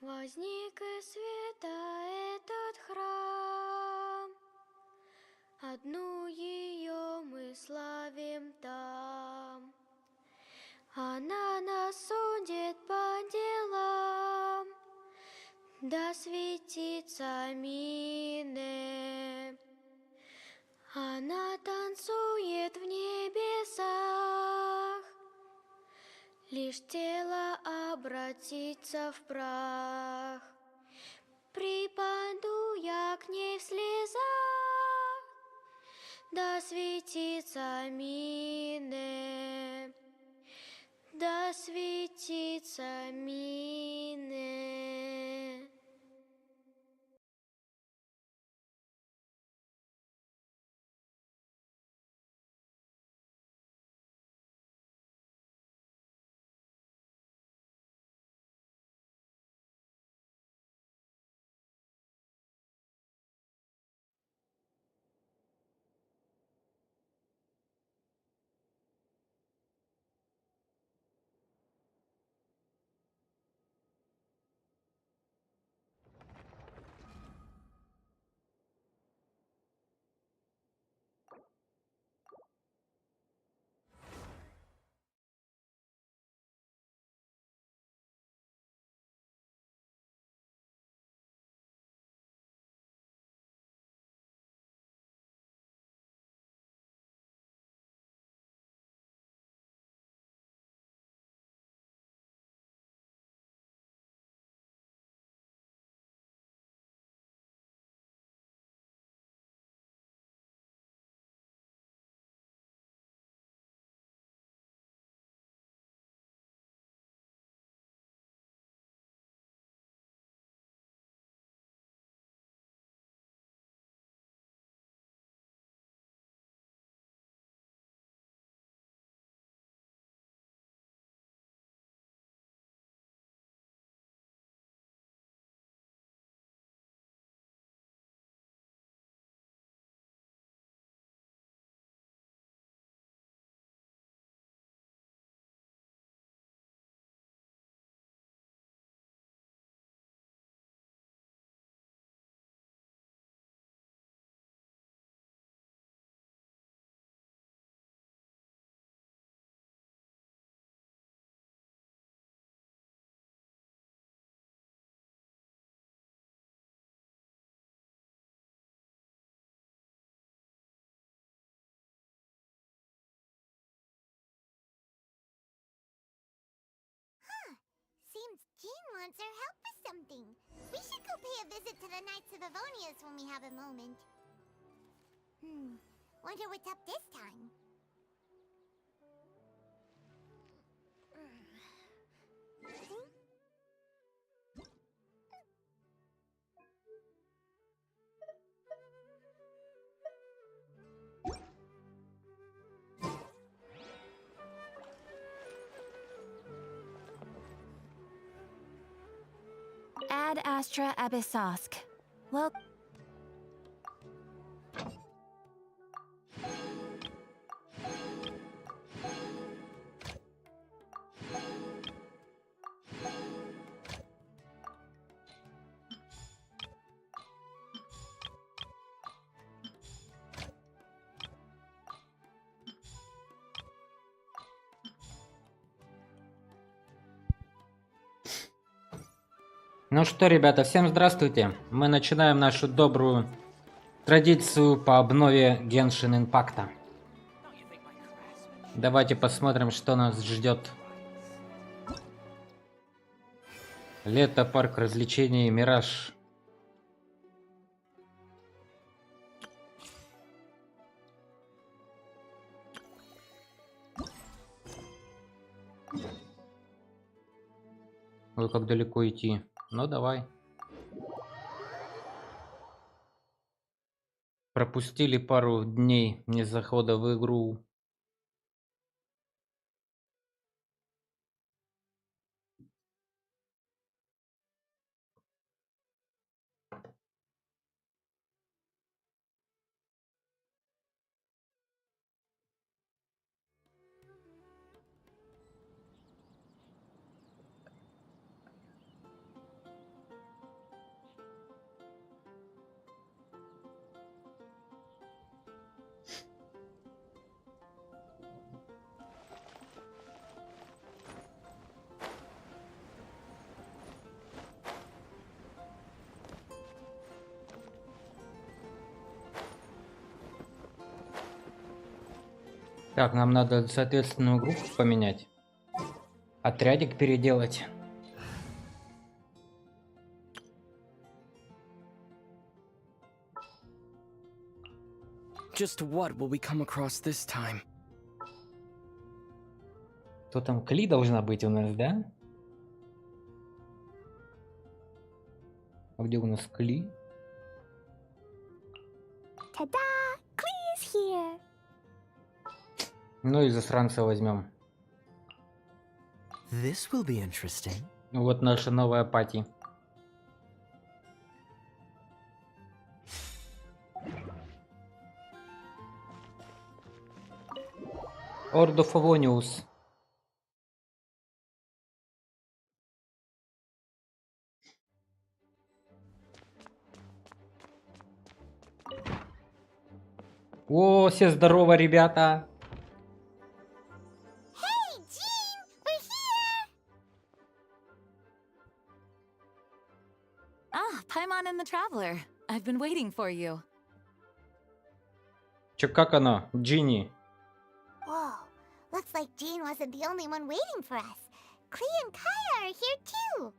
Возник из света этот храм, одну ее мы славим там. Она нас судит по делам, да светится Мине. Она танцует в небесах, лишь тело обратится в прах. Припаду я к ней в слезах, да светится Мине, да светится Мине. Seems Jean wants our help with something. We should go pay a visit to the Knights of Avonius when we have a moment. Wonder what's up this time. Ad Astra Abyssosk. Well... Ну что, ребята, всем здравствуйте. Мы начинаем нашу добрую традицию по обнове Genshin Impact. Давайте посмотрим, что нас ждет. Лето, парк развлечений, Мираж. Ой, как далеко идти. Ну, давай. Пропустили пару дней не захода в игру. Так, нам надо соответственную группу поменять. Отрядик переделать. Just what will we come across this time? Кто там? Кли должна быть у нас, да? А где у нас Кли? Ta-da! Klee is here! Ну и засранца возьмем. This will be interesting. Вот наша новая пати. Ордо Фавониус. О, все здорово, ребята. Hey, Jean! We're here! Ah, Paimon and the Traveler. I've been waiting for you. Че, как оно, Джинни? Whoa, looks like Jean wasn't the only one waiting for us. Klee and Kaya are here too.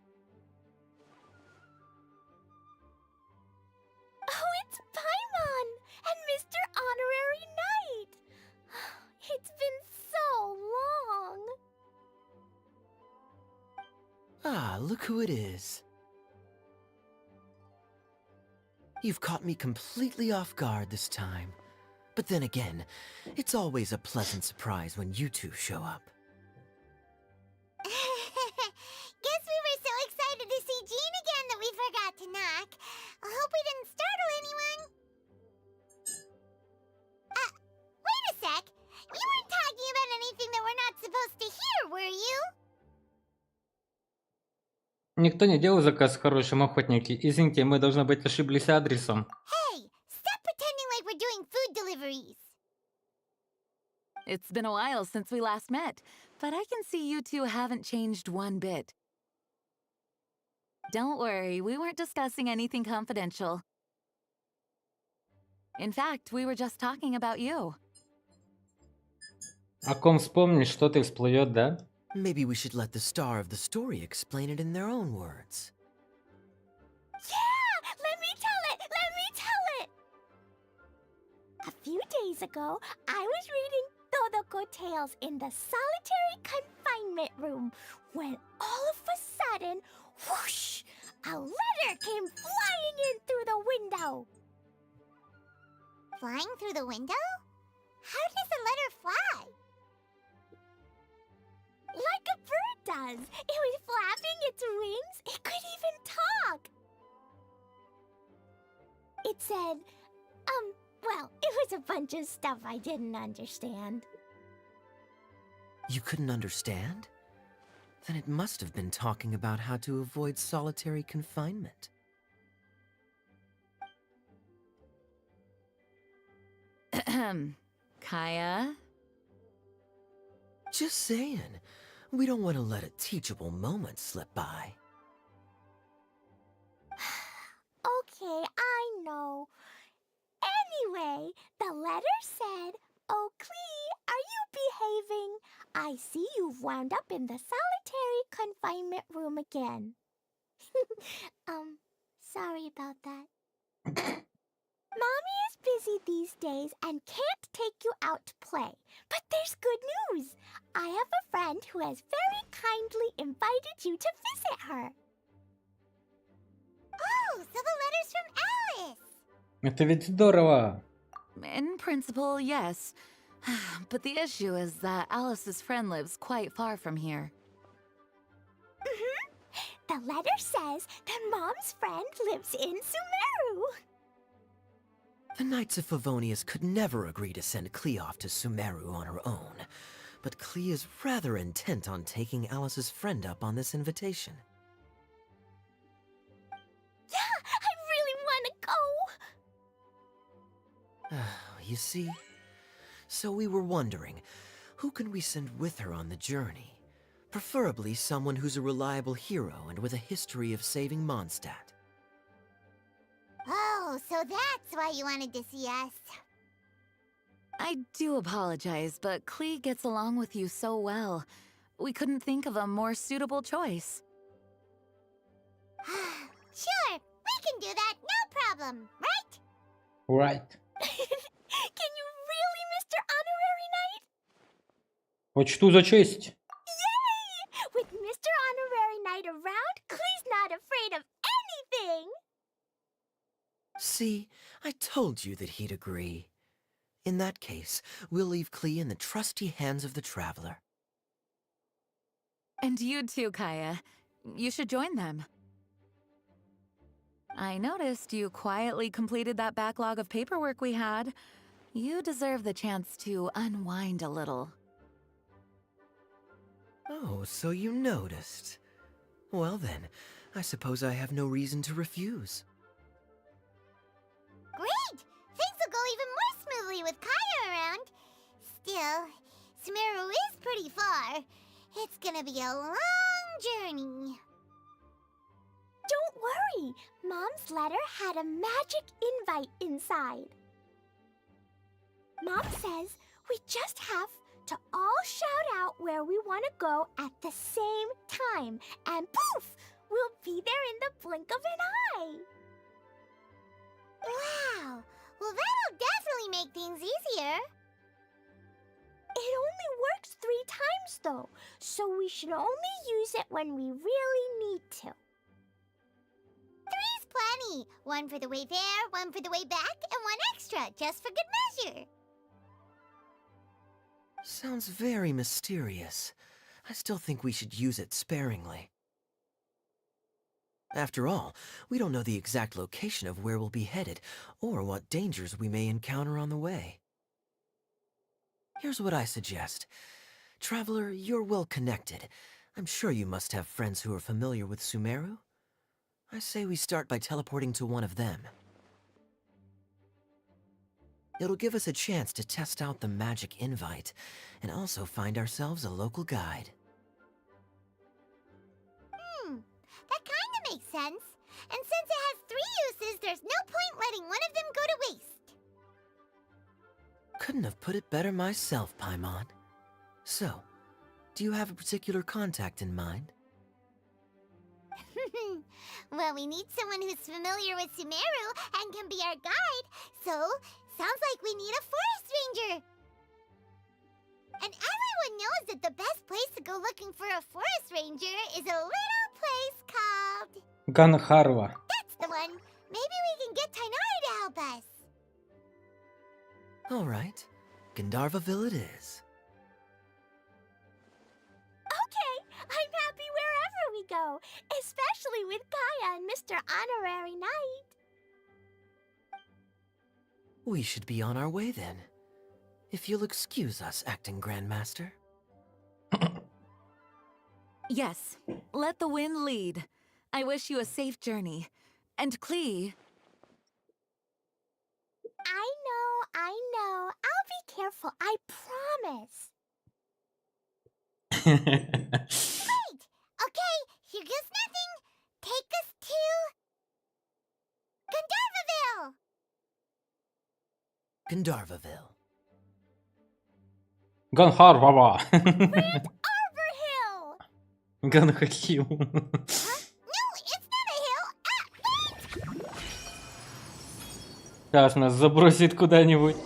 Oh, it's Paimon and Mr. Honorary Knight. It's been so long. Ah, look who it is. You've caught me completely off guard this time. But then again, it's always a pleasant surprise when you two show up. Guess we were so excited to see Jean again that we forgot to knock. I hope we didn't startle anyone. Wait a sec. You weren't talking about anything that we're not supposed to hear, were you? Никто не делал заказ в хорошем охотнике. Извините, мы, должно быть, ошиблись адресом. Hey, stop pretending like we're doing food deliveries. It's been a while since we last met, but I can see you two haven't changed one bit. Don't worry, we weren't discussing anything confidential. In fact, we were just talking about you. О ком вспомнишь, что-то всплывет, да? Maybe we should let the star of the story explain it in their own words. Yeah! Let me tell it! Let me tell it! A few days ago, I was reading Todoko Tales in the solitary confinement room when all of a sudden, whoosh! A letter came flying in through the window. Flying through the window? How does a letter fly? Like a bird does. It was flapping its wings. It could even talk. It said, well, it was a bunch of stuff I didn't understand. You couldn't understand? Then it must have been talking about how to avoid solitary confinement. Kaya? Just saying. We don't want to let a teachable moment slip by. Okay, I know. Anyway, the letter said, "Oh, Klee, are you behaving? I see you've wound up in the solitary confinement room again." Sorry about that. Mommy is busy these days and can't take you out to play. But there's good news. I have a friend who has very kindly invited you to visit her. Oh, so the letter's from Alice. Это ведь здорово. In principle, yes. But the issue is that Alice's friend lives quite far from here. The letter says that Mom's friend lives in Sumeru. The Knights of Favonius could never agree to send Klee off to Sumeru on her own, but Klee is rather intent on taking Alice's friend up on this invitation. Yeah, I really want to go. You see? So we were wondering, who can we send with her on the journey? Preferably someone who's a reliable hero and with a history of saving Mondstadt. Oh, so that's why you wanted to see us. I do apologize, but Klee gets along with you so well. We couldn't think of a more suitable choice. Sure, we can do that, no problem, right? Right. Can you really, Mr. Honorary Knight? Почту за честь. Yay! With Mr. Honorary Knight around, Klee's not afraid of anything! See, I told you that he'd agree. In that case, we'll leave Klee in the trusty hands of the Traveler. And you too, Kaya. You should join them. I noticed you quietly completed that backlog of paperwork we had. You deserve the chance to unwind a little. Oh, so you noticed. Well then, I suppose I have no reason to refuse. Great! Things will go even more smoothly with Kaya around. Still, Sumeru is pretty far. It's gonna be a long journey. Don't worry, Mom's letter had a magic invite inside. Mom says we just have to all shout out where we want to go at the same time, and poof! We'll be there in the blink of an eye. Wow! Well, that'll definitely make things easier. It only works 3 times, though, so we should only use it when we really need to. 3's plenty. 1 for the way there, 1 for the way back, and 1 extra, just for good measure. Sounds very mysterious. I still think we should use it sparingly. After all, we don't know the exact location of where we'll be headed, or what dangers we may encounter on the way. Here's what I suggest. Traveler, you're well connected. I'm sure you must have friends who are familiar with Sumeru. I say we start by teleporting to one of them. It'll give us a chance to test out the magic invite, and also find ourselves a local guide. That kinda makes sense. And since it has 3 uses, there's no point letting one of them go to waste. Couldn't have put it better myself, Paimon. So, do you have a particular contact in mind? Well, we need someone who's familiar with Sumeru and can be our guide, so sounds like we need a forest ranger. And everyone knows that the best place to go looking for a forest ranger is a little place called... Ганхарва. That's the one. Maybe we can get Tainari to help us. All right, Gandharvaville it is. Okay, I'm happy wherever we go, especially with Kaya and Mr. Honorary Knight. We should be on our way then. If you'll excuse us, Acting Grandmaster. Yes, let the wind lead. I wish you a safe journey. And Klee, I know. I'll be careful, I promise. Great! Okay, here goes nothing. Take us to... Gandharvaville! Gandharvaville. Ганхарва. Grand Arbor Hill! Ганхахил. Huh? No, it's not a hill! Wait! Сейчас нас забросит куда-нибудь.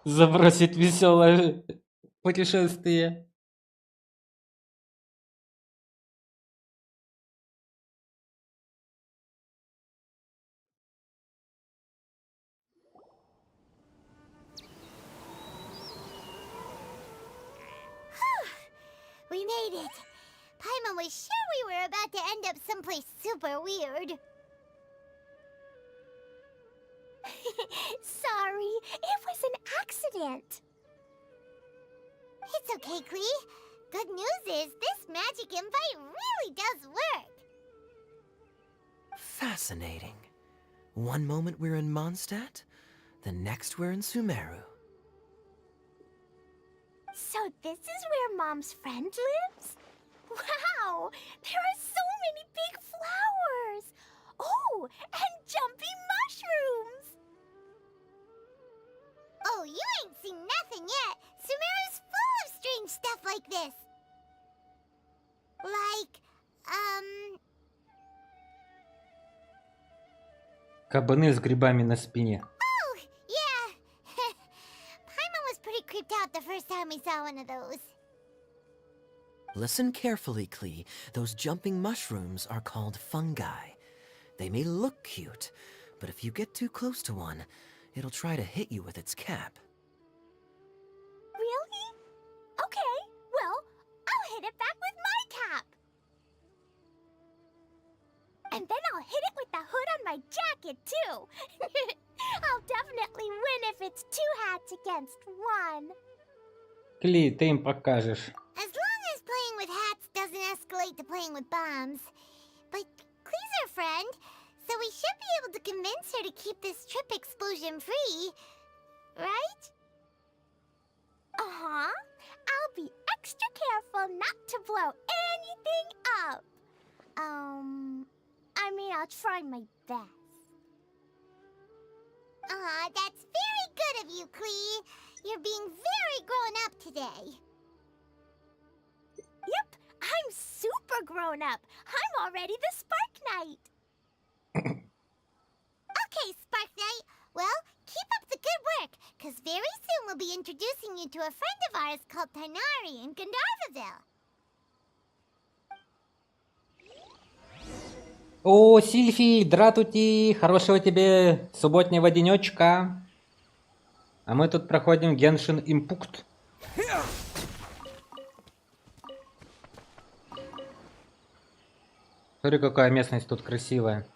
Забросит веселое путешествие. We made it. Paimon was sure we were about to end up someplace super weird. Sorry, it was an accident. It's okay, Klee. Good news is this magic invite really does work. Fascinating. One moment we're in Mondstadt, the next we're in Sumeru. So this is where Mom's friend lives? Wow! There are so many big flowers! Oh, and jumpy mushrooms! Oh, ain't seen nothing yet. Sumeru's full of strange stuff like this. Like, Кабаны с грибами на спине. Oh, yeah. Paimon was pretty creeped out the first time we saw one of those. Listen carefully, Klee. Those jumping mushrooms are called fungi. They may look cute, but if you get too close to one, it'll try to hit you with its cap. Really? Okay, well, I'll hit it back with my cap. And then I'll hit it with the hood on my jacket, too. I'll definitely win if it's two hats against one. Кли, ты им покажешь. As long as playing with hats doesn't escalate to playing with bombs. But Klee's our friend, so we should be able to convince her to keep this trip explosion-free. Right? Uh-huh. I'll be extra careful not to blow anything up. I mean, I'll try my best. That's very good of you, Klee. You're being very grown up today. Yep, I'm super grown up. I'm already the Spark Knight. Okay, Spark Knight. Well, keep up the good work, because very soon we'll be introducing you to a friend of ours called Tighnari in Gandharvaville. О, Сильфи, дратути, хорошего тебе субботнего денечка. А мы тут проходим Genshin Impact. Смотри, какая местность тут красивая.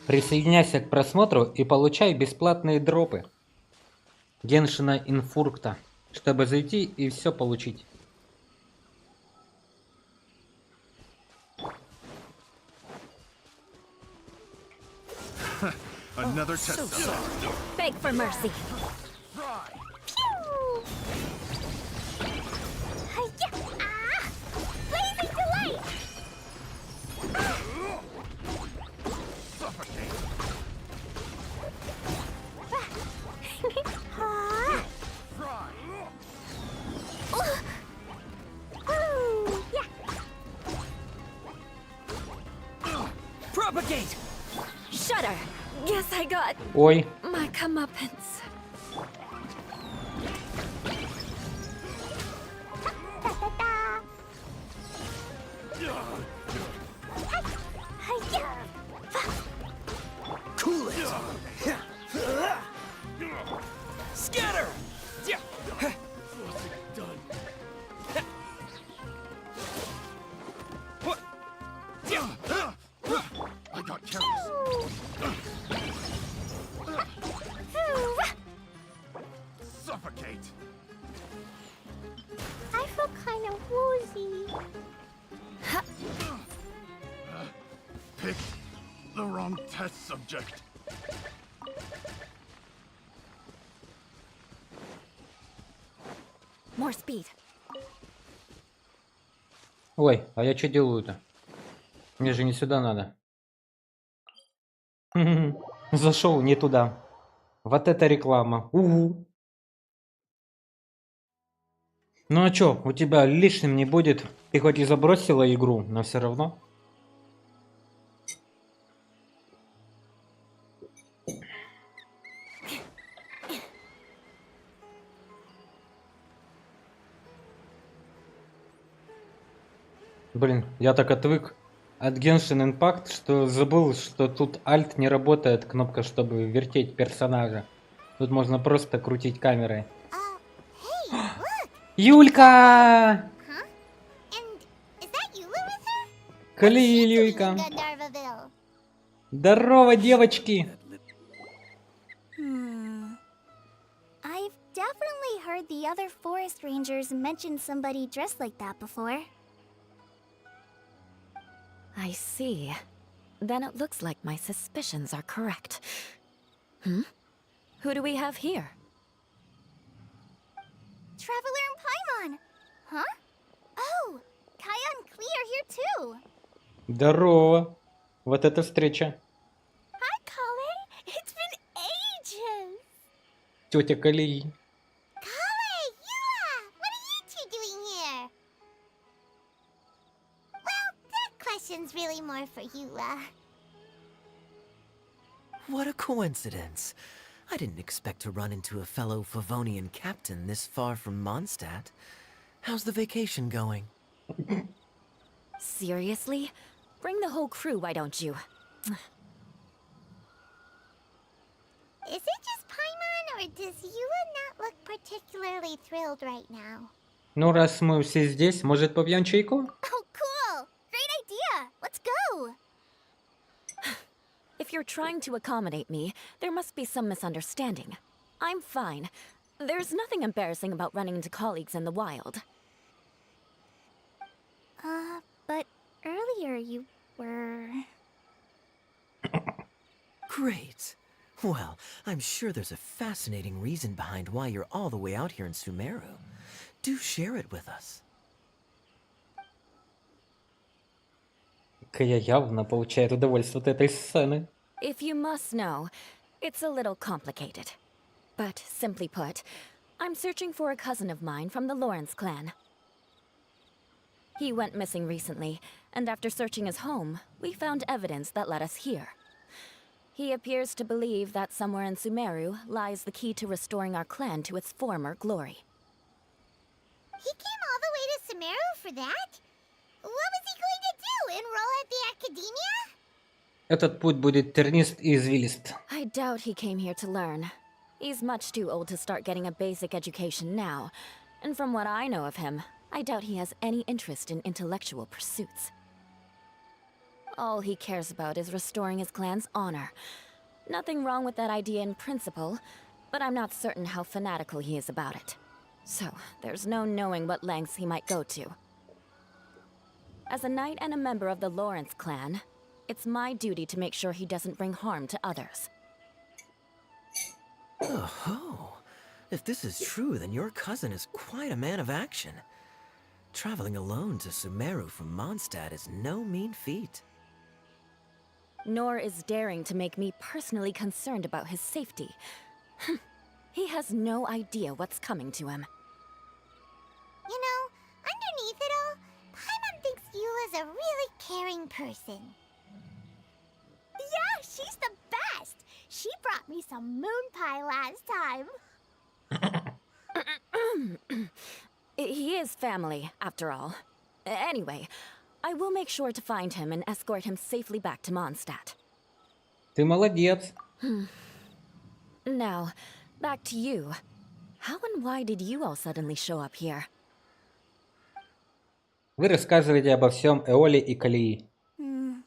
Присоединяйся к просмотру и получай бесплатные дропы Геншина Инфуркта, чтобы зайти и все получить. Another test cell. Beg for mercy. Hi-ya! Ah! Blazing delight! Huh? Ooh, yeah. Propagate! Shudder. Guess I got Ой, my comeuppance. Da-da-da. Hi-ya! Cool it! Scatter! Done. What? I got careless. Suffocate! I feel kind of woozy. Picked the wrong test subject. More speed. ой, а я что делаю-то? Мне же не сюда надо. Зашел не туда. Вот это реклама. Угу. Ну а чё, у тебя лишним не будет. Ты хоть и забросила игру, но все равно. Блин, я так отвык от Genshin Impact, что забыл, что тут Alt не работает, кнопка, чтобы вертеть персонажа. Тут можно просто крутить камерой. Hey, look! Юлька! Huh? And is that Yula with her? Кли, Doing Юлька! in Gandharvaville? Здорово, девочки! definitely heard the other forest rangers mention somebody dressed like that before. I see. Then it looks like my suspicions are correct. Who do we have here? Traveler and Paimon! Huh? Oh, Kaya and Klee are here too! Здорово. Вот эта встреча. Hi, Kale! It's been ages! Тетя Калии. Kale! Yua! What are you two doing here? Well, that question's really more for Yua. What a coincidence. I didn't expect to run into a fellow Favonian captain this far from Mondstadt. How's the vacation going? Seriously? Bring the whole crew, why don't you? Is it just Paimon, or does Yua not look particularly thrilled right now? Ну, раз мы все здесь, может, попьем чайку? Oh, cool! Great idea! Let's go! If you're trying to accommodate me, there must be some misunderstanding. I'm fine. There's nothing embarrassing about running into colleagues in the wild. But earlier you were... Great. Well, I'm sure there's a fascinating reason behind why you're all the way out here in Sumeru. Do share it with us. Кая явно получает удовольствие от этой сцены. If you must know, it's a little complicated. But simply put, I'm searching for a cousin of mine from the Lawrence clan. He went missing recently, and after searching his home, we found evidence that led us here. He appears to believe that somewhere in Sumeru lies the key to restoring our clan to its former glory. He came all the way to Sumeru for that? What was he going to do? Enroll at the academia? Этот путь будет тернист и извилист. I doubt he came here to learn. He's much too old to start getting a basic education now, and from what I know of him, I doubt he has any interest in intellectual pursuits. All he cares about is restoring his clan's honor. Nothing wrong with that idea in principle, but I'm not certain how fanatical he is about it. So, there's no knowing what lengths he might go to. As a knight and a member of the Lawrence clan, it's my duty to make sure he doesn't bring harm to others. Oh, if this is true, then your cousin is quite a man of action. Traveling alone to Sumeru from Mondstadt is no mean feat. Nor is daring to make me personally concerned about his safety. He has no idea what's coming to him. You know, underneath it all, Paimon thinks Eula's a really caring person. Yeah, she's the best! She brought me some moon pie last time. He is family, after all. Anyway, I will make sure to find him and escort him safely back to Mondstadt. Ты молодец. Now, back to you. How and why did you all suddenly show up here? Вы рассказываете обо всем Эоле и Калии. I'm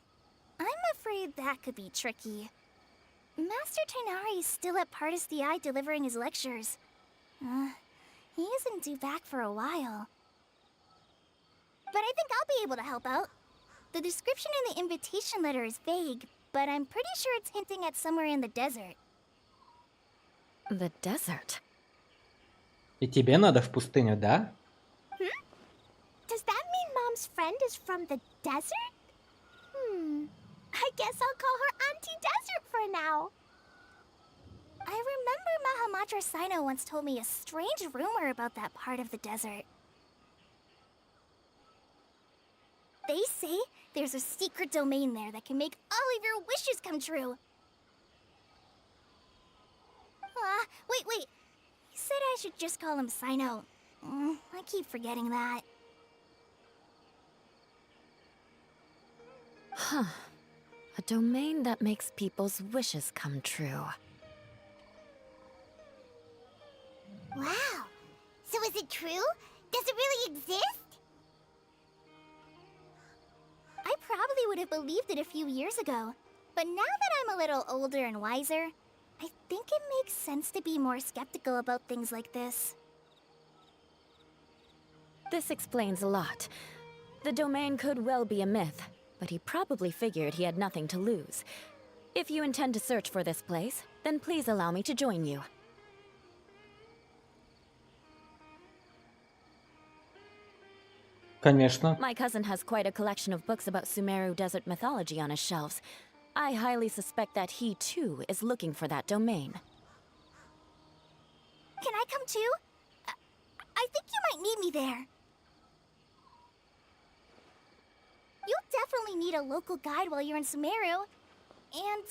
afraid that could be tricky. Master Tighnari is still at Partis the Eye delivering his lectures. He isn't due back for a while. But I think I'll be able to help out. The description in the invitation letter is vague, but I'm pretty sure it's hinting at somewhere in the desert. The desert? И тебе надо в пустыню, да? Does that mean Mom's friend is from the desert? I guess I'll call her Auntie Desert for now. I remember Mahamatra Sino once told me a strange rumor about that part of the desert. They say there's a secret domain there that can make all of your wishes come true. Wait. He said I should just call him Sino. I keep forgetting that. A domain that makes people's wishes come true. Wow. So is it true? Does it really exist? I probably would have believed it a few years ago. But now that I'm a little older and wiser, I think it makes sense to be more skeptical about things like this. This explains a lot. The domain could well be a myth, but he probably figured he had nothing to lose. If you intend to search for this place, then please allow me to join you. Конечно. My cousin has quite a collection of books about Sumeru desert mythology on his shelves. I highly suspect that he, too, is looking for that domain. Can I come too? I think you might need me there. You'll definitely need a local guide while you're in Sumeru. And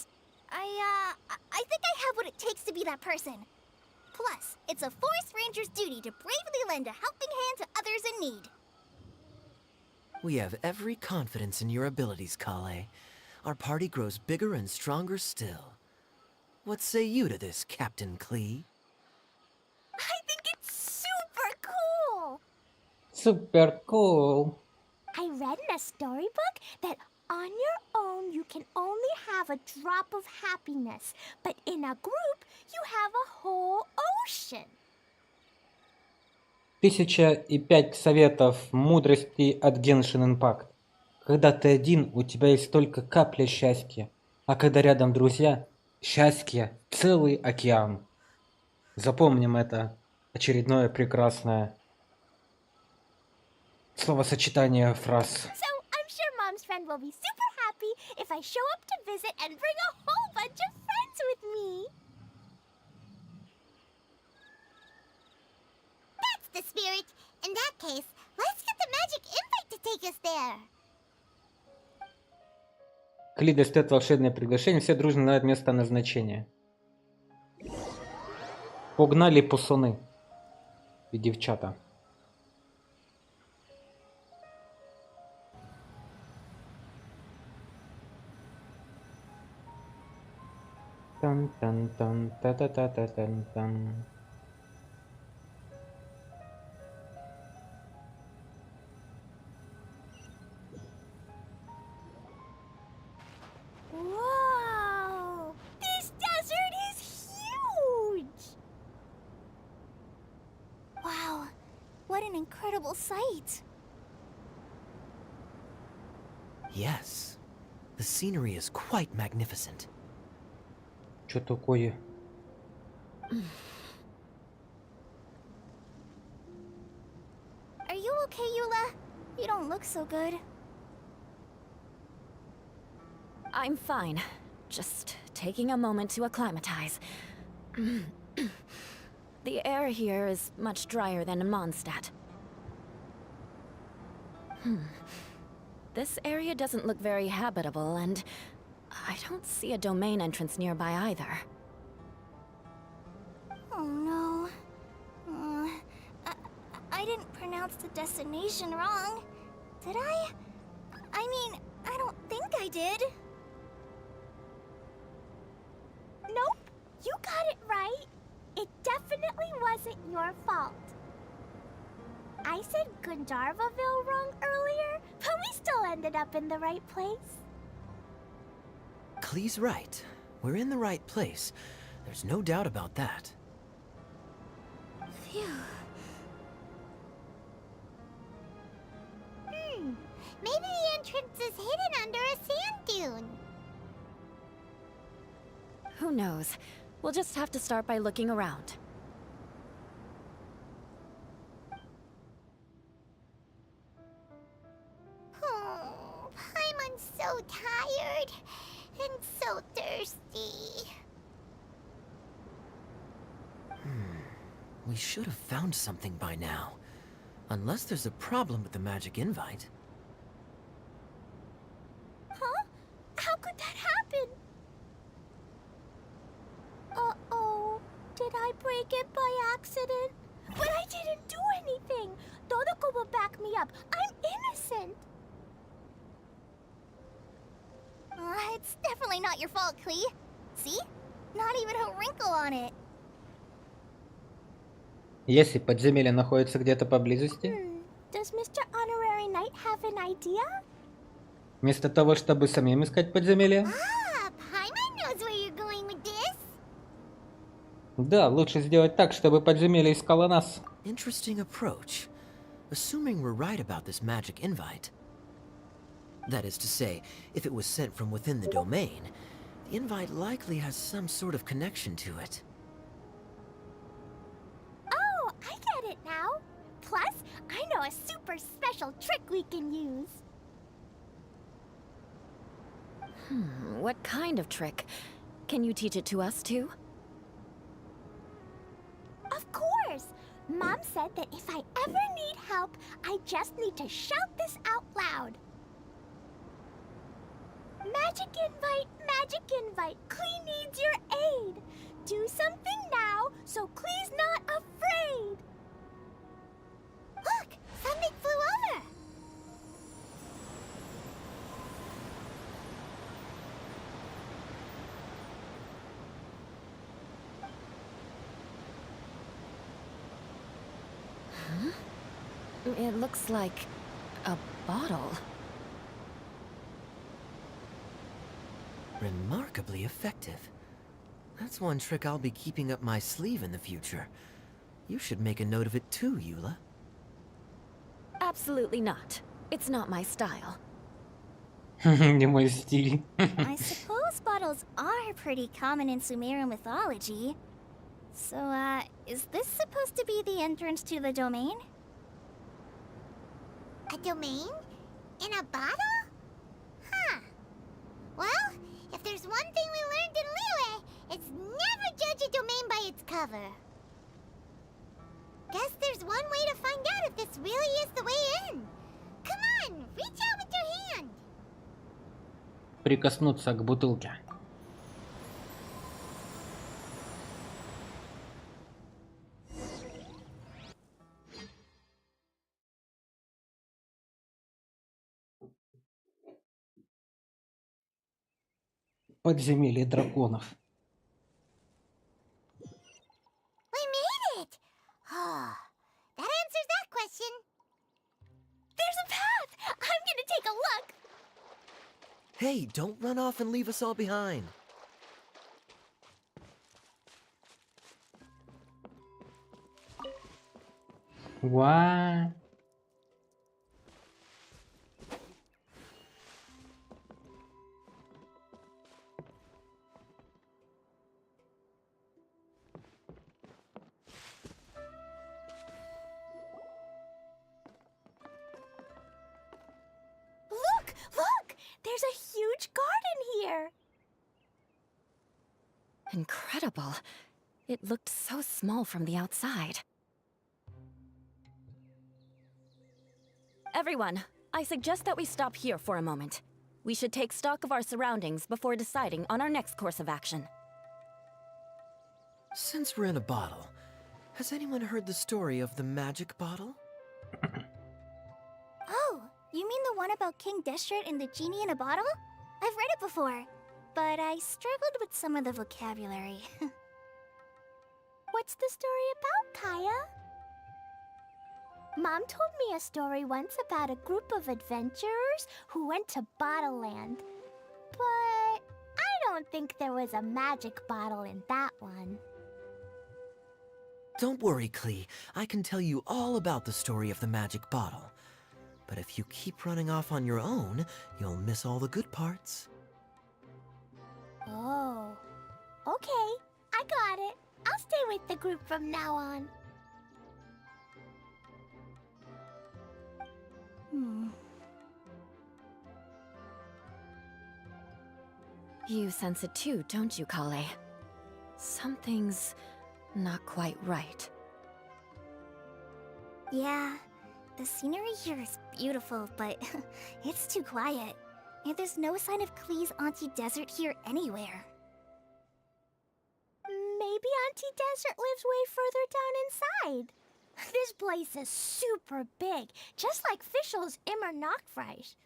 I think I have what it takes to be that person. Plus, it's a forest ranger's duty to bravely lend a helping hand to others in need. We have every confidence in your abilities, Kale. Our party grows bigger and stronger still. What say you to this, Captain Klee? I think it's super cool! Super cool. I read in a storybook that on your own you can only have a drop of happiness, but in a group you have a whole ocean. 1005 советов мудрости от Genshin Impact. Когда ты один, у тебя есть только капля счастья, а когда рядом друзья, счастье — целый океан. Запомним это очередное прекрасное словосочетание фраз. So I'm sure Mom's friend will be super happy if I show up to visit and bring a whole bunch of friends with me. That's the spirit. In that case, let's get the magic invite to take us there. Кли достает волшебное приглашение, все дружно знают место назначения. Погнали пацаны и девчата. Тан-тан-тан, та-та-та-та-тан-тан. Whoa! This desert is huge! Wow, what an incredible sight. Yes. The scenery is quite magnificent. Что такое? Are you okay, Eula? You don't look so good. I'm fine. Just taking a moment to acclimatize. The air here is much drier than in Mondstadt. This area doesn't look very habitable, and I don't see a domain entrance nearby either. Oh no. I didn't pronounce the destination wrong. Did I? I mean, I don't think I did. Nope, you got it right. It definitely wasn't your fault. I said Gundarvaville wrong earlier, but we still ended up in the right place. Klee's right. We're in the right place. There's no doubt about that. Phew. Maybe the entrance is hidden under a sand dune. Who knows? We'll just have to start by looking around. Oh, Paimon's so tired and so thirsty. We should have found something by now. Unless there's a problem with the magic invite. Huh? How could that happen? Uh-oh. Did I break it by accident? But I didn't do anything. Todoko will back me up. I'm innocent. It's definitely not your fault, Klee. See? Not even a wrinkle on it. Если подземелье находится где-то поблизости, Does Mr. Honorary Knight have an idea? вместо того, чтобы самим искать подземелье, Ah, Paimon knows where you're going with this. Да, лучше сделать так, чтобы подземелье искало нас. Interesting approach. Assuming we're right about this magic invite. That is to say, if it was sent from within the domain, the invite likely has some sort of connection to it. Oh, I get it now. Plus, I know a super special trick we can use. What kind of trick? Can you teach it to us too? Of course! Mom said that if I ever need help, I just need to shout this out loud. Magic invite, Klee needs your aid. Do something now, so Klee's not afraid. Look, something flew over. It looks like a bottle. Remarkably effective. That's one trick I'll be keeping up my sleeve in the future. You should make a note of it too, Eula. Absolutely not. It's not my style. Не мой стиль. I suppose bottles are pretty common in Sumerian mythology. So, is this supposed to be the entrance to the domain? A domain? In a bottle? Huh. Well, if there's one thing we learned in Liyue, it's never judge a domain by its cover. Guess there's one way to find out if this really is the way in. Come on, reach out with your hand. Прикоснуться к бутылке. Подземелье драконов. We made it! Oh, that answers that question. There's a path! I'm gonna take a look! Hey, don't run off and leave us all behind. What? Look! There's a huge garden here! Incredible. It looked so small from the outside. Everyone, I suggest that we stop here for a moment. We should take stock of our surroundings before deciding on our next course of action. Since we're in a bottle, has anyone heard the story of the magic bottle? Oh, you mean the one about King Destret and the genie in a bottle? I've read it before, but I struggled with some of the vocabulary. What's the story about, Kaya? Mom told me a story once about a group of adventurers who went to Bottle Land. But I don't think there was a magic bottle in that one. Don't worry, Klee. I can tell you all about the story of the magic bottle. But if you keep running off on your own, you'll miss all the good parts. Oh. Okay, I got it. I'll stay with the group from now on. You sense it too, don't you, Kale? Something's not quite right. Yeah, the scenery here is beautiful, but it's too quiet. And there's no sign of Klee's Auntie Desert here anywhere. Maybe Auntie Desert lives way further down inside. This place is super big, just like Fischl's Immer Nachtreich.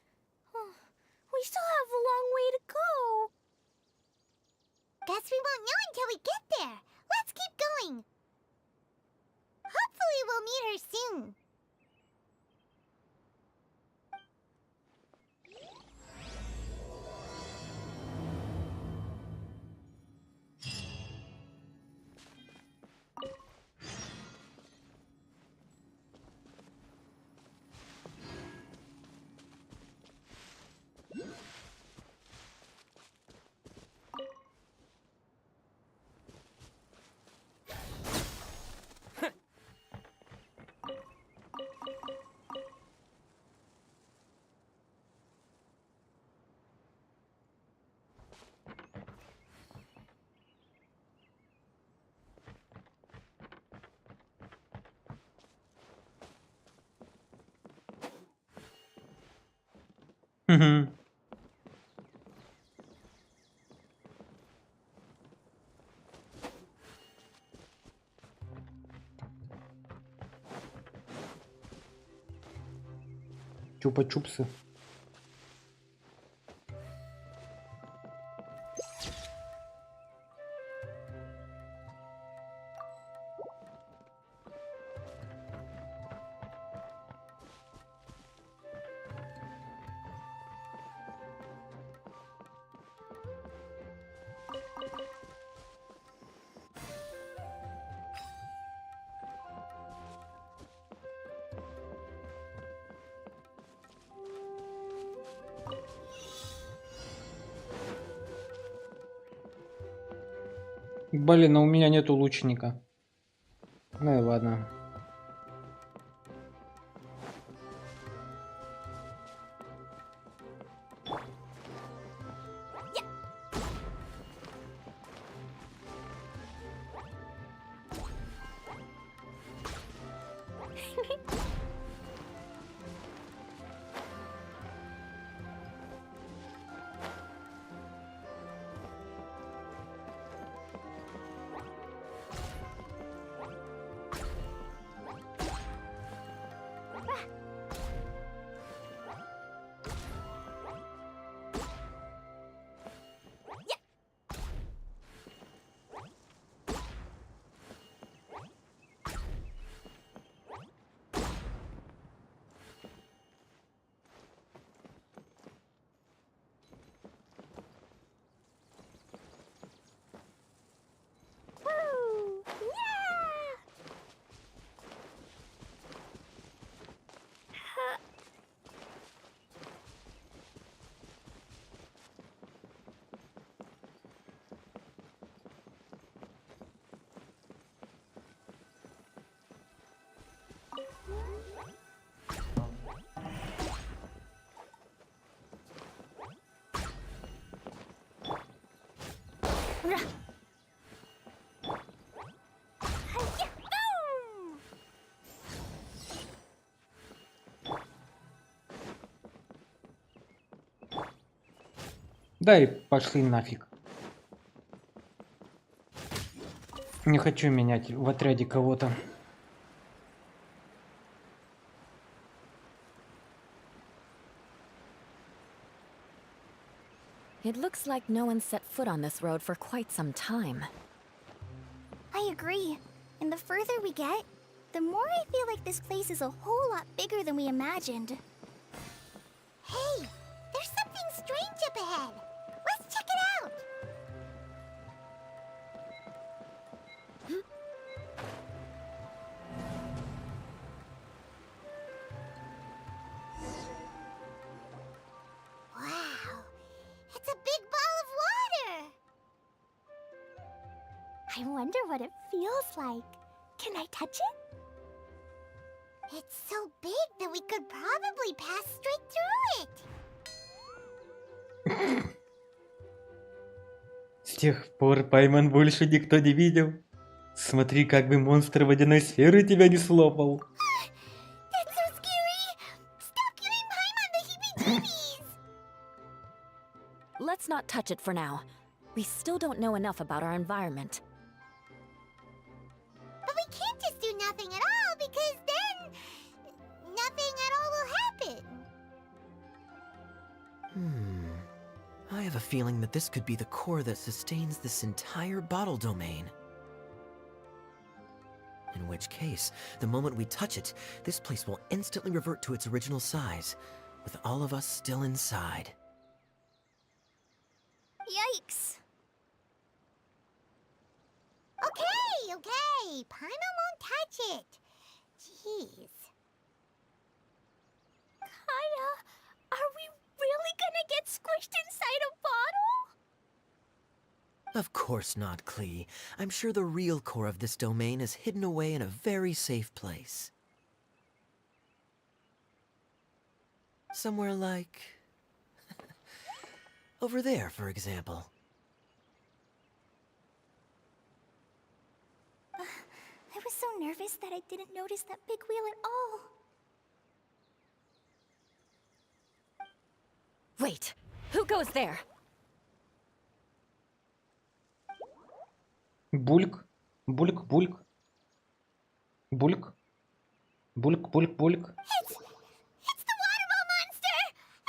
We still have a long way to go. Guess we won't know until we get there. Let's keep going. Hopefully we'll meet her soon. Мгм. Чупа-чупсы. Блин, а у меня нету лучника. Ну и ладно. Woo! Yeah! Hi-ya! Boom! Да и пошли нафиг. Не хочу менять в отряде кого-то. It looks like no one set foot on this road for quite some time. I agree. And the further we get, the more I feel like this place is a whole lot bigger than we imagined. Hey, there's something strange up ahead. Let's check it out. Wow, it's a big ball of water. I wonder what it feels like. Can I touch it? It's so big that we could probably pass straight through it. С тех пор Пайман больше никто не видел. Смотри, как бы монстр водяной сферы тебя не слопал. That's so scary. Stop giving Paimon the heebie-jeebies. Let's not touch it for now. We still don't know enough about our environment. But we can't just do nothing at all because then nothing at all will happen. I have a feeling that this could be the core that sustains this entire bottle domain. In which case, the moment we touch it, this place will instantly revert to its original size, with all of us still inside. Yikes. Okay. Paimon won't touch it. Jeez. Kaya, are we really gonna get squished inside a bottle? Of course not, Klee. I'm sure the real core of this domain is hidden away in a very safe place. Somewhere like... over there, for example. I was so nervous that I didn't notice that big wheel at all. goes there? Бульк. Бульк, бульк. Бульк. Бульк, бульк, бульк. It's the waterball monster!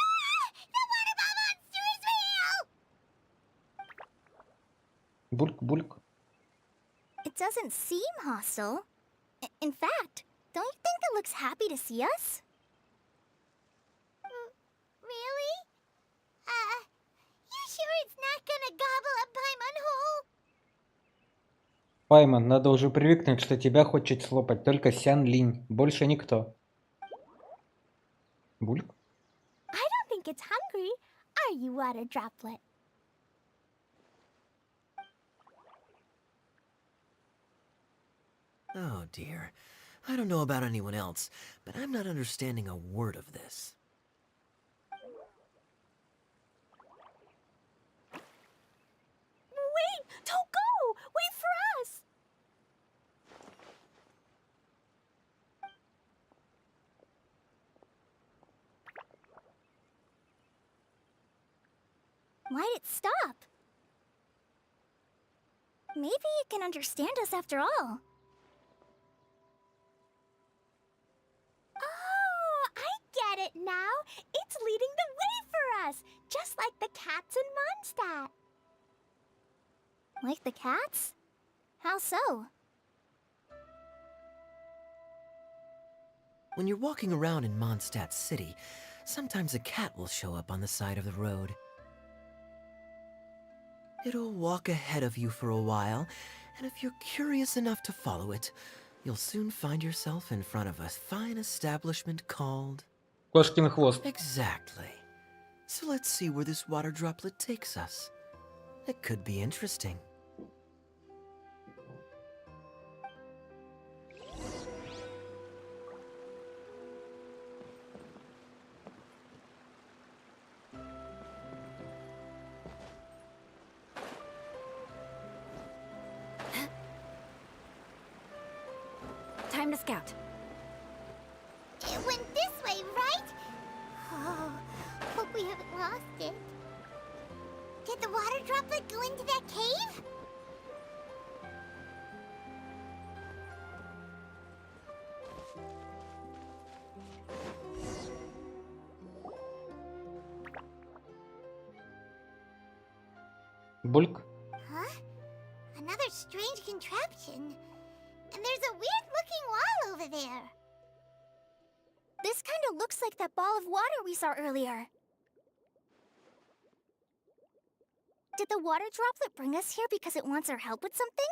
Ah! The waterball monster is real! Бульк, бульк. It doesn't seem hostile. In fact, don't you think it looks happy to see us? Really? You sure it's not gonna gobble up Paimon whole? Пайман, надо уже привыкнуть, что тебя хочет слопать только Сян Линь. Больше никто. Бульк. I don't think it's hungry. Are you, water droplet? Oh dear. I don't know about anyone else, but I'm not understanding a word of this. Wait! Don't go! Wait for us! Why'd it stop? Maybe it can understand us after all. Oh, I get it now. It's leading the way for us, just like the cats in Mondstadt. Like the cats? How so? When you're walking around in Mondstadt City, sometimes a cat will show up on the side of the road. It'll walk ahead of you for a while, and if you're curious enough to follow it, you'll soon find yourself in front of a fine establishment called... Кошкин хвост. Exactly. So let's see where this water droplet takes us. It could be interesting. Time to scout. It went this way, right? Oh, hope we haven't lost it. Did the water droplet go into that cave? Бульк. Huh? Another strange contraption. And there's a weird-looking wall over there. This kind of looks like that ball of water we saw earlier. Did the water droplet bring us here because it wants our help with something?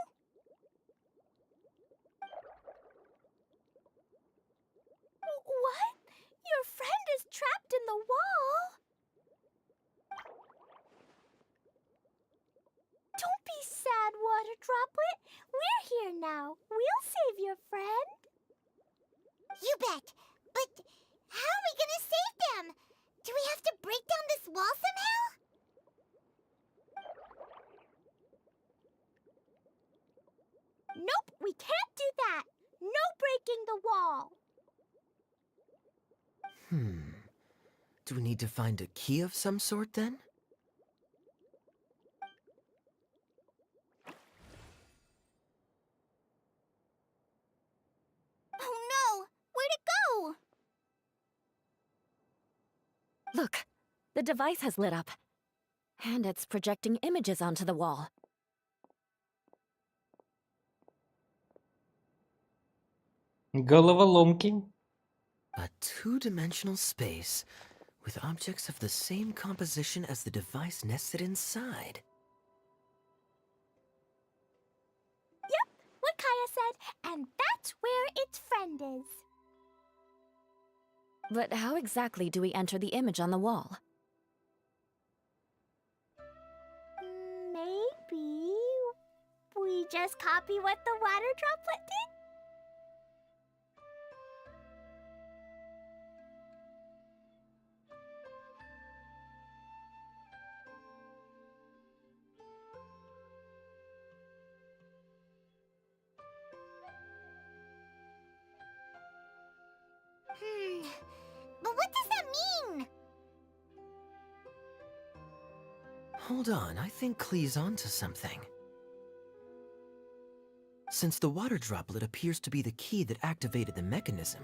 What? Your friend is trapped in the wall? Don't be sad, water droplet. We're here now. We'll save your friend. You bet. But how are we gonna save them? Do we have to break down this wall somehow? Nope, we can't do that. No breaking the wall. Do we need to find a key of some sort then? Oh no! Where'd it go? Look, the device has lit up. And it's projecting images onto the wall. Головоломки. A two-dimensional space with objects of the same composition as the device nested inside. Yep, what Kaya said, and that's where its friend is. But how exactly do we enter the image on the wall? Maybe we just copy what the water droplet did? But what does that mean? Hold on, I think Klee's onto something. Since the water droplet appears to be the key that activated the mechanism,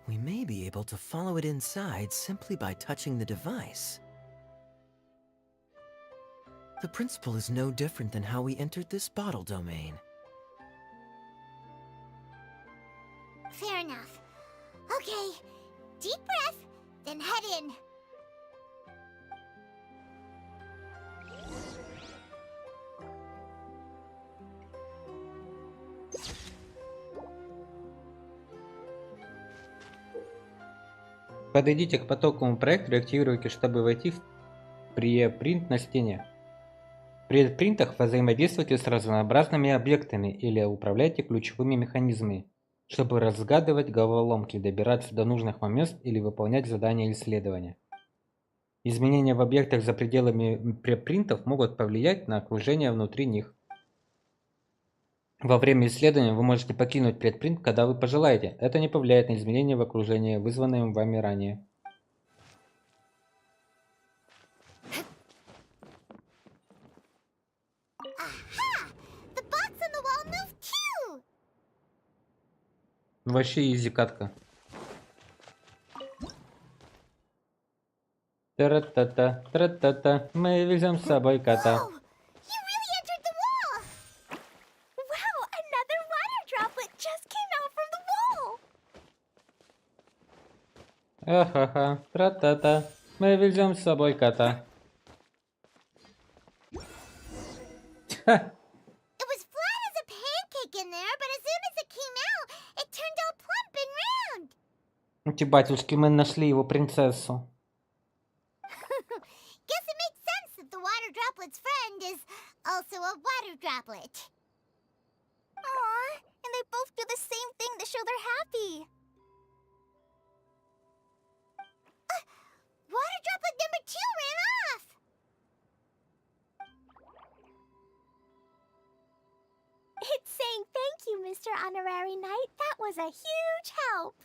we may be able to follow it inside simply by touching the device. The principle is no different than how we entered this bottle domain. Fair enough. Okay, deep breath, then head in. Подойдите к потоковому проектору и активируйте, чтобы войти в препринт на стене. В препринтах взаимодействуйте с разнообразными объектами или управляйте ключевыми механизмами, чтобы разгадывать головоломки, добираться до нужных мест или выполнять задания исследования. Изменения в объектах за пределами препринтов могут повлиять на окружение внутри них. Во время исследования вы можете покинуть предпринт, когда вы пожелаете. Это не повлияет на изменения в окружении, вызванные вами ранее. Aha! The box on the wall moved too! Вообще изи катка. Тра-та-та, тра-та-та, мы везем с собой кота. Whoa! You really entered the wall! Wow, another water droplet just came out from the wall! Ахаха, тра-та-та, мы везем с собой кота. Ха, It was flat as a pancake in there, but as soon as it came out, it turned all plump and round. эти батюшки, мы нашли его принцессу. Guess it makes sense that the water droplet's friend is also a water droplet. Aww, and they both do the same thing to show they're happy. Water droplet number 2 ran off! It's saying thank you, Mr. Honorary Knight. That was a huge help.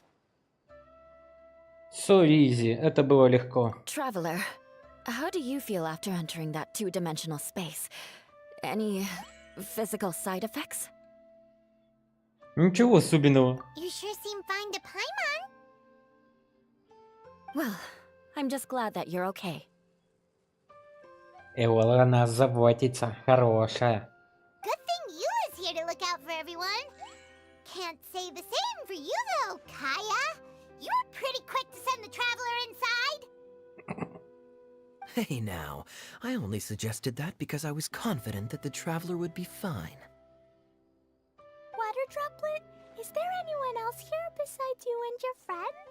So easy, это было легко. Traveler, how do you feel after entering that two-dimensional space? Any physical side effects? Ничего особенного. You sure seem fine to Paimon. Well, I'm just glad that you're okay. Эола о нас заботится, хорошая. Good thing you is here to look out for everyone. Can't say the same for you though, Kaya. You were pretty quick to send the traveler inside. Hey now, I only suggested that because I was confident that the traveler would be fine. Water droplet, is there anyone else here besides you and your friend?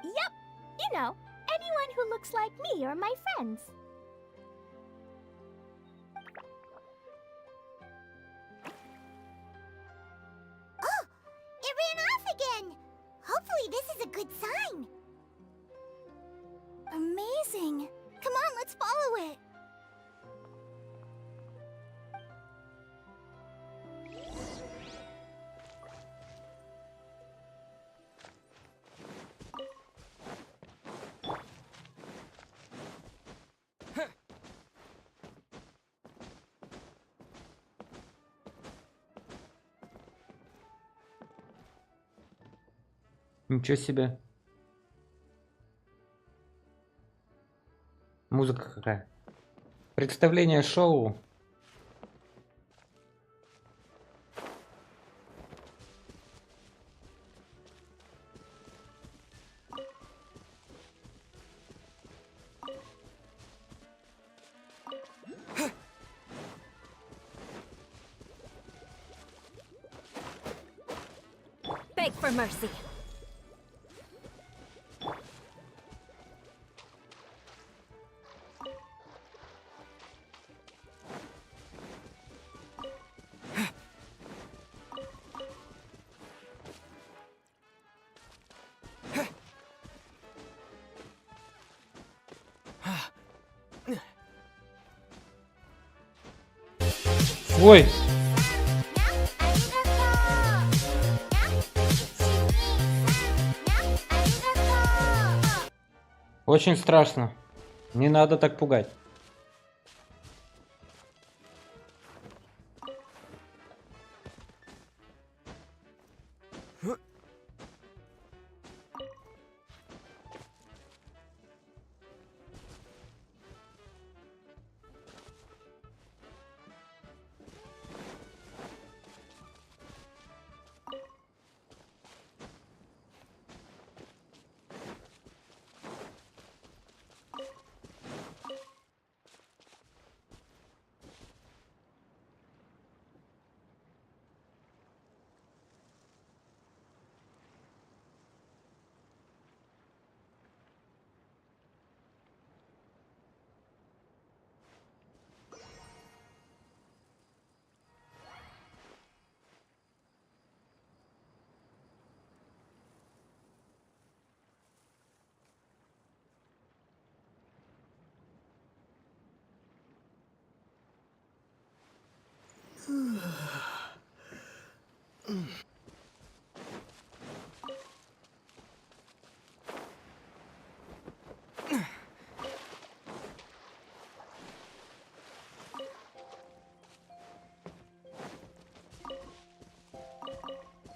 Yep, you know, anyone who looks like me or my friends. Oh, it ran off again. Hopefully this is a good sign. Amazing. Come on, let's follow it. Ничего себе. Музыка какая. Представление шоу. Beg for mercy. Ой! Очень страшно. Не надо так пугать.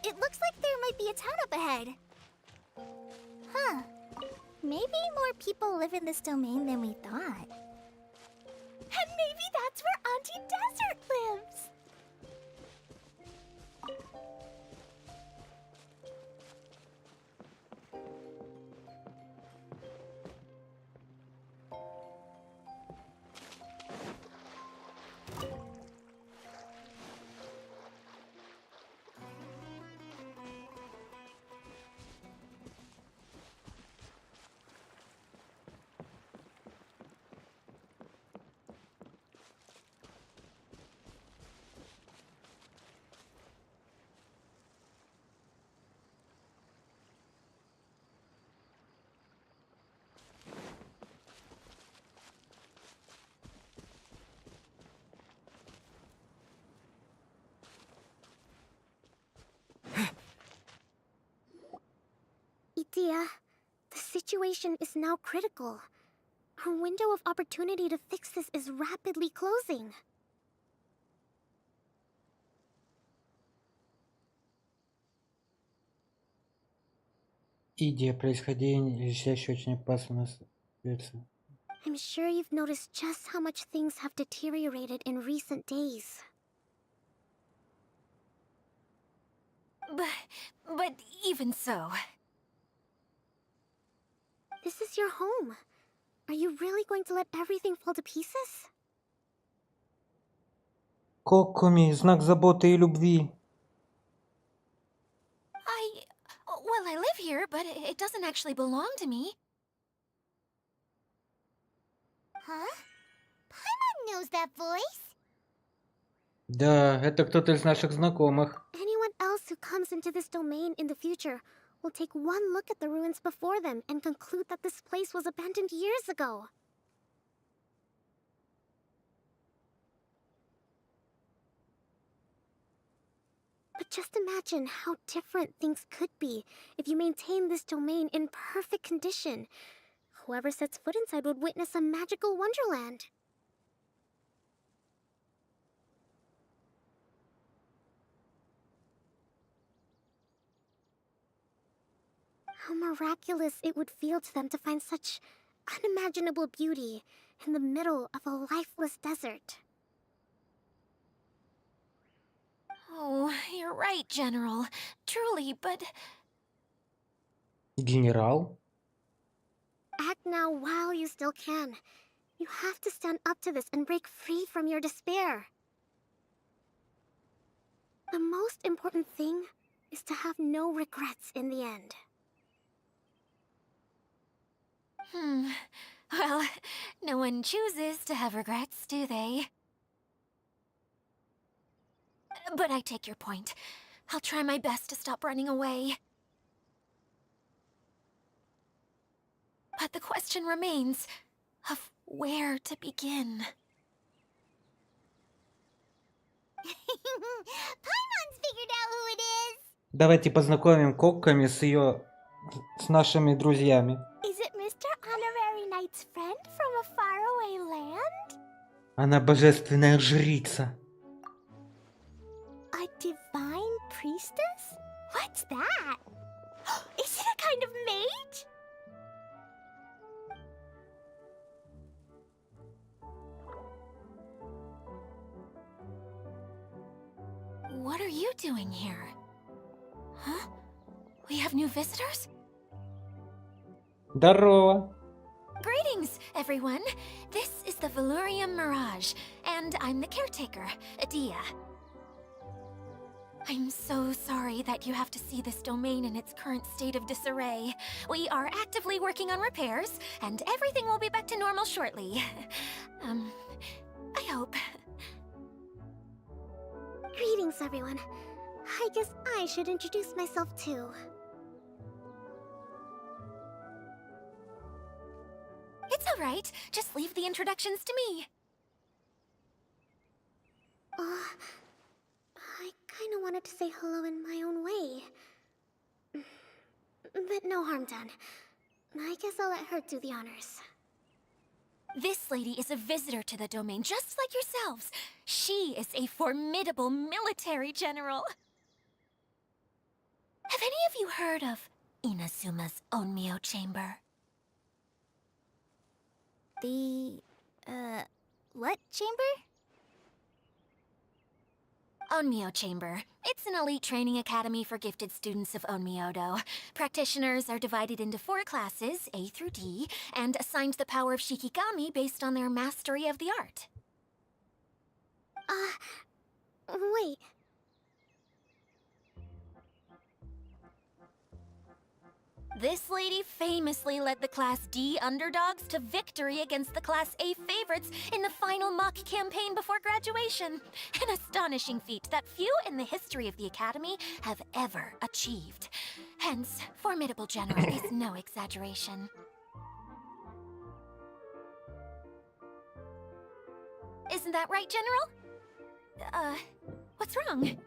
It looks like there might be a town up ahead. Huh. Maybe more people live in this domain than we thought. And maybe that's where Auntie Desert lives. Idea, the situation is now critical. Our window of opportunity to fix this is rapidly closing. Идея происходящего очень опасно становится. I'm sure you've noticed just how much things have deteriorated in recent days. But even so... This is your home. Are you really going to let everything fall to pieces? Кокоми, знак заботы и любви. Well, I live here, but it doesn't actually belong to me. Huh? Paimon knows that voice. Да, это кто-то из наших знакомых. Anyone else who comes into this domain in the future will take one look at the ruins before them and conclude that this place was abandoned years ago. But just imagine how different things could be if you maintain this domain in perfect condition. Whoever sets foot inside would witness a magical wonderland. How miraculous it would feel to them to find such unimaginable beauty in the middle of a lifeless desert. Oh, you're right, General. Truly, but... Генерал? Act now while you still can. You have to stand up to this and break free from your despair. The most important thing is to have no regrets in the end. Well, no one chooses to have regrets, do they? But I take your point. I'll try my best to stop running away. But the question remains of where to begin. Paimon's figured out who it is. Давайте познакомим Кокоми с нашими друзьями. Is it Mr. Honorary Она божественная жрица. A divine priestess? What's that? Is it a kind of mage? What are you doing here? Huh? We have new visitors? Здорово. Greetings, everyone. This is the Valurium Mirage, and I'm the caretaker, Adia. I'm so sorry that you have to see this domain in its current state of disarray. We are actively working on repairs, and everything will be back to normal shortly. I hope. Greetings, everyone. I guess I should introduce myself too. It's all right. Just leave the introductions to me. I kinda wanted to say hello in my own way. But no harm done. I guess I'll let her do the honors. This lady is a visitor to the domain, just like yourselves. She is a formidable military general. Have any of you heard of Inazuma's Onmyo Chamber? The, what chamber? Onmyo Chamber. It's an elite training academy for gifted students of Onmyodo. Practitioners are divided into 4 classes, A through D, and assigned the power of Shikigami based on their mastery of the art. Wait. This lady famously led the Class D underdogs to victory against the Class A favorites in the final mock campaign before graduation. An astonishing feat that few in the history of the Academy have ever achieved. Hence, formidable general is no exaggeration. Isn't that right, General? What's wrong?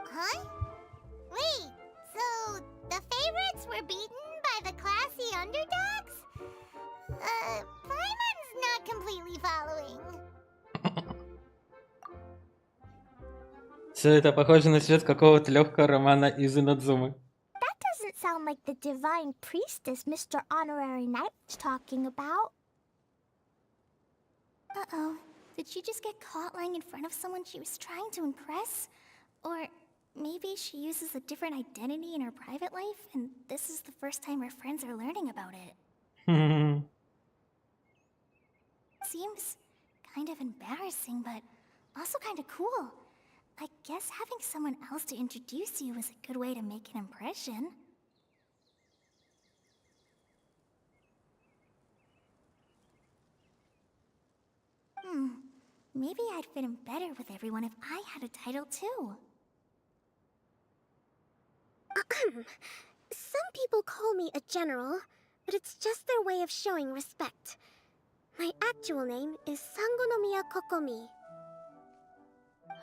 Huh? Wait, so the favorites were beaten by the classy underdogs? Paimon's not completely following. Все это похоже на сюжет какого-то легкого романа из Инадзумы. That doesn't sound like the divine priestess Mr. Honorary Knight was talking about. Uh-oh. Did she just get caught lying in front of someone she was trying to impress? Or maybe she uses a different identity in her private life, and this is the first time her friends are learning about it. Seems kind of embarrassing, but also kind of cool. I guess having someone else to introduce you is a good way to make an impression. Maybe I'd fit in better with everyone if I had a title too. Some people call me a general, but it's just their way of showing respect. My actual name is Sangonomiya Kokomi.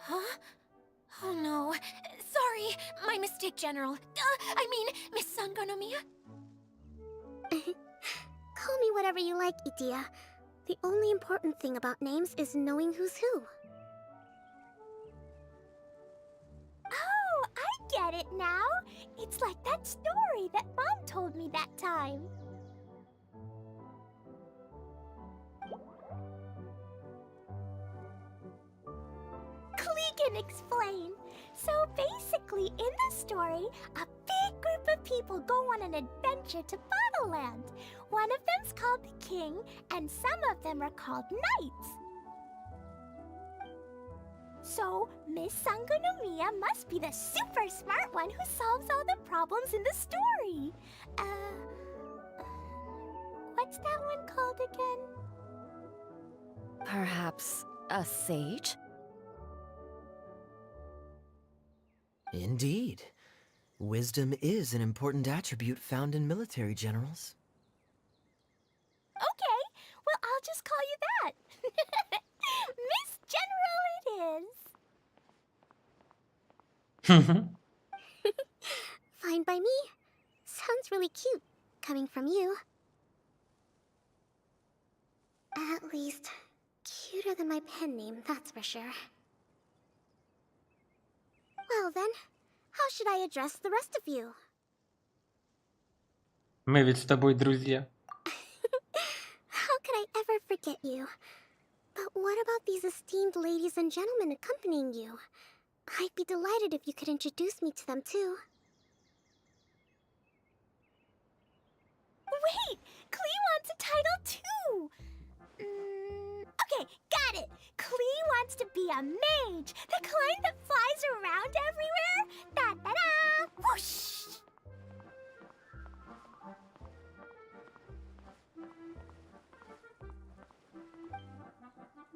Huh? Oh no. Sorry, my mistake, General. I mean, Miss Sangonomiya? Call me whatever you like, Itia. The only important thing about names is knowing who's who. Oh, I get it now. It's like that story that Mom told me that time. Can explain. So basically, in the story, a big group of people go on an adventure to Bottleland. One of them's called the King, and some of them are called Knights. So, Miss Sangonomiya must be the super smart one who solves all the problems in the story. What's that one called again? Perhaps a sage? Indeed. Wisdom is an important attribute found in military generals. I'll just call you that. Miss General it is. Fine by me. Sounds really cute, coming from you. At least, cuter than my pen name, that's for sure. Well then, how should I address the rest of you? Мы ведь с тобой друзья. How could I ever forget you? But what about these esteemed ladies and gentlemen accompanying you? I'd be delighted if you could introduce me to them too. Wait! Klee wants a title too! Okay, got it! Klee wants to be a mage! The kind that flies around everywhere! Da-da-da! Whoosh!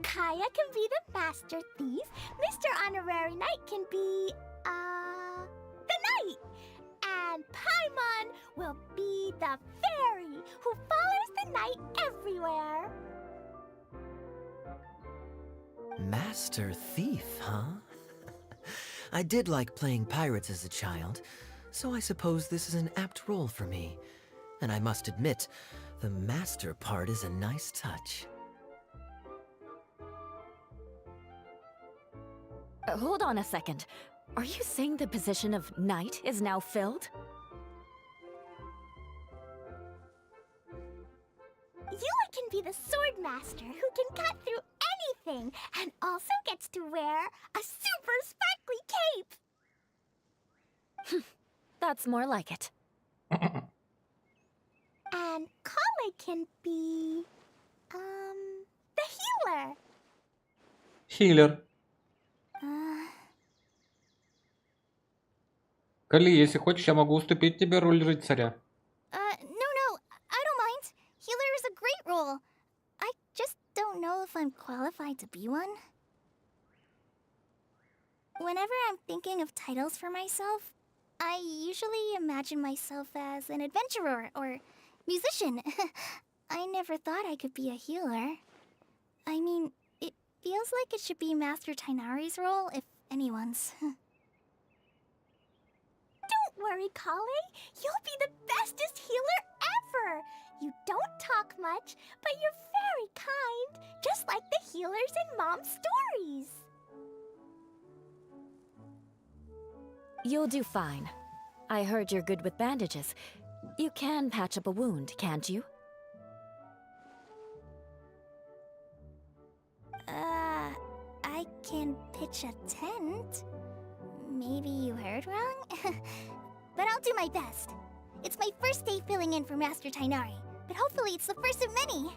Kaya can be the Master Thief. Mr. Honorary Knight can be, the Knight. And Paimon will be the fairy who follows the knight everywhere. Master Thief, huh? I did like playing pirates as a child, so I suppose this is an apt role for me. And I must admit, the master part is a nice touch. Hold on a second. Are you saying the position of knight is now filled? Yula can be the sword master who can cut through anything and also gets to wear a super sparkly cape. That's more like it. And Kale can be, the healer. Хиллер. Кали, если хочешь, я могу уступить тебе роль рыцаря. No, I don't mind. Healer is a great role. I just don't know if I'm qualified to be one. Whenever I'm thinking of titles for myself, I usually imagine myself as an adventurer or musician. I never thought I could be a healer. I mean, it feels like it should be Master Tainari's role, if anyone's. Don't worry, Kale. You'll be the bestest healer ever. You don't talk much, but you're very kind, just like the healers in Mom's stories. You'll do fine. I heard you're good with bandages. You can patch up a wound, can't you? I can pitch a tent. Maybe you heard wrong? But I'll do my best. It's my first day filling in for Master Tainari, but hopefully it's the first of many.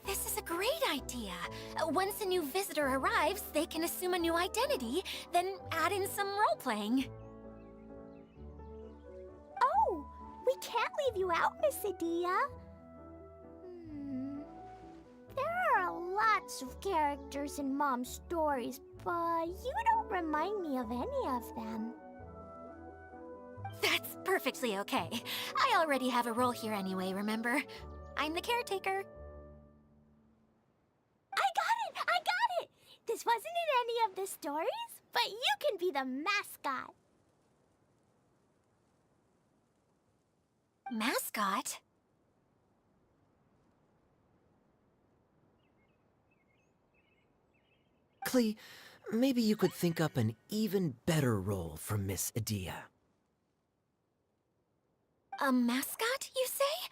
This is a great idea. Once a new visitor arrives, they can assume a new identity, then add in some role-playing. Oh, we can't leave you out, Miss Adia. There are lots of characters in Mom's stories, but you don't remind me of any of them. That's perfectly okay. I already have a role here anyway, remember? I'm the caretaker. I got it! This wasn't in any of the stories, but you can be the mascot. Mascot? Klee, maybe you could think up an even better role for Miss Adia. A mascot, you say?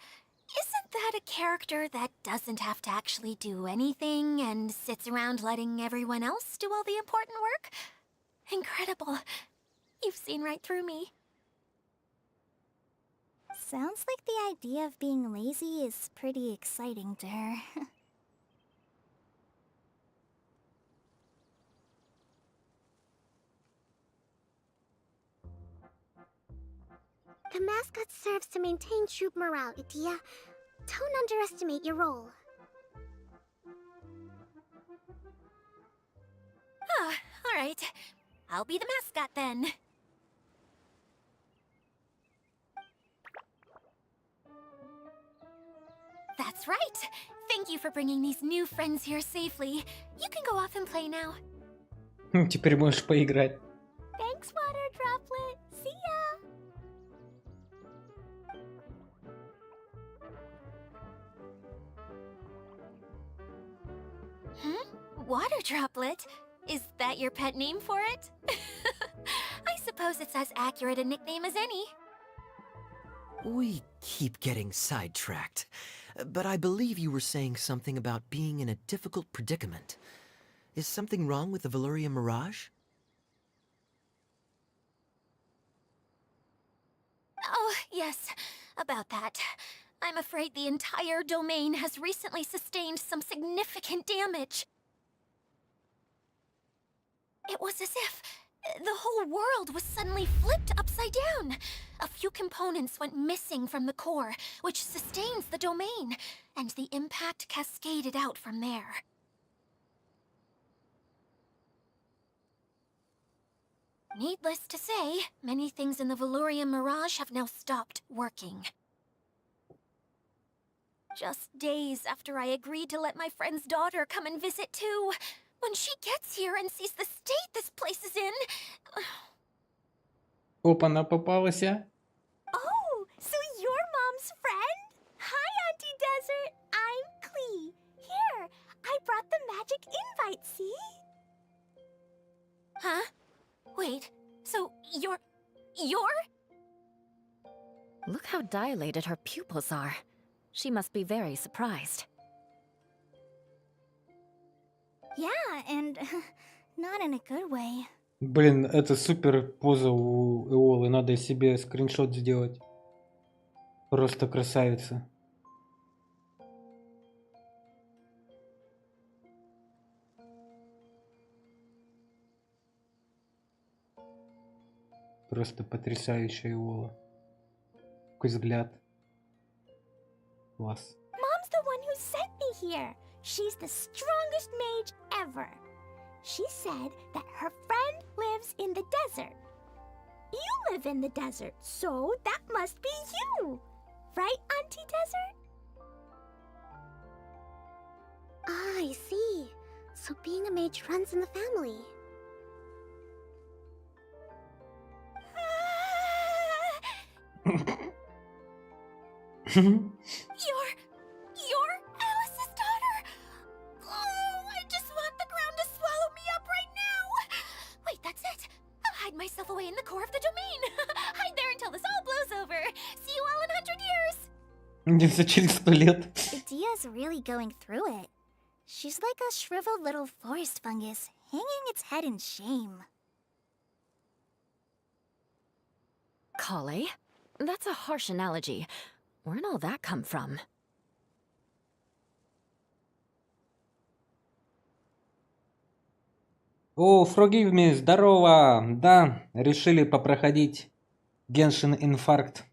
Isn't that a character that doesn't have to actually do anything and sits around letting everyone else do all the important work? Incredible. You've seen right through me. Sounds like the idea of being lazy is pretty exciting to her. The mascot serves to maintain troop morale, Adia. Don't underestimate your role. Ah, all right. I'll be the mascot then. That's right. Thank you for bringing these new friends here safely. You can go off and play now. Теперь можешь поиграть. Thanks, Water Droplet. See ya! Water Droplet? Is that your pet name for it? I suppose it's as accurate a nickname as any. We keep getting sidetracked, but I believe you were saying something about being in a difficult predicament. Is something wrong with the Veluria Mirage? Oh, yes, about that. I'm afraid the entire domain has recently sustained some significant damage. It was as if the whole world was suddenly flipped upside down. A few components went missing from the core, which sustains the domain, and the impact cascaded out from there. Needless to say, many things in the Veluria Mirage have now stopped working. Just days after I agreed to let my friend's daughter come and visit too. When she gets here and sees the state this place is in... Опа, она попалась, а? Oh, so you're Mom's friend? Hi, Auntie Desert. I'm Klee. Here, I brought the magic invite, see? Huh? Wait, so you're... Look how dilated her pupils are. She must be very surprised. Yeah, and not in a good way. Блин, это супер поза у Эолы. Надо себе скриншот сделать. Просто красавица. Просто потрясающая Эола. Какой взгляд. Класс. Mom's the one who sent me here. She's the strongest mage ever. She said that her friend lives in the desert. You live in the desert, so that must be you. Right, Auntie Desert? Ah, I see. So being a mage runs in the family. You're Alice's daughter! Oh, I just want the ground to swallow me up right now! Wait, that's it! I'll hide myself away in the core of the domain! Hide there until this all blows over! See you all in 100 years! Где-то через 100 лет. Idia's really going through it. She's like a shriveled little forest fungus, hanging its head in shame. Kale? That's a harsh analogy. Where'd all that come from? О, Forgive Me, здорово! Да, решили попроходить Genshin Инфаркт.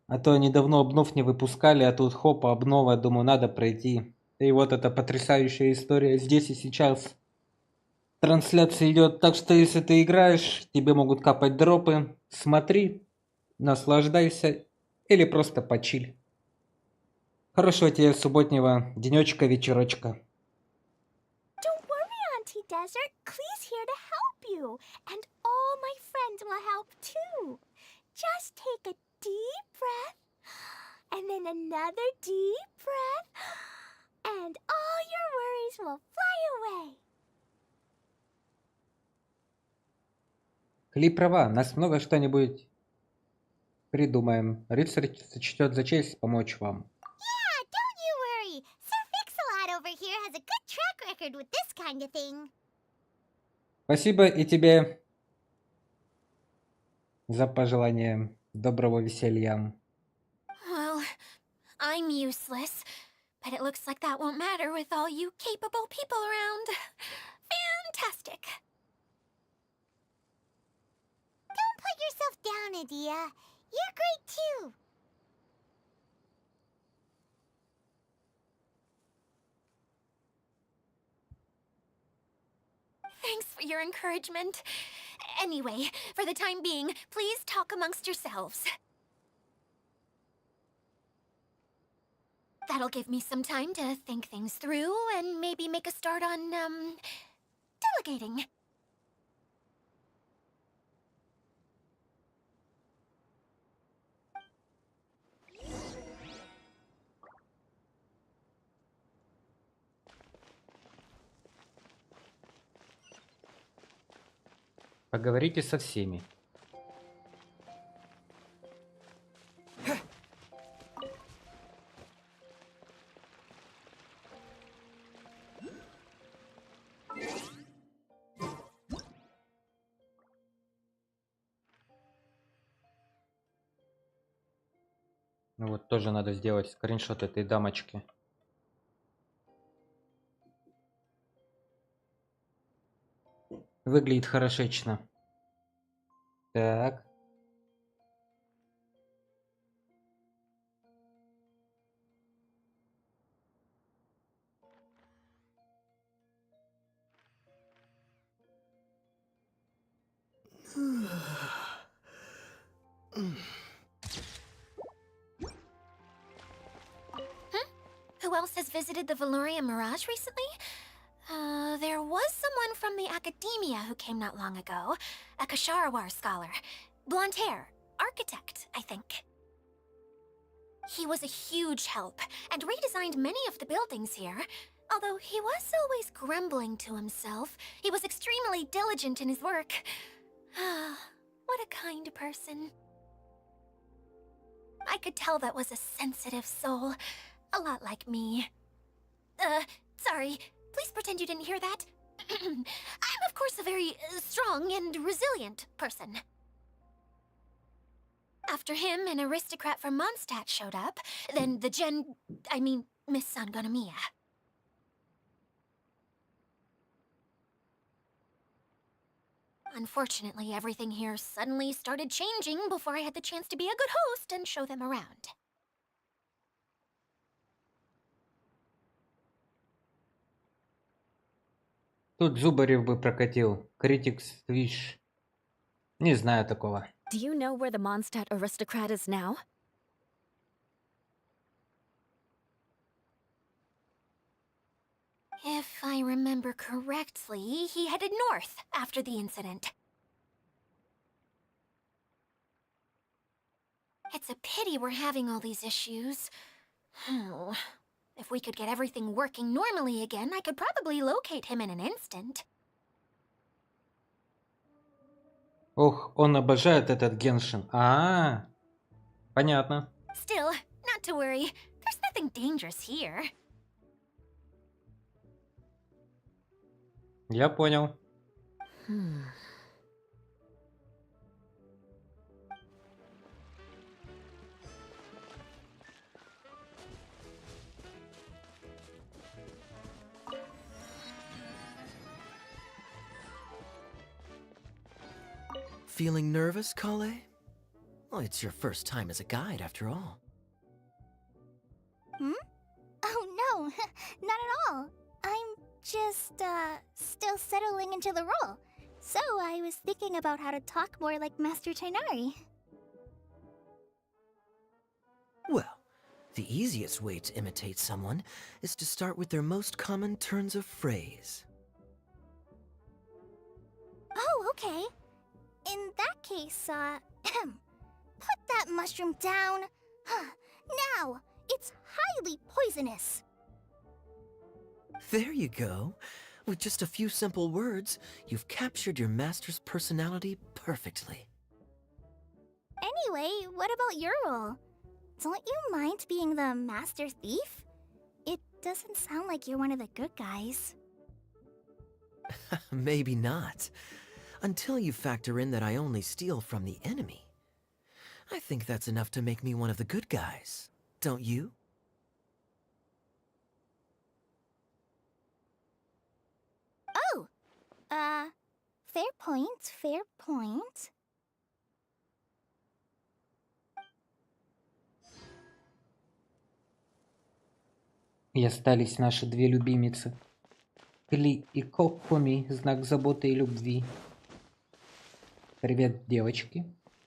А то они давно обнов не выпускали, а тут хопа, обнова, думаю, надо пройти. И вот эта потрясающая история здесь и сейчас. Трансляция идет, так что если ты играешь, тебе могут капать дропы. Смотри, наслаждайся или просто почиль. Хорошего тебе субботнего денечка, вечерочка. Don't worry, Auntie Desert. Klee's here to help you. And all my friends will help too. Just take a deep breath, and then another deep breath, and all your worries will fly away. Кли права, нас много что-нибудь придумаем. Рыцарь сочтет за честь помочь вам. Yeah, don't you worry. Sir Fix-a-Lot over here has a good track record with this kind of thing. Спасибо и тебе за пожелание доброго веселья. Well, I'm useless, but it looks like that won't matter with all you capable people around. Fantastic! Don't put yourself down, Adia. You're great too. Thanks for your encouragement. Anyway, for the time being, please talk amongst yourselves. That'll give me some time to think things through and maybe make a start on, delegating. Поговорите со всеми. Ну вот тоже надо сделать скриншот этой дамочки. Выглядит хорошечно. Так. Who else has visited the Valoria Mirage recently? There was someone from the academia who came not long ago. A Kasharawar scholar. Blonde hair. Architect, I think. He was a huge help, and redesigned many of the buildings here. Although he was always grumbling to himself, he was extremely diligent in his work. What a kind person. I could tell that was a sensitive soul. A lot like me. Sorry. Please pretend you didn't hear that. I'm, of course, a very strong and resilient person. After him, an aristocrat from Mondstadt showed up. Then the Miss Sangonomiya. Unfortunately, everything here suddenly started changing before I had the chance to be a good host and show them around. Тут Зубарев бы прокатил. Критик Свиш. Не знаю такого. Do you know where the Mondstadt aristocrat is now? If I remember correctly, he headed north after the incident. It's a pity we're having all these issues. Oh, if we could get everything working normally again, I could probably locate him in an instant. Ох, он обожает этот Геншин. Понятно. Still, not to worry. There's nothing dangerous here. Я понял. Feeling nervous, Kale? Well, it's your first time as a guide, after all. Oh no, not at all. I'm just, still settling into the role. So I was thinking about how to talk more like Master Tighnari. Well, the easiest way to imitate someone is to start with their most common turns of phrase. Oh, okay. In that case, put that mushroom down. Now, it's highly poisonous. There you go. With just a few simple words, you've captured your master's personality perfectly. Anyway, what about your role? Don't you mind being the master thief? It doesn't sound like you're one of the good guys. Maybe not. Until you factor in that I only steal from the enemy. I think that's enough to make me one of the good guys. Don't you? Oh! Fair point, fair point. И остались наши две любимицы. Кли и Коккоми, знак заботы и любви. Привет, девочки.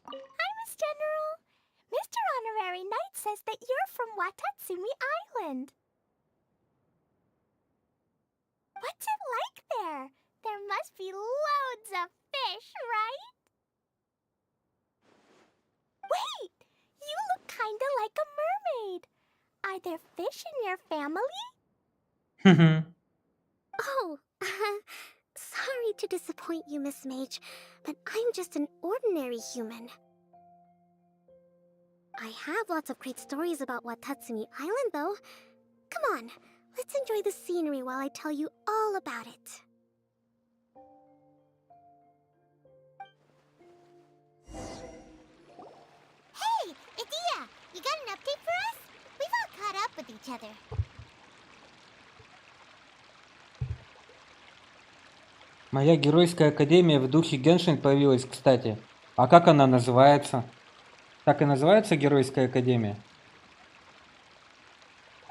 Hi, Miss General. Mr. Honorary Knight says that you're from Watatsumi Island. What's it like there? There must be loads of fish, right? Wait! You look kinda like a mermaid. Are there fish in your family? Oh, sorry to disappoint you, Miss Mage, but I'm just an ordinary human. I have lots of great stories about Watatsumi Island, though. Come on, let's enjoy the scenery while I tell you all about it. Hey, Idia, you got an update for us? We've all caught up with each other. Моя геройская академия в духе Геншин появилась, кстати. А как она называется? Так и называется геройская академия?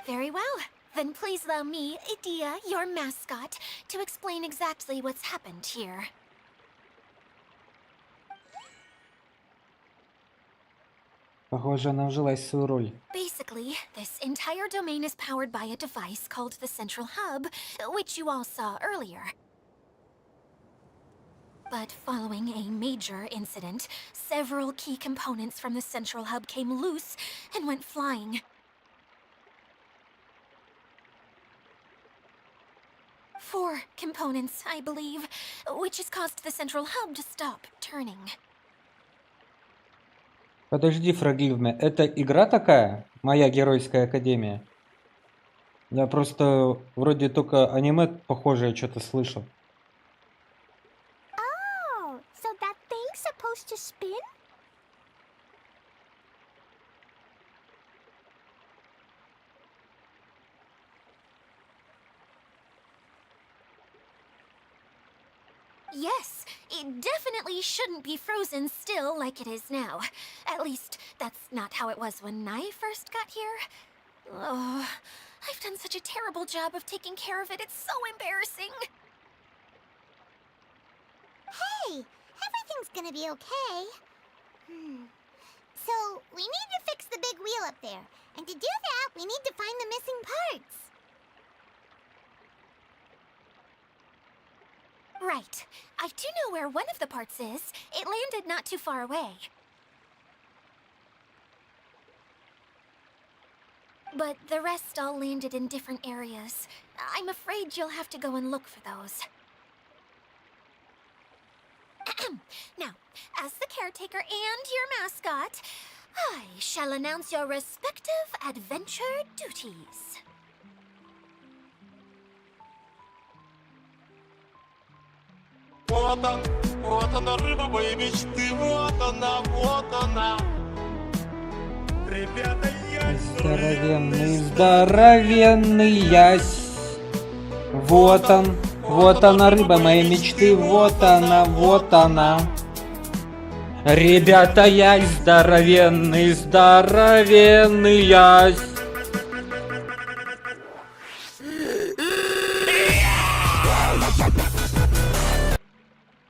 Very well. Then please allow me, Idia, your mascot, to explain exactly what's happened here. Похоже, она вжилась в свою роль. Basically, this entire domain is powered by a device called the Central Hub, which you all saw earlier. But following a major incident, several key components from the Central Hub came loose and went flying. Four components, I believe, which has caused the Central Hub to stop turning. Подожди, Фрагливме, это игра такая? Моя геройская академия? Я просто вроде только аниме похожее что-то слышал. Oh, so that thing's supposed to spin? Yes, it definitely shouldn't be frozen still like it is now. At least, that's not how it was when I first got here. Oh, I've done such a terrible job of taking care of it, it's so embarrassing. Hey, everything's gonna be okay. So, we need to fix the big wheel up there. And to do that, we need to find the missing parts. Right. I do know where one of the parts is. It landed not too far away. But the rest all landed in different areas. I'm afraid you'll have to go and look for those. Now, as the caretaker and your mascot, I shall announce your respective adventure duties. Вот она, рыба моей мечты, вот она. Ребята, я Здоровенный, здоровенный ясь. Вот он, вот она, рыба моей мечты, вот она, вот она. Ребята, ясь, здоровенный, здоровенный ясь.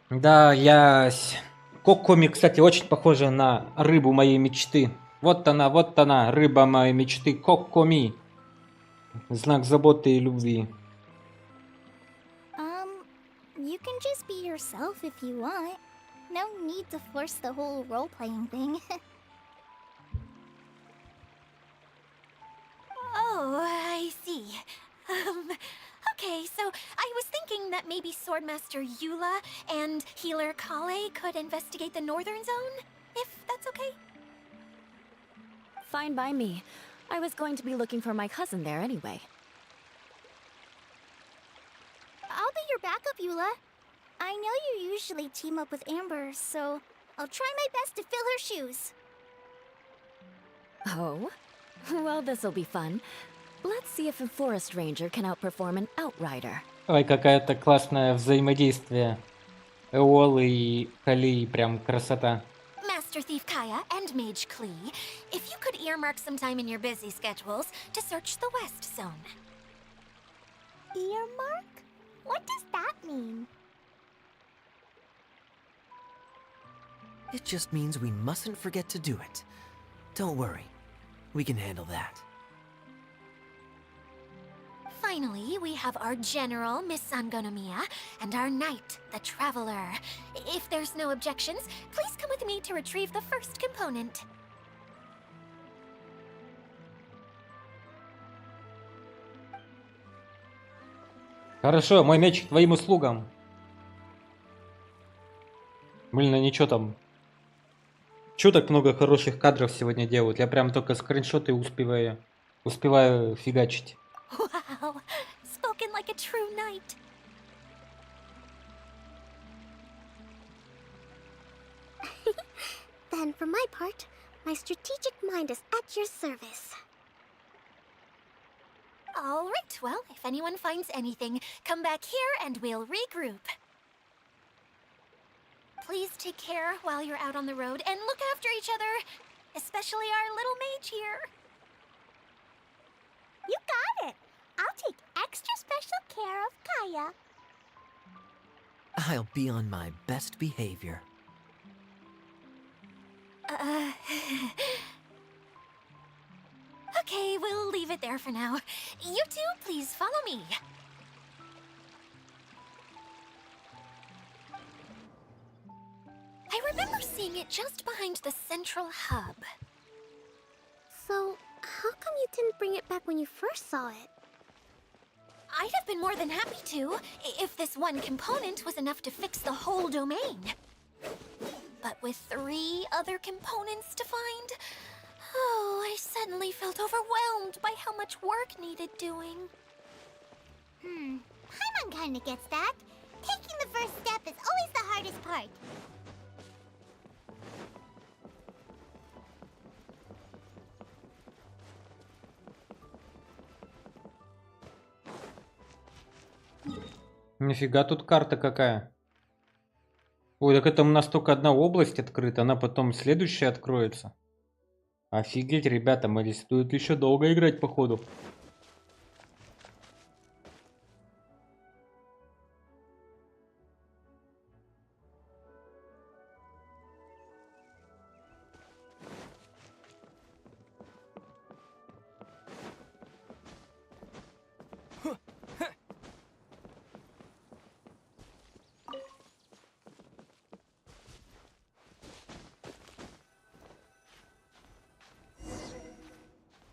Да, ясь. Кокоми, кстати, очень похожа на рыбу моей мечты. Вот она, рыба моей мечты, Кокоми. Знак заботы и любви. You can just be yourself if you want. No need to force the whole role-playing thing. Oh, I see. Okay, so I was thinking that maybe Swordmaster Eula and Healer Kale could investigate the northern zone, if that's okay? Fine by me. I was going to be looking for my cousin there anyway. I'll be your backup, Eula. I know you usually team up with Amber, so I'll try my best to fill her shoes. Oh? Well, this'll be fun. Let's see if a forest ranger can outperform an outrider. Ой, какое-то классное взаимодействие. Эолы и Кали, прям красота. Master Thief Kaya and Mage Klee, if you could earmark some time in your busy schedules to search the west zone. Earmark? What does that mean? It just means we mustn't forget to do it. Don't worry. We can handle that. Finally, we have our general, Miss Sangonomiya, and our knight, the Traveler. If there's no objections, please come with me to retrieve the first component. Хорошо, мой меч к твоим услугам. Блин, а ничего там. Чё так много хороших кадров сегодня делают? Я прям только скриншоты успеваю фигачить. Wow, spoken like a true knight. Then, for my part, my strategic mind is at your service. All right, well, if anyone finds anything, come back here and we'll regroup. Please take care while you're out on the road and look after each other, especially our little mage here. You got it. I'll take extra special care of Kaya. I'll be on my best behavior. Okay, we'll leave it there for now. You two, please follow me. I remember seeing it just behind the central hub. So, how come you didn't bring it back when you first saw it? I'd have been more than happy to, if this one component was enough to fix the whole domain. But with 3 other components to find, oh, I suddenly felt overwhelmed by how much work needed doing. Paimon kinda gets that. Taking the first step is always the hardest part. Нифига тут карта какая. Ой, так это у нас только одна область открыта, она потом следующая откроется. Офигеть, ребята, мы здесь стоит еще долго играть, походу.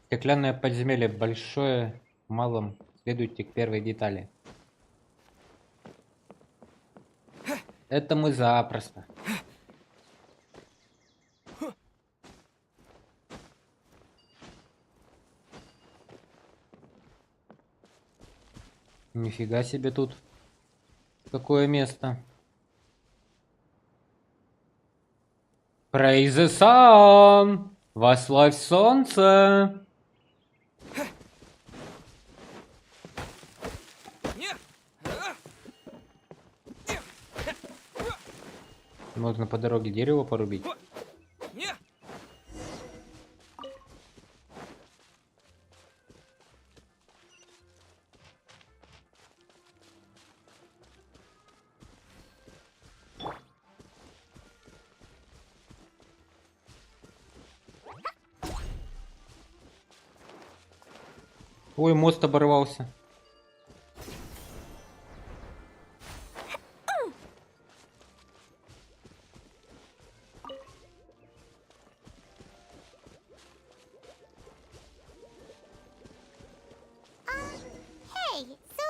Стеклянное подземелье большое, малом. Следуйте к первой детали. Это мы запросто. Нифига себе тут. Какое место. Praise the sun! Восславь солнце! Можно по дороге дерево порубить. Ой, мост оборвался. Hey, so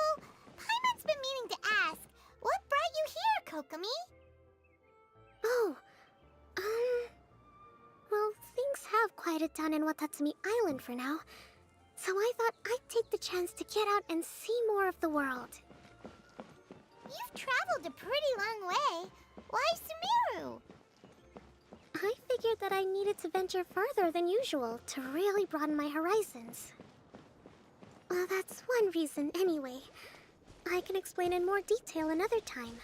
Paimon's been meaning to ask, what brought you here, Kokomi? Oh, well, things have quieted down in Watatsumi Island for now. So I thought I'd take the chance to get out and see more of the world. You've traveled a pretty long way. Why Sumeru? I figured that I needed to venture further than usual to really broaden my horizons. Well, that's one reason anyway. I can explain in more detail another time.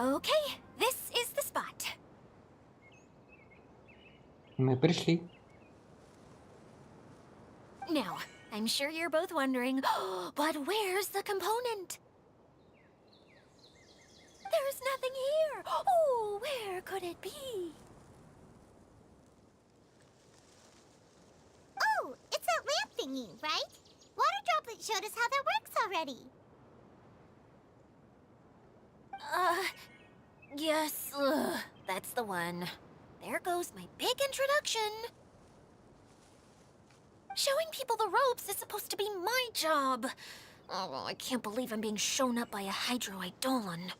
Okay, this is the spot. Мы пришли. Now, I'm sure you're both wondering, but where's the component? There's nothing here. Oh, where could it be? Oh, it's that lamp thingy, right? Water Droplet showed us how that works already. Yes, that's the one. There goes my big introduction. Showing people the ropes is supposed to be my job. Oh, I can't believe I'm being shown up by a Hydro-Eidolon.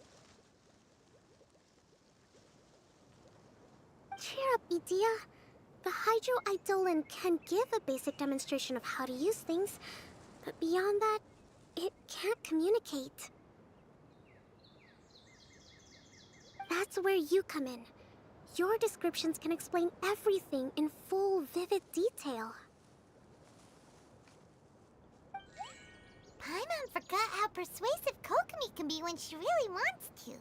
Cheer up, Edea. The Hydro-Eidolon can give a basic demonstration of how to use things, but beyond that, it can't communicate. That's where you come in. Your descriptions can explain everything in full, vivid detail. Paimon forgot how persuasive Kokomi can be when she really wants to.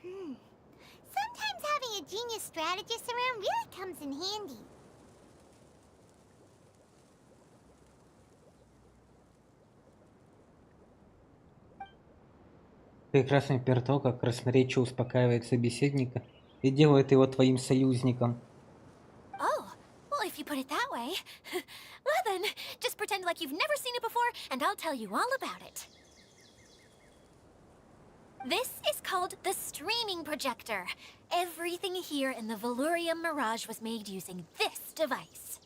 Sometimes having a genius strategist around really comes in handy. Прекрасный перто, как красноречие успокаивает собеседника и делает его твоим союзником. Oh, well, if you put it that way. Well then, just pretend like you've never seen it before, and I'll tell you all about it. This is called the streaming projector. Everything here in the Valurium Mirage was made using this device.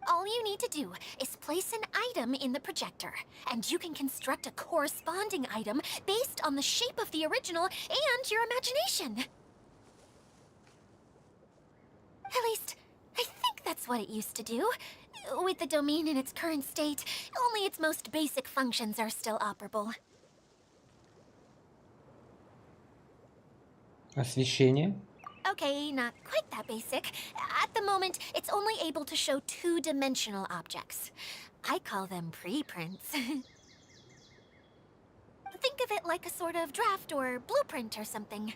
All you need to do is place an item in the projector, and you can construct a corresponding item based on the shape of the original and your imagination. At least, I think that's what it used to do. With the domain in its current state, only its most basic functions are still operable. Освещение. Okay, not quite that basic. At the moment, it's only able to show two-dimensional objects. I call them preprints. Think of it like a sort of draft or blueprint or something.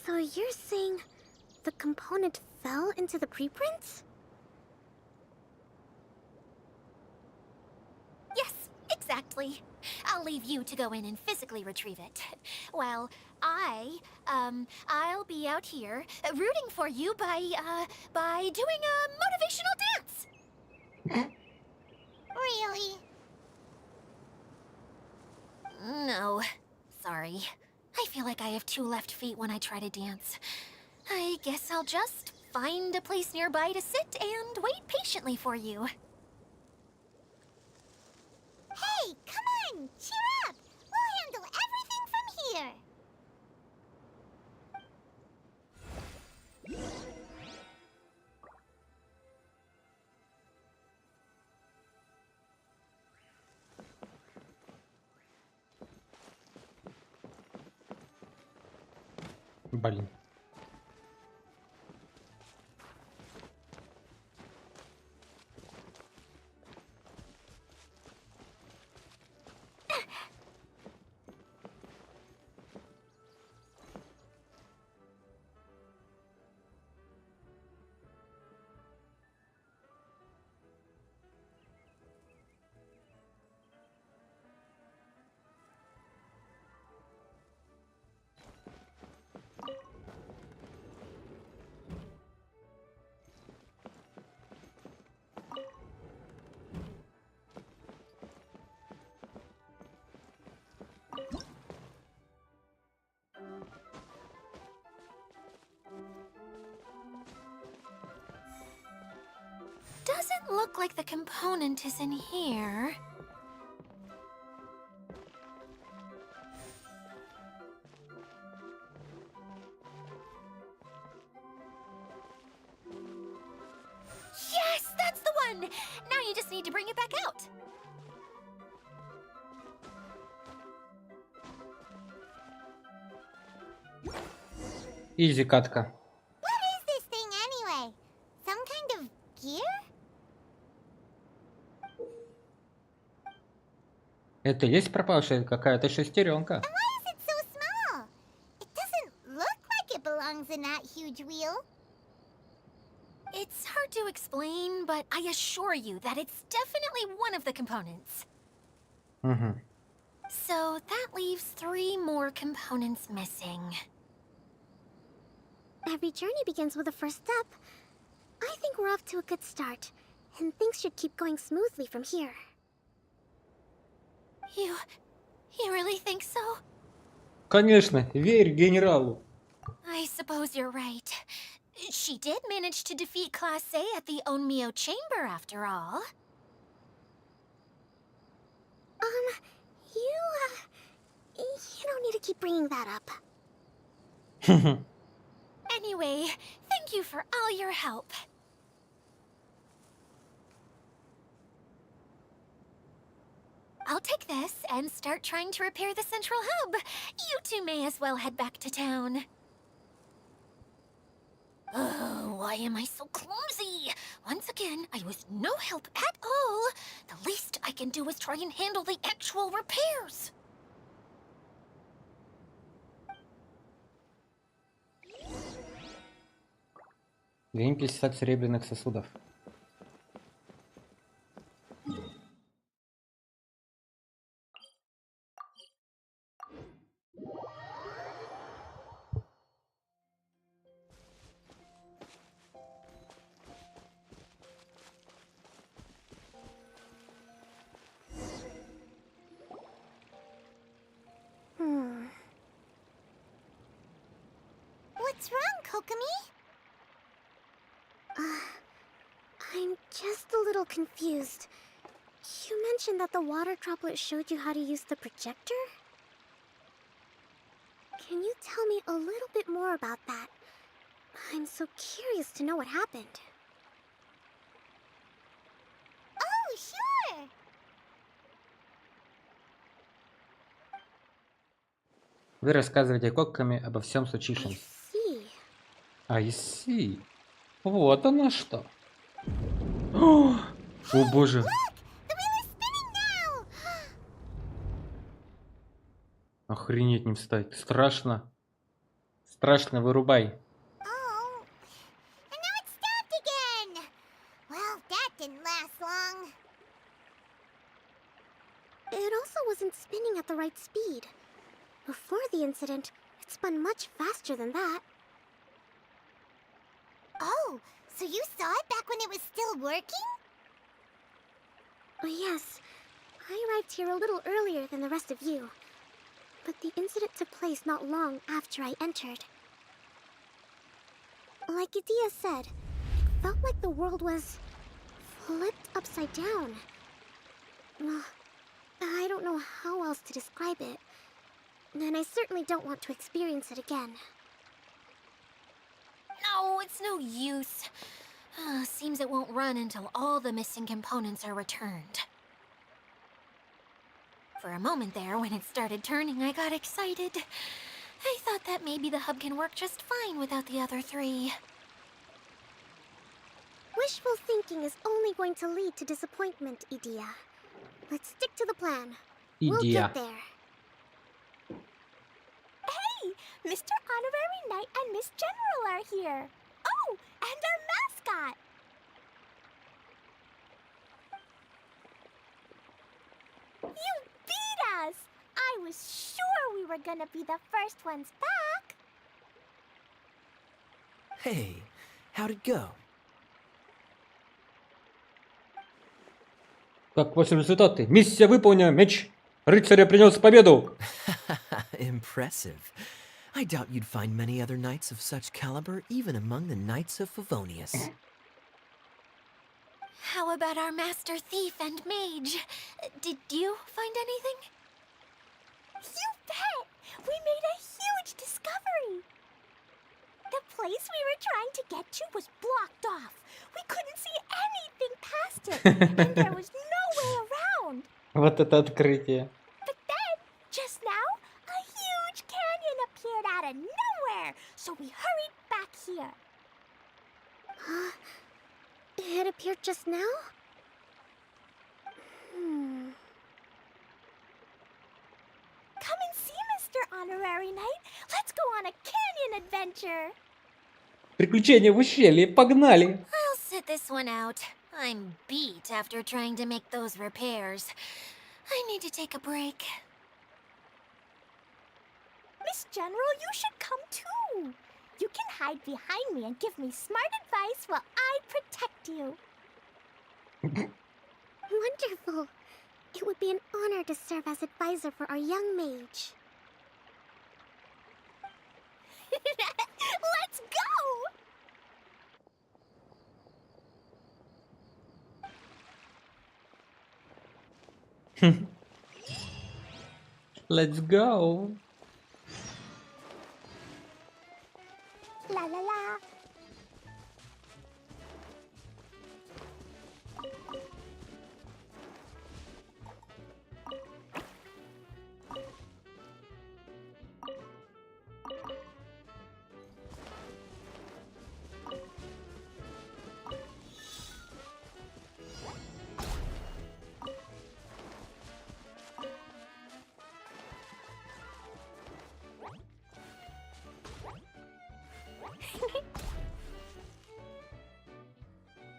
So you're saying the component fell into the preprints? Yes, exactly. I'll leave you to go in and physically retrieve it. Well, I'll be out here rooting for you by doing a motivational dance. Really? No, sorry. I feel like I have two left feet when I try to dance. I guess I'll just find a place nearby to sit and wait patiently for you. Hey, come on! Cheer up! We'll handle everything from here! Блин. doesn't look like the component is in here. Yes, that's the one! Now you just need to bring it back out. Изи катка. What is this thing anyway? Some kind of gear? Это есть пропавшая какая-то шестеренка. Why is it so small? It doesn't look like it belongs in that huge wheel. It's hard to explain, but I assure you that it's definitely one of the components. Угу. So that leaves 3 more components missing. Every journey begins with a first step. I think we're off to a good start, and things should keep going smoothly from here. You really think so? Конечно, верь генералу. I suppose you're right. She did manage to defeat Class A at the Onmyo Chamber, after all. You don't need to keep bringing that up. Anyway, thank you for all your help. I'll take this and start trying to repair the central hub. You two may as well head back to town. Oh, why am I so clumsy? Once again, I was no help at all. The least I can do is try and handle the actual repairs. Грим 50 серебряных сосудов. What's wrong, Kokomi? I'm just a little confused. You mentioned that the water droplet showed you how to use the projector? Can you tell me a little bit more about that? I'm so curious to know what happened. Oh, sure! Вы рассказываете Кокками обо всем случившемся. See. I see. Вот оно что. О боже. The wheel is spinning now! Охренеть не встать. Страшно. Страшно, вырубай. Oh, and now it stopped again! Well, that didn't last long. It also wasn't spinning at the right speed. Before the incident, it spun much faster than that. Oh, so you saw it back when it was still working? Oh, yes. I arrived here a little earlier than the rest of you. But the incident took place not long after I entered. Like Idia said, it felt like the world was flipped upside down. I don't know how else to describe it. And I certainly don't want to experience it again. No, it's no use. Seems it won't run until all the missing components are returned. For a moment there, when it started turning, I got excited. I thought that maybe the hub can work just fine without the other 3. Wishful thinking is only going to lead to disappointment, Idia. Let's stick to the plan. We'll Идея. get there. Hey, Mr. Honorary Knight and Miss General are here. Oh, and our mascot. You beat us! I was sure we were gonna be the first ones back. Hey, how'd it go? Как ваши результаты? Миссия выполнена, меч рыцаря принес победу. Impressive. I doubt you'd find many other knights of such caliber even among the Knights of Favonius. How about our master thief and mage? Did you find anything? You bet! We made a huge discovery! The place we were trying to get to was blocked off. We couldn't see anything past it, and there was no way around. Вот это открытие. But then, just now, a huge canyon appeared out of nowhere, so we hurried back here. It appeared just now? Come and see, Mr. Honorary Knight. Let's go on a canyon adventure. Приключения в ущелье, погнали! I'll sit this one out. I'm beat after trying to make those repairs. I need to take a break. Miss General, you should come too. You can hide behind me and give me smart advice while I protect you. Wonderful. It would be an honor to serve as advisor for our young mage. Let's go! Let's go! La la la.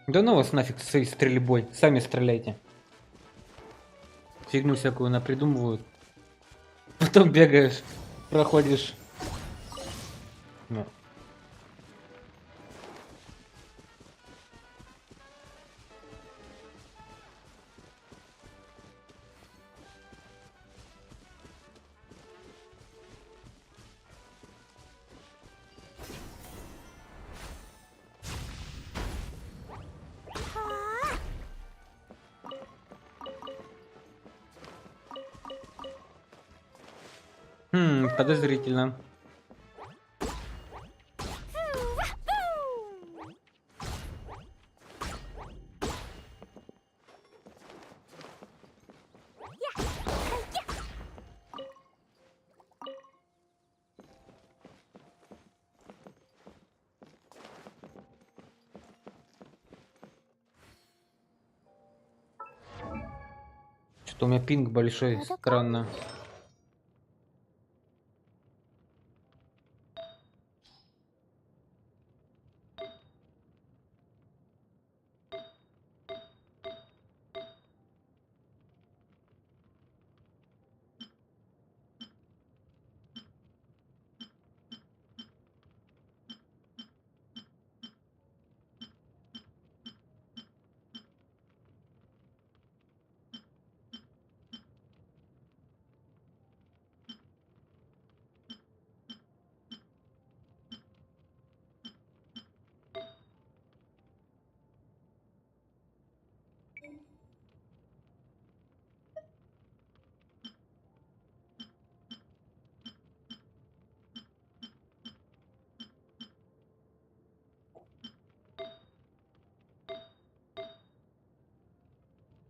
Да ну вас нафиг с своей стрельбой. Сами стреляйте. Фигню всякую напридумывают. Потом бегаешь, проходишь. Ну. Подозрительно. Что-то у меня пинг большой, странно.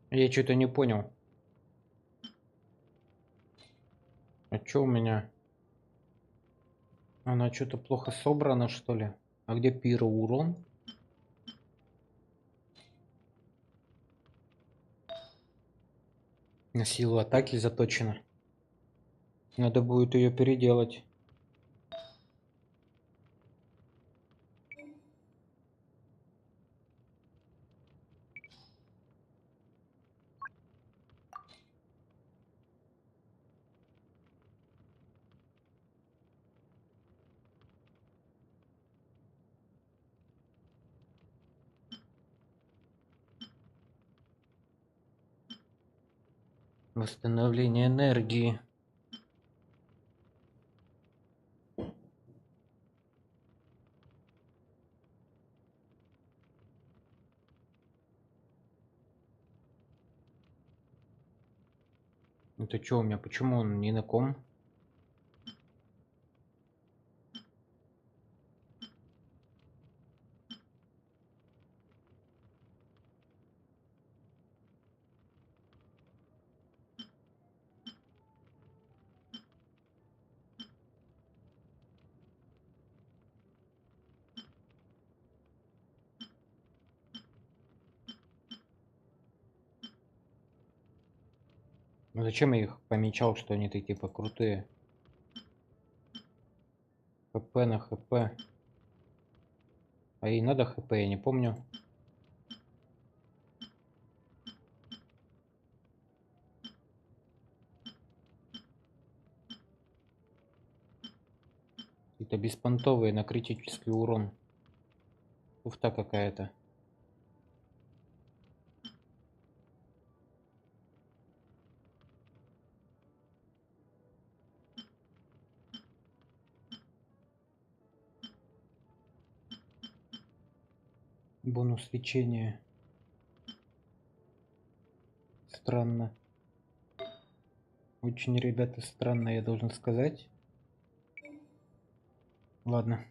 Я что-то не понял. А что у меня? Она что-то плохо собрана, что ли? А где пироурон? На силу атаки заточена. Надо будет ее переделать. Восстановление энергии. Это чё у меня? Почему он не на ком? Ну зачем я их помечал, что они такие типа крутые? ХП на ХП. А ей надо ХП, я не помню. Это беспонтовые на критический урон. Туфта какая-то. Бонус лечения. Странно. Очень, ребята, странно, я должен сказать. Ладно.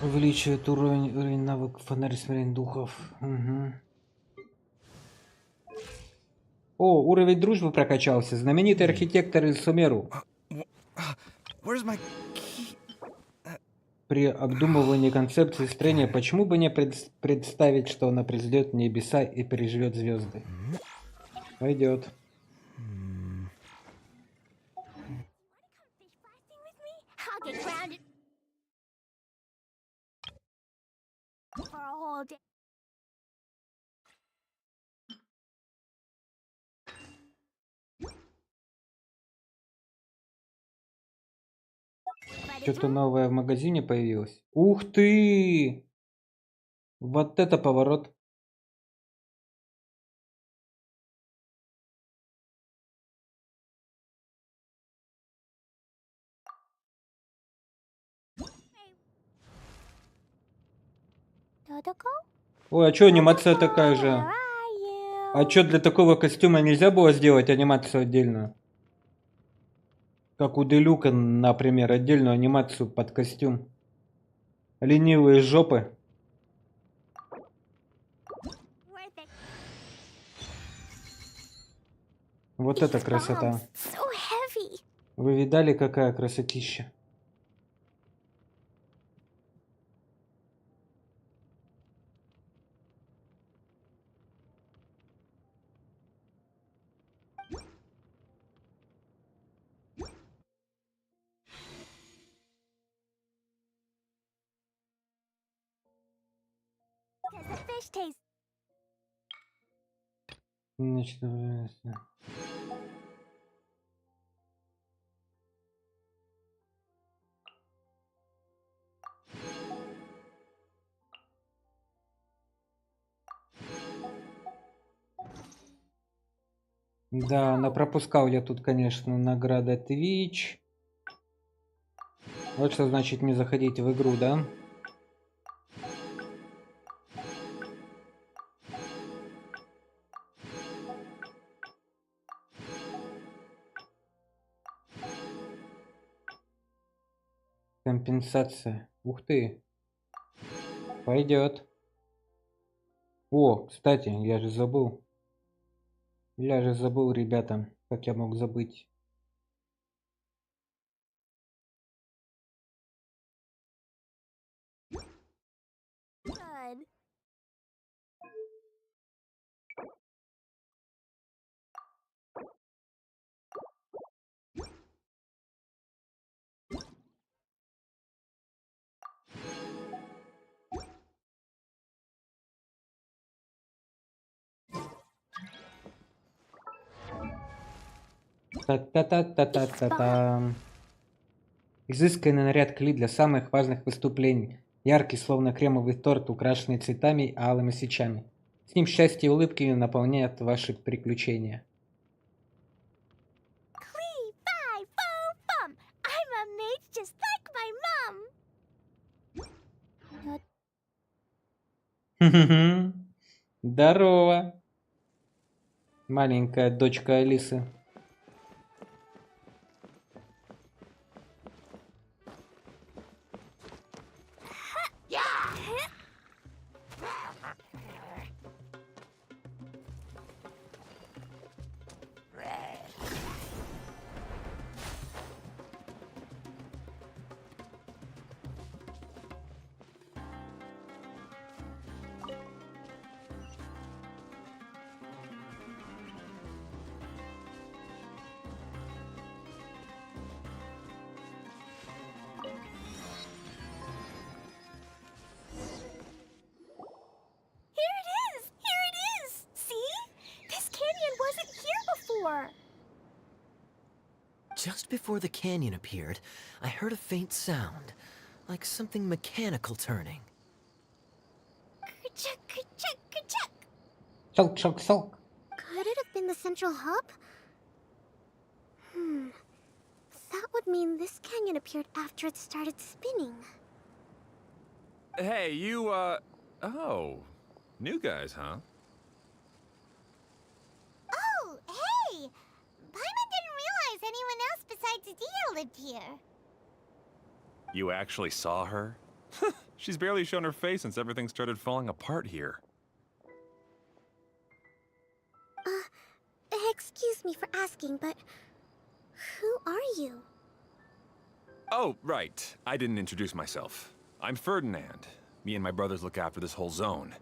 Увеличивает уровень навык фонарь смирения духов. Угу. О, уровень дружбы прокачался. Знаменитый архитектор из Сумеру. Where's my key? При обдумывании концепции строения, почему бы не представить, что она произойдет в небеса и переживет звезды? Пойдет. I'll get grounded for a whole day. Что-то новое в магазине появилось. Ух ты! Вот это поворот. Dodoko? Ой, а что анимация такая Where же? are you? А что для такого костюма нельзя было сделать анимацию отдельную? Как у Делюка, например, отдельную анимацию под костюм. Ленивые жопы. Where'd they? Вот это These красота. bombs, so heavy. Вы видали, какая красотища? Does the fish taste? Значит, да, напропускал я тут, конечно, награда Twitch. Вот что значит не заходить в игру, да? Компенсация. Ух ты. Пойдет. О, кстати, я же забыл. Я же забыл, ребята. Как я мог забыть? Good. Та-та-та-та-та-та-та. Изысканный наряд Кли для самых важных выступлений. Яркий, словно кремовый торт, украшенный цветами и алыми свечами. С ним счастье и улыбки наполняют ваши приключения. Clee, fi, fo, fum. I'm a Здорово, маленькая дочка Алисы. Here it is! Here it is! See? This canyon wasn't here before. Just before the canyon appeared, I heard a faint sound, like something mechanical turning. Ka-chuck, ka-chuck, ka-chuck. Щелк, щелк, щелк. Could it have been the central hub? That would mean this canyon appeared after it started spinning. Hey, you, oh. New guys, huh? Oh, hey! Paimon didn't realize anyone else besides Dia lived here. You actually saw her? She's barely shown her face since everything started falling apart here. Excuse me for asking, but who are you? Oh, right. I didn't introduce myself. I'm Ferdinand. Me and my brothers look after this whole zone.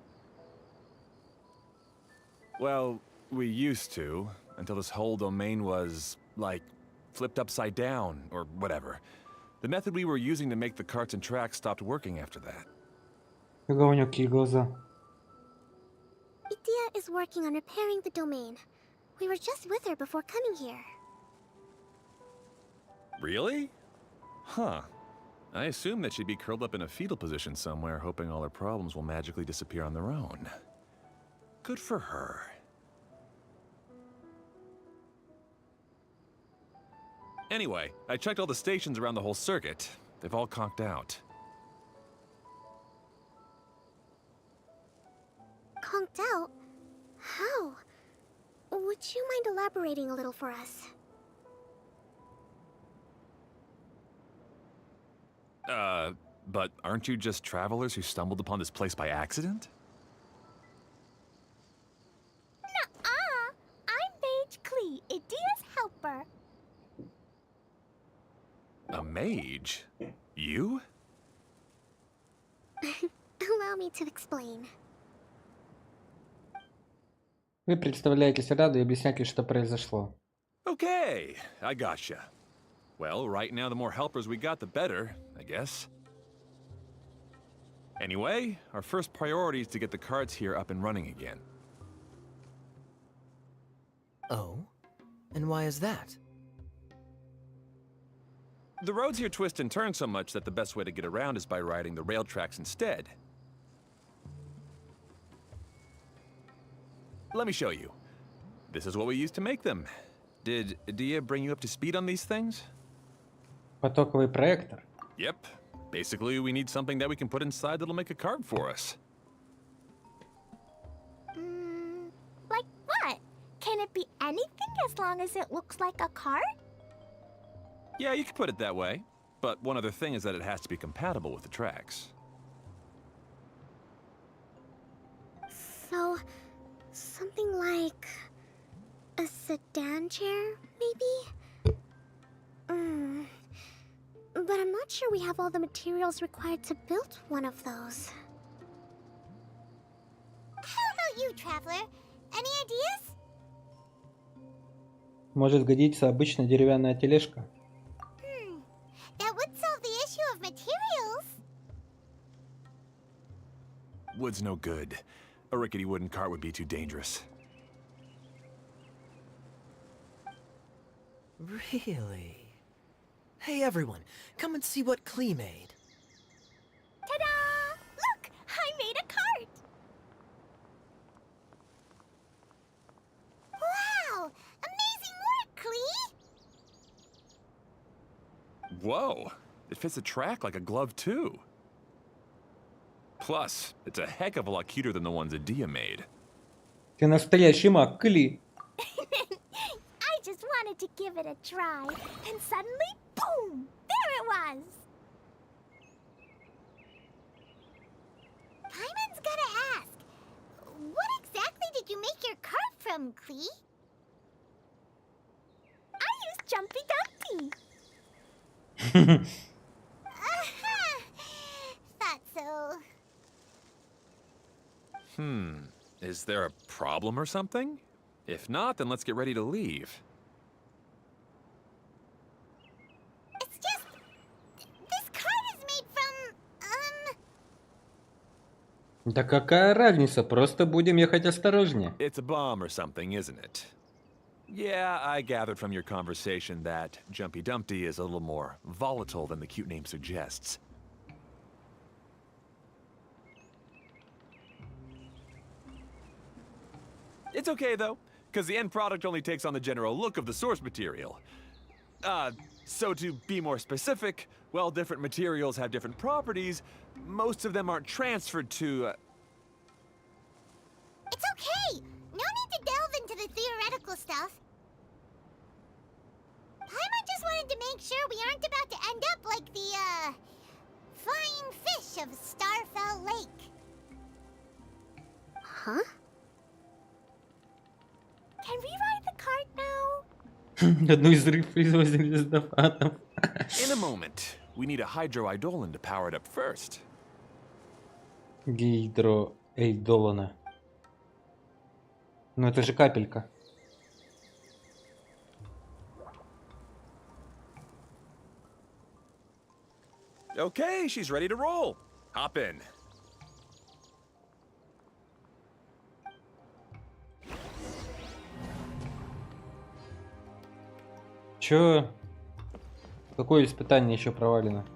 Well, we used to, until this whole domain was, like, flipped upside down, or whatever. The method we were using to make the carts and tracks stopped working after that. Какие у него какие глаза. Idia is working on repairing the domain. We were just with her before coming here. Really? Huh. I assumed that she'd be curled up in a fetal position somewhere, hoping all her problems will magically disappear on their own. Good for her. Anyway, I checked all the stations around the whole circuit. They've all conked out. Conked out? How? Would you mind elaborating a little for us? But aren't you just travelers who stumbled upon this place by accident? Nuh-uh! I'm Mage Klee, Idia's helper. A mage? You? Allow me to explain. Вы представляетесь Раду и объясняете, что произошло. Okay, I gotcha. Well, right now the more helpers we got, the better, I guess. Anyway, our first priority is to get the carts here up and running again. Oh? And why is that? The roads here twist and turn so much that the best way to get around is by riding the rail tracks instead. Let me show you. This is what we used to make them. Did Dia bring you up to speed on these things? Потоковый проектор. Yep. Basically, we need something that we can put inside that'll make a cart for us. Like what? Can it be anything as long as it looks like a cart? Yeah, you could put it that way. But one other thing is that it has to be compatible with the tracks. So, something like a sedan chair, maybe? But I'm not sure we have all the materials required to build one of those. How about you, Traveler? Any ideas? Может годиться обычная деревянная тележка. That would solve the issue of materials. Wood's no good. A rickety wooden cart would be too dangerous. Really? Hey everyone, come and see what Klee made. Ta-da! Look! I made a cart! Wow! Amazing work, Klee! Whoa! It fits a track like a glove, too. Plus, it's a heck of a lot cuter than the ones Adia made. Ты настоящий маг, Кли. I just wanted to give it a try, and suddenly, boom! There it was! Paimon's gotta ask, what exactly did you make your cart from, Klee? I used Jumpy Dumpty! Thought so. Is there a problem or something? If not, then let's get ready to leave. It's just... This cart is made from... Да какая разница, просто будем ехать осторожнее. It's a bomb or something, isn't it? Yeah, I gathered from your conversation that Jumpy Dumpty is a little more volatile than the cute name suggests. It's okay, though, because the end product only takes on the general look of the source material. So to be more specific, while different materials have different properties, most of them aren't transferred to... It's okay! No need to delve into the theoretical stuff. Paimon just wanted to make sure we aren't about to end up like the, flying fish of Starfell Lake. Huh? Can we ride the cart now? Одну из рыб привозили с дофатом. In a moment, we need a hydroidolin to power it up first. Гидроэйдолона. Ну это же капелька. Okay, she's ready to roll. Hop in. Чё? Какое испытание еще провалено?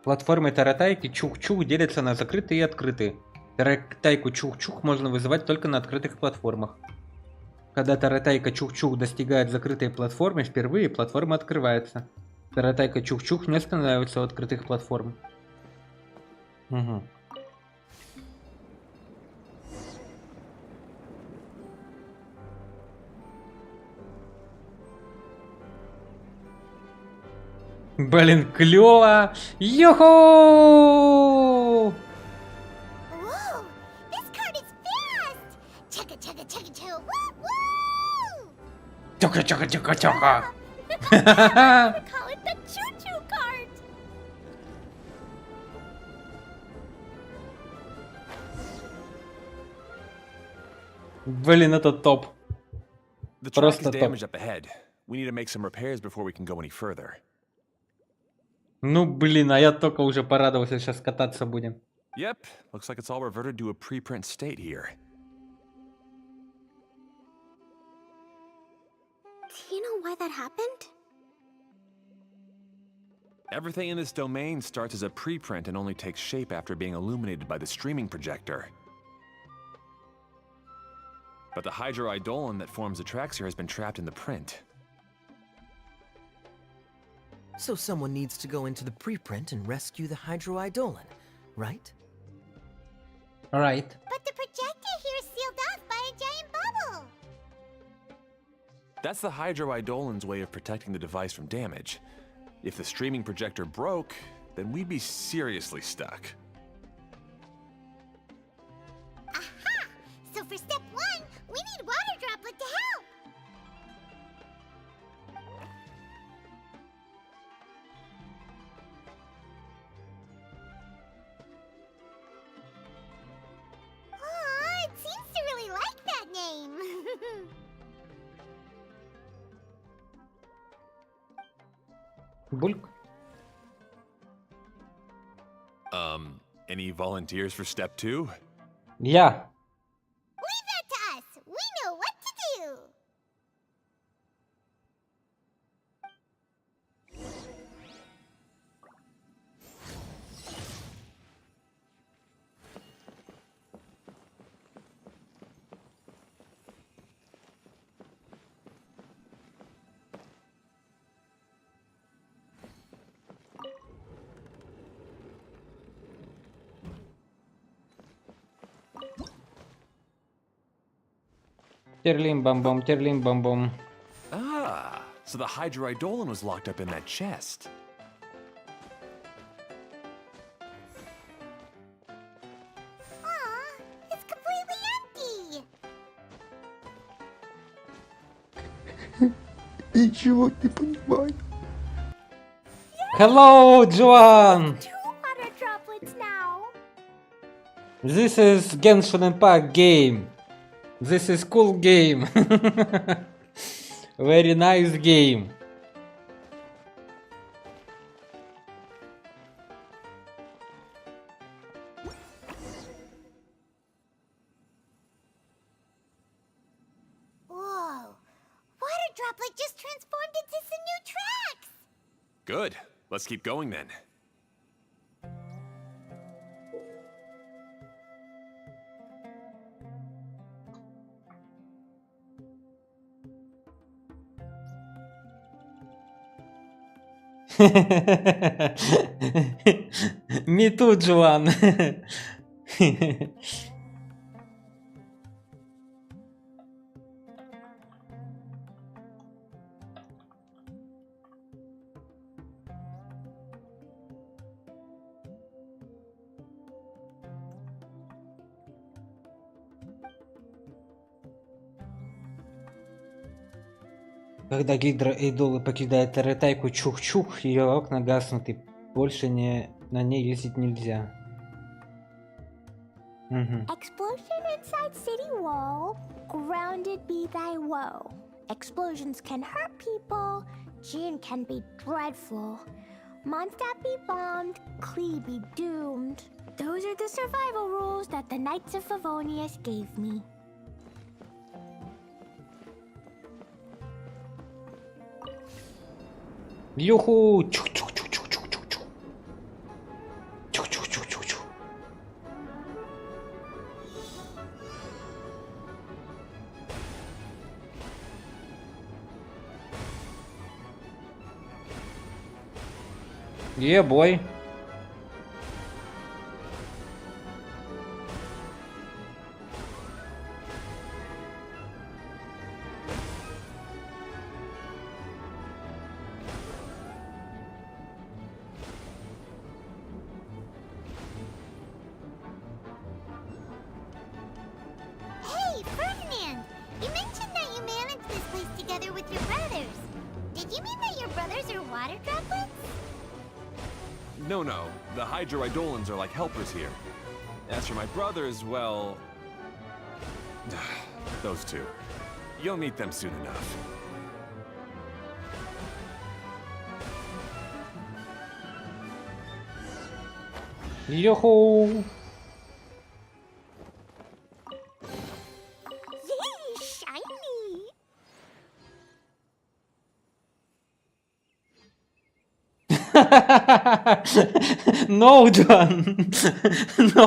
Платформы таратайки чух-чух делятся на закрытые и открытые. Таратайку чух-чух можно вызывать только на открытых платформах. Когда таратайка чух-чух достигает закрытой платформы впервые, платформа открывается. Таратайка чух-чух не останавливается у открытых платформ. Угу. Блин, клёво! Йоху! Whoa! This cart is fast! Chugga chugga chugga chugga woo woo! Чока-чока-чока-чока! Call it the choo-choo cart! Блин, это топ. The track is Просто топ. damaged up ahead. We need to make some repairs before we can go any further. Ну блин, а я только уже порадовался, сейчас кататься будем. Yep, looks like it's all reverted to a preprint state here. Do you know why that happened? Everything in this domain starts as a preprint and only takes shape after being illuminated by the streaming projector. But the hydroidolin that forms the tracks here has been trapped in the print. So someone needs to go into the preprint and rescue the hydroidolin, right? Alright. But the projector here is sealed off by a giant bubble! That's the hydroidolin's way of protecting the device from damage. If the streaming projector broke, then we'd be seriously stuck. Aha! So for step 1, we need water droplet to help! Aw, it seems to really like that name! Бульк. Any volunteers for step 2? Я. Leave that to us! We know what to do! Терлим бам бом. Ah, so the Hydroidolon was locked up in that chest. Aw, it's completely empty. Ничего не понимаю. Hello, Joan! 2 water droplets now. This is Genshin Impact game. This is cool game. Very nice game. Whoa, water droplet just transformed into some new tracks. Good. Let's keep going then. Me too, Joan. Когда гидроэйдолы покидают Таратайку, чух-чух, ее окна гаснут, и больше на ней ездить нельзя. Explosion inside city wall, grounded be thy woe. Explosions can hurt people, Jin can be dreadful. Mondstadt be bombed, Klee be doomed. Those are the survival rules that the Knights of Favonius gave me. Юху! Чух-чух-чух-чух-чух-чух. Чух-чух-чух-чух-чух. Бой. Hey, Ferdinand! You mentioned that you managed this place together with your brothers. Did you mean that your brothers are water droplets? No, the Hydroidolons are like helpers here. As for my brothers, well... those two. You'll meet them soon enough. Юху! Yay, shiny! No, John! No!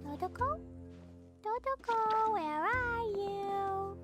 Dodoko? Dodoko, where are you?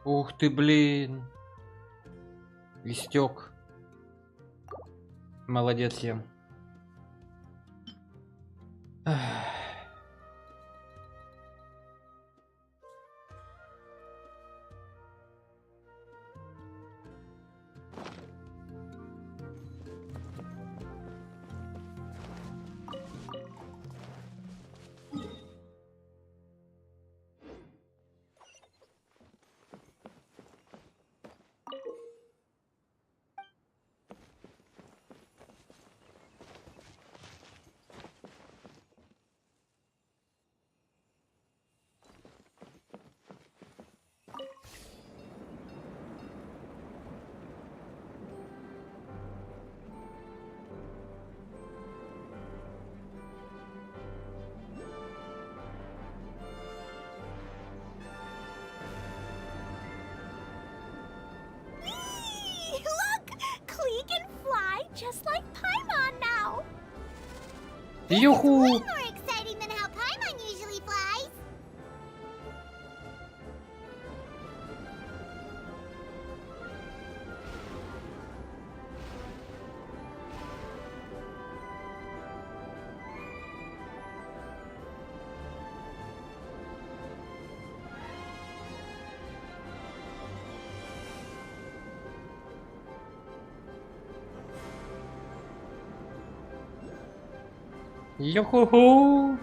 Ух ты, блин. Истек. Молодец я. just like Paimon now. Юху! Way more exciting than how Paimon usually flies. Юху!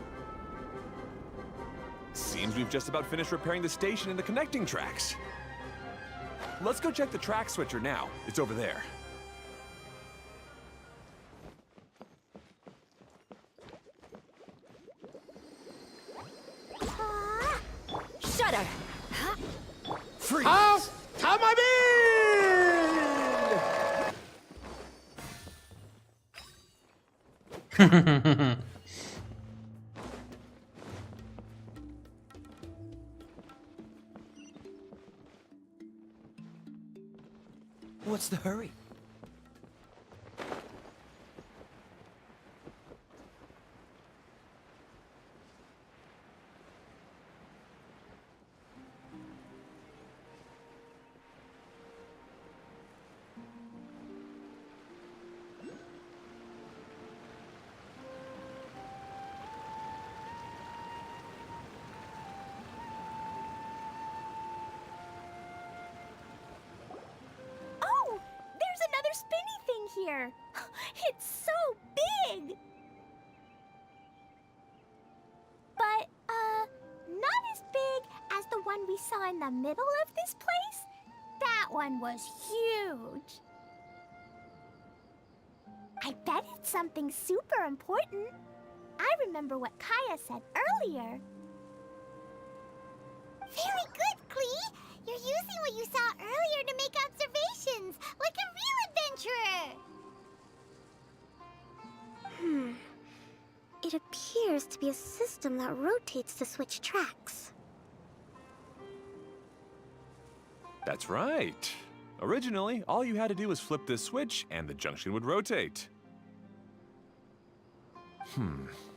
Seems we've just about finished repairing the station and the connecting tracks. Let's go check the track switcher now. It's over there. Shudder! Freeze! What's the hurry? Oh, there's another spinny thing here. It's so big. But, not as big as the one we saw in the middle of this place. That one was huge. I bet it's something super important. I remember what Kaya said earlier. Very good, Klee. You're using what you saw earlier to make observations, like a real adventurer. It appears to be a system that rotates to switch tracks. That's right. Originally, all you had to do was flip this switch and the junction would rotate.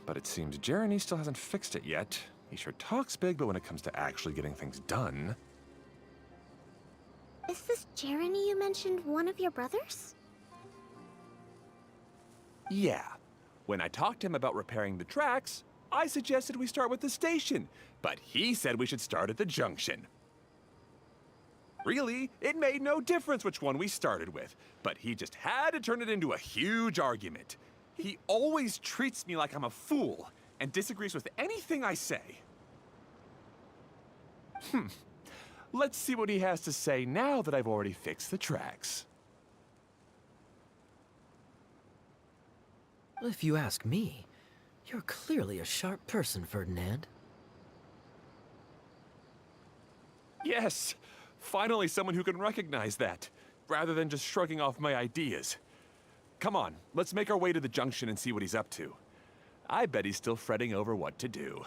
But it seems Jeremy still hasn't fixed it yet. He sure talks big, but when it comes to actually getting things done... Is this Jeremy you mentioned one of your brothers? Yeah. When I talked to him about repairing the tracks, I suggested we start with the station, but he said we should start at the junction. Really, it made no difference which one we started with, but he just had to turn it into a huge argument. He always treats me like I'm a fool and disagrees with anything I say. Let's see what he has to say now that I've already fixed the tracks. If you ask me, you're clearly a sharp person, Ferdinand. Yes, finally someone who can recognize that, rather than just shrugging off my ideas. Come on, let's make our way to the junction and see what he's up to. I bet he's still fretting over what to do.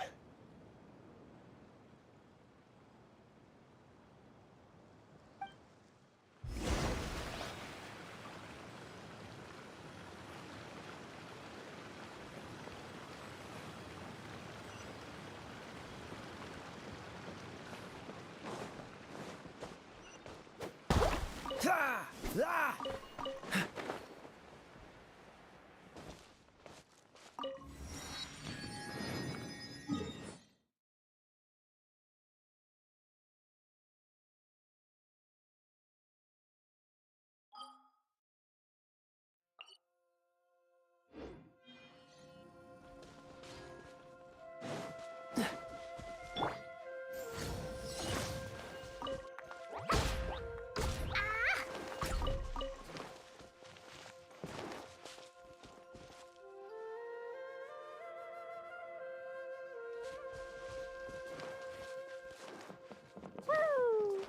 Woo!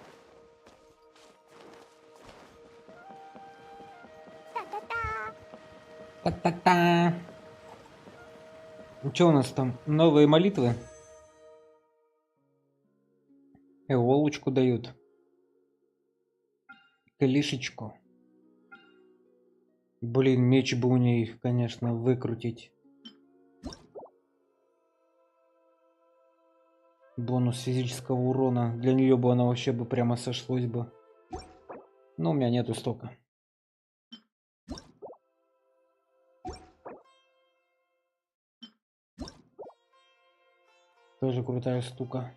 Та-та-та! Та-та-та. Что у нас там? Новые молитвы? Эволочку дают. Клишечку. Блин, меч бы у ней, конечно, выкрутить. Бонус физического урона. Для нее бы она вообще бы прямо сошлось бы. Но у меня нету столько. Тоже крутая штука.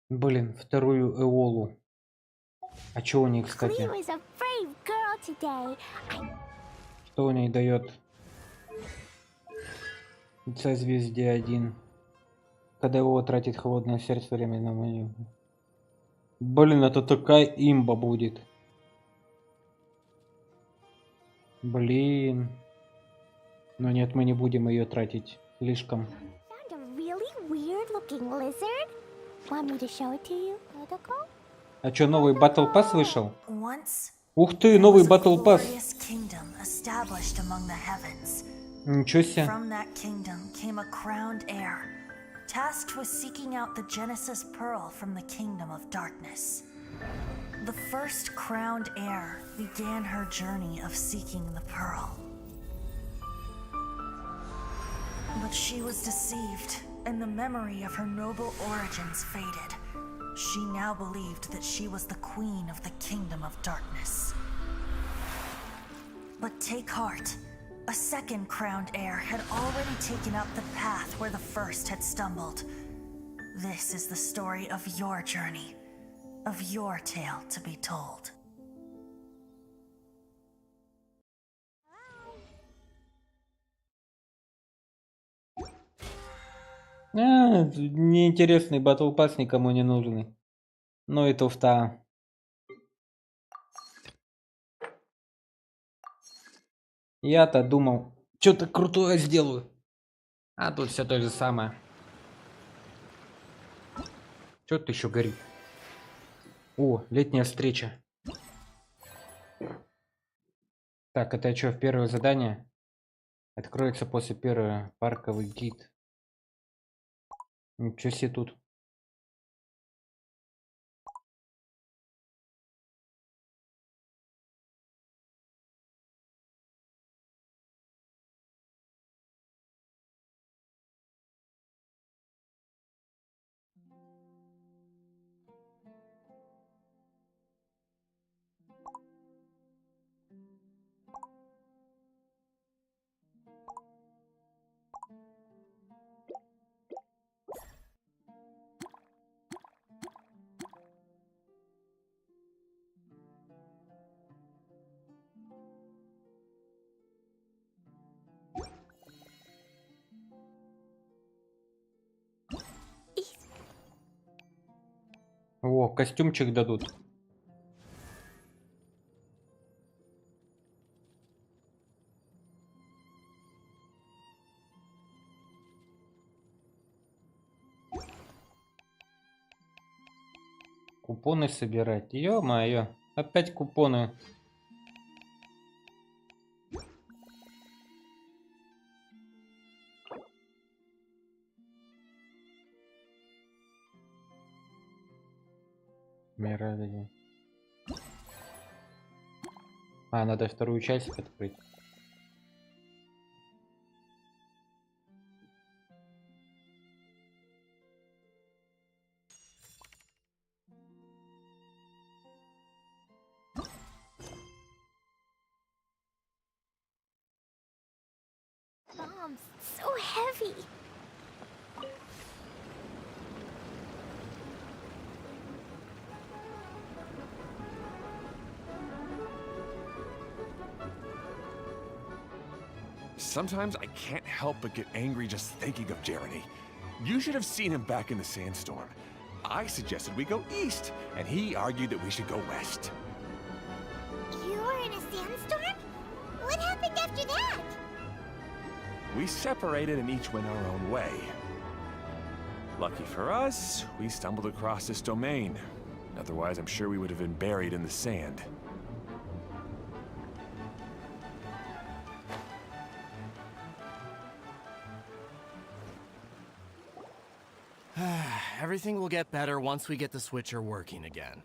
Блин, вторую Эолу. А что у ней, кстати? Cleo is a brave girl today. Что у ней дает? Созвездие 1. Когда его тратит холодное сердце временного. Блин, это такая имба будет. Блин. Но нет, мы не будем ее тратить. Слишком. Found a really weird looking lizard. Want me to show it to you, Protocol? А что, новый Battle Pass вышел? Once, Ух ты, there новый was a Battle Pass. glorious kingdom established among the heavens. Ничего себе. From that kingdom came a crowned heir, tasked with seeking out the Genesis Pearl from the kingdom of darkness. The first crowned heir began her journey of seeking the pearl. But she was deceived, and the memory of her noble origins faded. She now believed that she was the queen of the kingdom of darkness. But take heart. A second crowned heir had already taken up the path where the first had stumbled. This is the story of your journey, of your tale to be told. Неинтересный Battle Pass, никому не нужный. Ну и туфта. Я-то думал, что-то крутое сделаю. А тут все то же самое. Что-то еще горит. О, летняя встреча. Так, это что, в первое задание? Откроется после первого парковый гид. Ничего себе тут. О, костюмчик дадут. Купоны собирать. Ё-моё, опять купоны. Мировые. А, надо вторую часть открыть. Bombs, so heavy. Sometimes I can't help but get angry just thinking of Jeremy. You should have seen him back in the sandstorm. I suggested we go east, and he argued that we should go west. You were in a sandstorm? What happened after that? We separated and each went our own way. Lucky for us, we stumbled across this domain. Otherwise, I'm sure we would have been buried in the sand. Everything will get better once we get the switcher working again.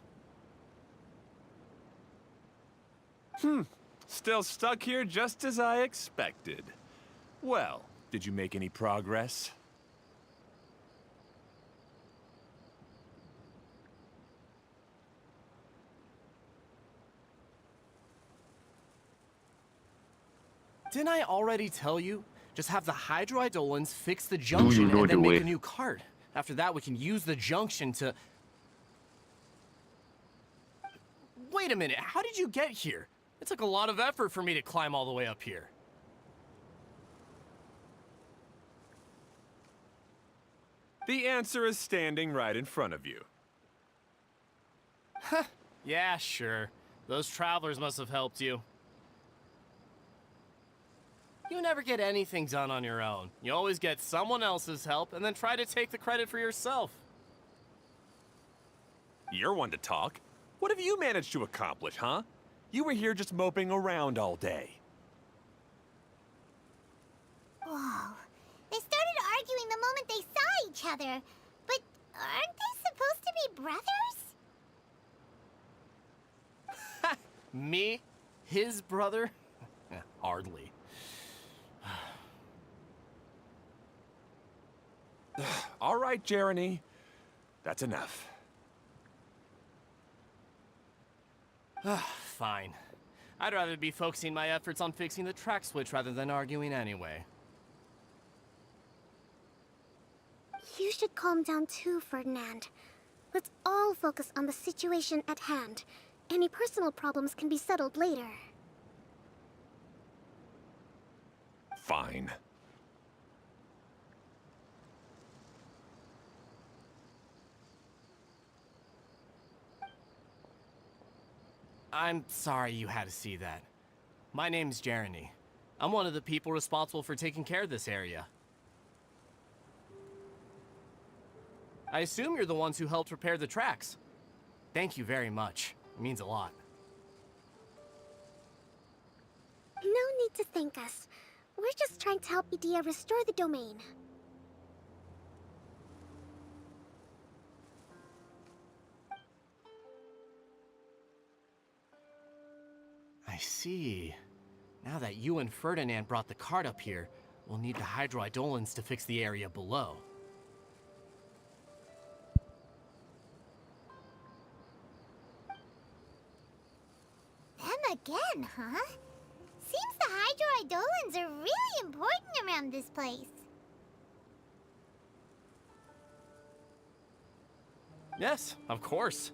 Still stuck here just as I expected. Well, did you make any progress? Didn't I already tell you? Just have the hydroidolins fix the junction and then make a new cart. After that, we can use the junction to... Wait a minute, how did you get here? It took a lot of effort for me to climb all the way up here. The answer is standing right in front of you. Yeah, sure. Those travelers must have helped you. You never get anything done on your own. You always get someone else's help and then try to take the credit for yourself. You're one to talk. What have you managed to accomplish, huh? You were here just moping around all day. Whoa. They started arguing the moment they saw each other. But aren't they supposed to be brothers? Me? His brother? Hardly. All right, Jeremy. That's enough. Fine. I'd rather be focusing my efforts on fixing the track switch rather than arguing anyway. You should calm down too, Ferdinand. Let's all focus on the situation at hand. Any personal problems can be settled later. Fine. I'm sorry you had to see that. My name's Jeremy. I'm one of the people responsible for taking care of this area. I assume you're the ones who helped repair the tracks. Thank you very much. It means a lot. No need to thank us. We're just trying to help Idea restore the domain. I see. Now that you and Ferdinand brought the cart up here, we'll need the hydroidolins to fix the area below. Them again, huh? Seems the hydroidolins are really important around this place. Yes, of course.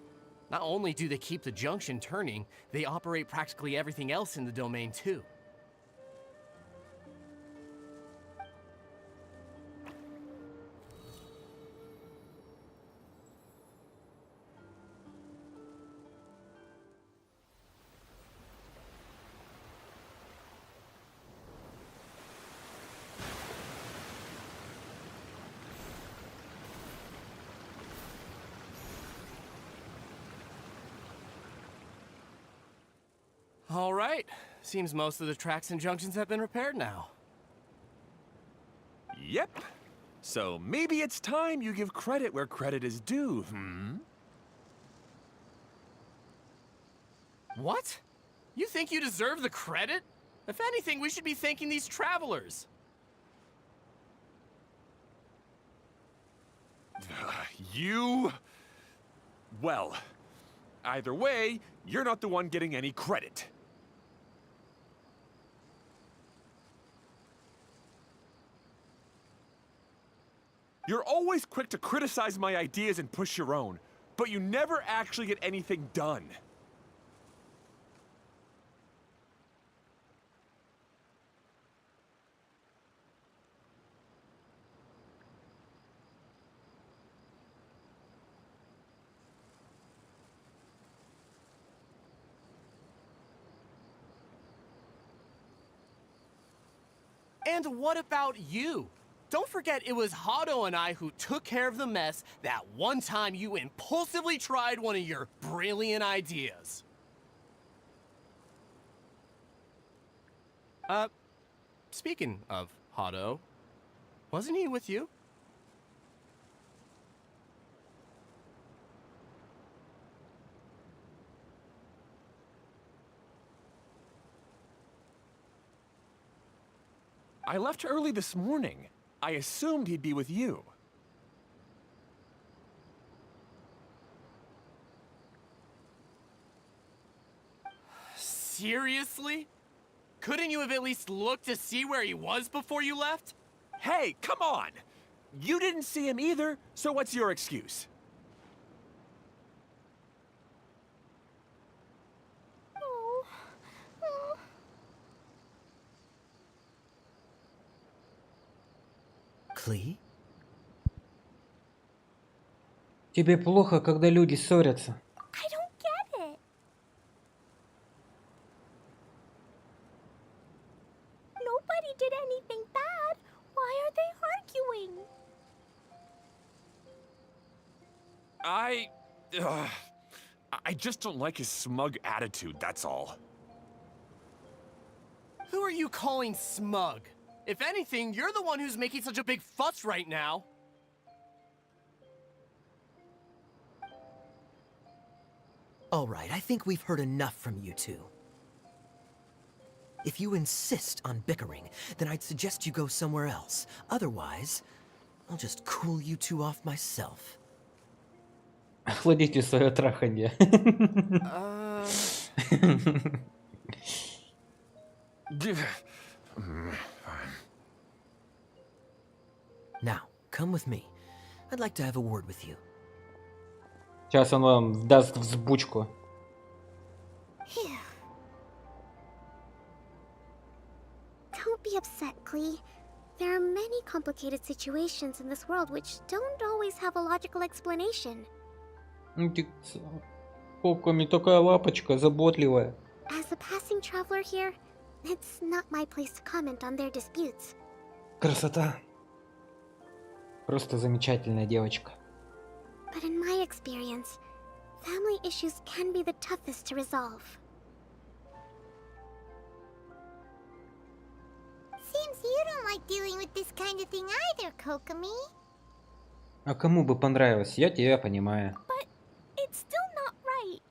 Not only do they keep the junction turning, they operate practically everything else in the domain too. All right. Seems most of the tracks and junctions have been repaired now. Yep. So maybe it's time you give credit where credit is due, What? You think you deserve the credit? If anything, we should be thanking these travelers. You... Well, either way, you're not the one getting any credit. You're always quick to criticize my ideas and push your own, but you never actually get anything done. And what about you? Don't forget it was Hado and I who took care of the mess that one time you impulsively tried one of your brilliant ideas. Speaking of Hado, wasn't he with you? I left early this morning. I assumed he'd be with you. Seriously? Couldn't you have at least looked to see where he was before you left? Hey, come on! You didn't see him either, so what's your excuse? Klee? Тебе плохо, когда люди ссорятся. I don't get it. Nobody did anything bad. Why are they arguing? I just don't like his smug attitude, that's all. Who are you calling smug? If anything, you're the one who's making such a big fuss right now. All right, I think we've heard enough from you two. If you insist on bickering, then I'd suggest you go somewhere else. Otherwise, I'll just cool you two off myself. Охладите свое траханье. Now, come with me. I'd like to have a word with you. Сейчас он вам даст взбучку. Don't be upset, Klee. There are many complicated situations in this world which don't always have a logical explanation. Поками такая лапочка, заботливая. As a passing traveler here, it's not my place to comment on their disputes. Красота. Просто замечательная девочка. But in my experience, family issues can be the toughest to resolve. Seems you don't like dealing with this kind of thing either, Kokomi. А кому бы понравилось? Я тебя понимаю. But it's still not right.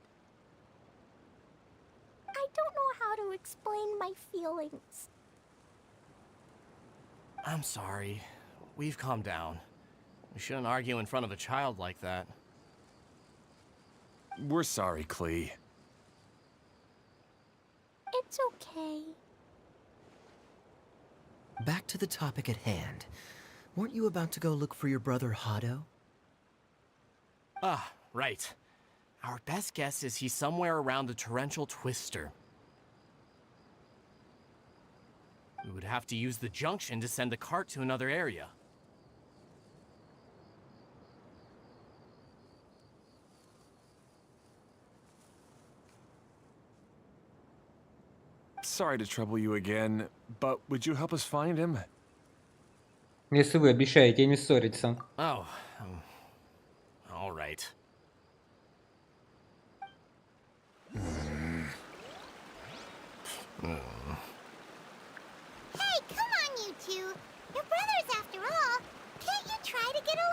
I don't know how to explain my feelings. I'm sorry. We've calmed down. We shouldn't argue in front of a child like that. We're sorry, Klee. It's okay. Back to the topic at hand. Weren't you about to go look for your brother Hado? Ah, right. Our best guess is he's somewhere around the torrential twister. We would have to use the junction to send the cart to another area. Sorry to trouble you again, but would you help us find him? Если вы обещаете не ссориться. Oh, all right. Hey, come on, you two. You're brothers after all. Can't you try to get along?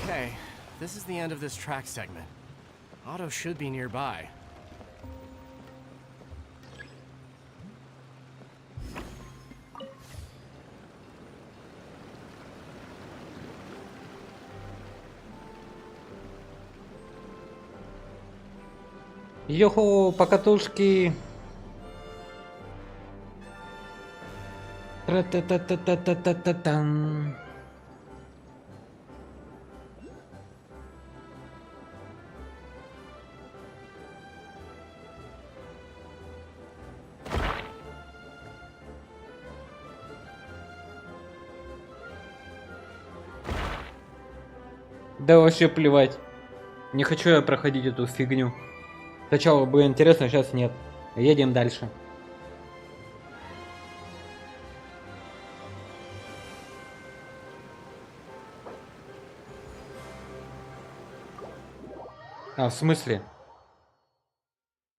Okay, this is the end of this track segment. Otto should be nearby. Йохо, покатушки. Тра-та-та-та-та-та-та-там. Да вообще плевать. Не хочу я проходить эту фигню. Сначала было интересно, сейчас нет. Едем дальше. А, в смысле?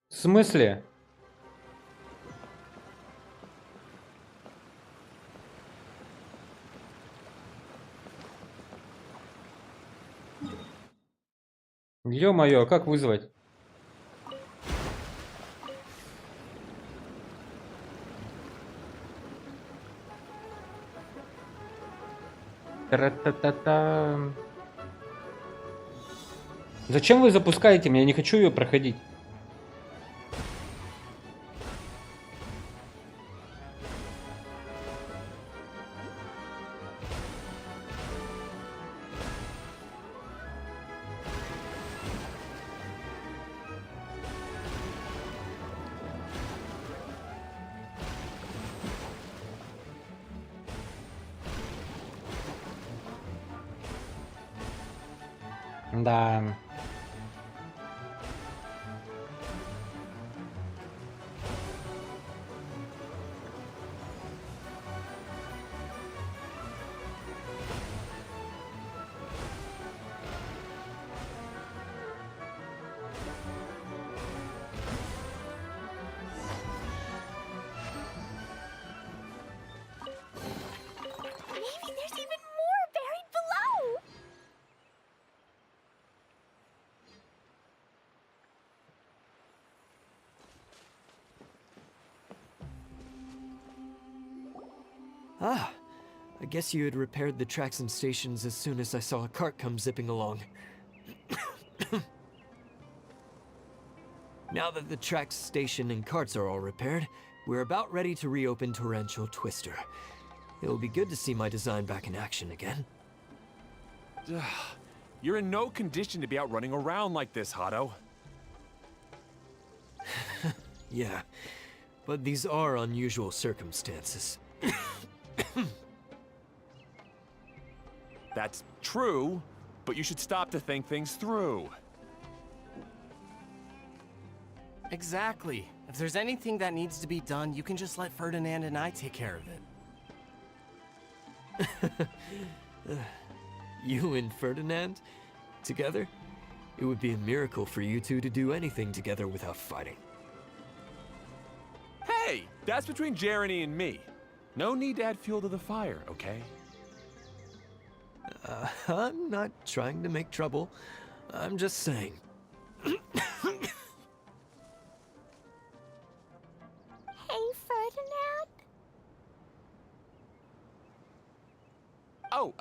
В смысле? Ё-моё, как вызвать? Тра-та-та-та. Зачем вы запускаете меня? Я не хочу ее проходить. Да. Maybe there's even more buried below. Ah, I guess you had repaired the tracks and stations as soon as I saw a cart come zipping along. Now that the tracks, station, and carts are all repaired, we're about ready to reopen Torrential Twister. It'll be good to see my design back in action again. You're in no condition to be out running around like this, Hado. Yeah, but these are unusual circumstances. That's true, but you should stop to think things through. Exactly. If there's anything that needs to be done, you can just let Ferdinand and I take care of it. You and Ferdinand? Together? It would be a miracle for you two to do anything together without fighting. Hey, that's between Jeremy and me. No need to add fuel to the fire, okay? I'm not trying to make trouble. I'm just saying. Hey, Ferdinand. Oh,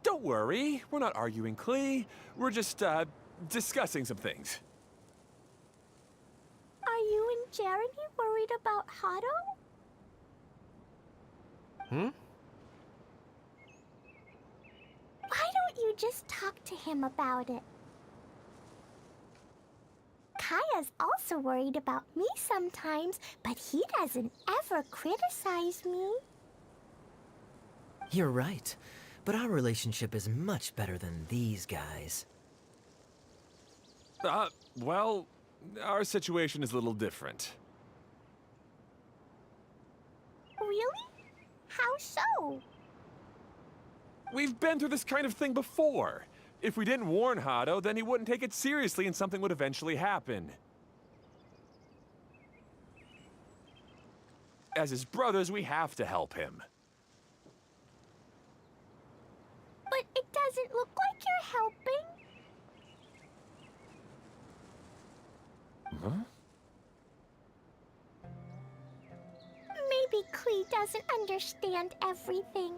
don't worry. We're not arguing, Klee. We're just, discussing some things. Are you and Jeremy worried about Hado? Hmm? Why don't you just talk to him about it? Kaya's also worried about me sometimes, but he doesn't ever criticize me. You're right, but our relationship is much better than these guys. Well, our situation is a little different. Really? How so? We've been through this kind of thing before. If we didn't warn Hado, then he wouldn't take it seriously and something would eventually happen. As his brothers, we have to help him. But it doesn't look like you're helping. Huh? Maybe Klee doesn't understand everything.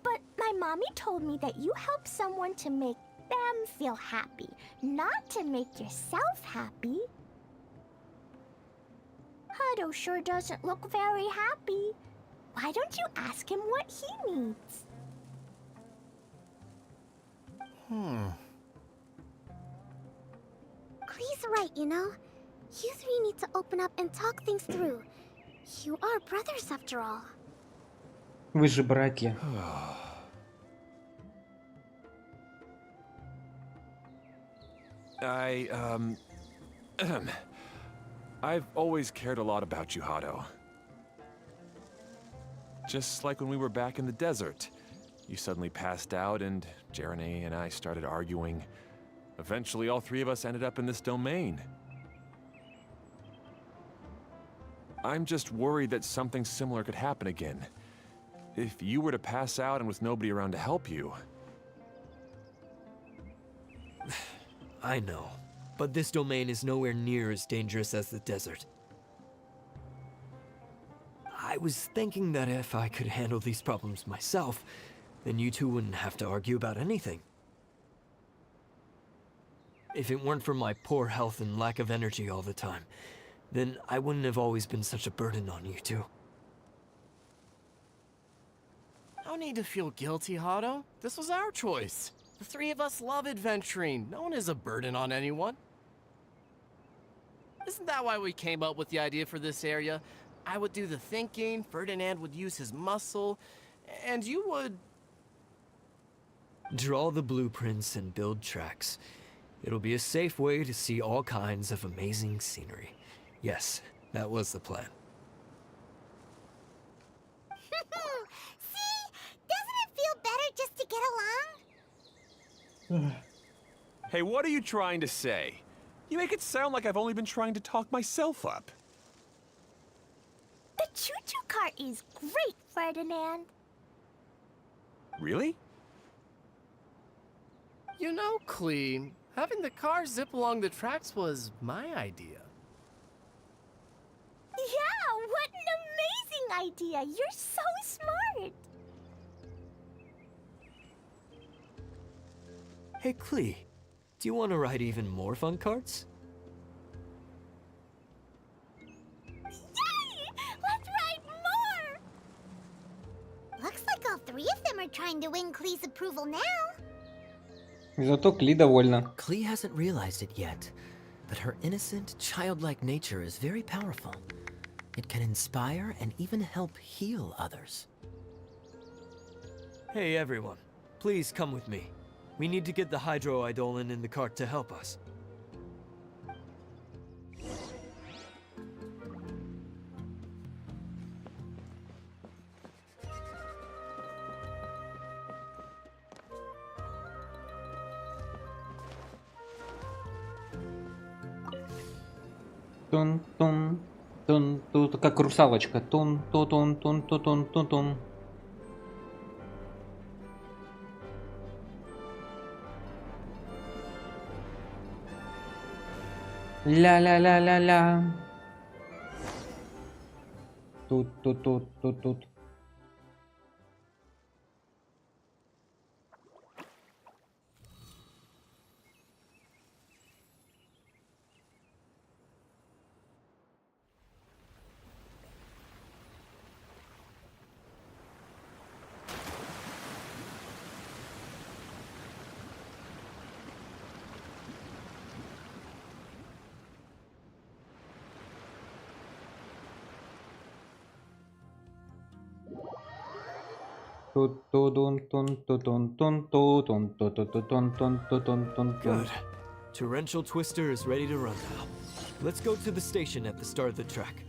But my mommy told me that you help someone to make them feel happy, not to make yourself happy. Hado sure doesn't look very happy. Why don't you ask him what he needs? Klee's right, you know? You three need to open up and talk things through. You are brothers after all. Вы же братья. I've always cared a lot about you, Hado. Just like when we were back in the desert. You suddenly passed out, and Jerene and I started arguing. Eventually, all three of us ended up in this domain. I'm just worried that something similar could happen again. If you were to pass out and with nobody around to help you... I know, but this domain is nowhere near as dangerous as the desert. I was thinking that if I could handle these problems myself, then you two wouldn't have to argue about anything. If it weren't for my poor health and lack of energy all the time, then I wouldn't have always been such a burden on you two. No need to feel guilty, Hado. This was our choice. The three of us love adventuring. No one is a burden on anyone. Isn't that why we came up with the idea for this area? I would do the thinking, Ferdinand would use his muscle, and you would... Draw the blueprints and build tracks. It'll be a safe way to see all kinds of amazing scenery. Yes, that was the plan. See? Doesn't it feel better just to get along? Hey, what are you trying to say? You make it sound like I've only been trying to talk myself up. The choo-choo cart is great, Ferdinand. Really? You know, Clee, having the car zip along the tracks was my idea. Yeah, what an amazing idea! You're so smart! Hey, Clee, do you want to ride even more fun carts? Yay! Let's ride more! Looks like all three of them are trying to win Clee's approval now. Зато Кли довольна. Clee hasn't realized it yet, but her innocent, childlike nature is very powerful. It can inspire and even help heal others. Hey, everyone. Please come with me. We need to get the hydroidolin in the cart to help us. Тун-тун, тун-тун, как русалочка. Тун-тун-тун-тун-тун-тун-тун. Ля-ля-ля-ля-ля. Тут-тут-тут-тут-тут. Good. Torrential Twister is ready to run now. Let's go to the station at the start of the track.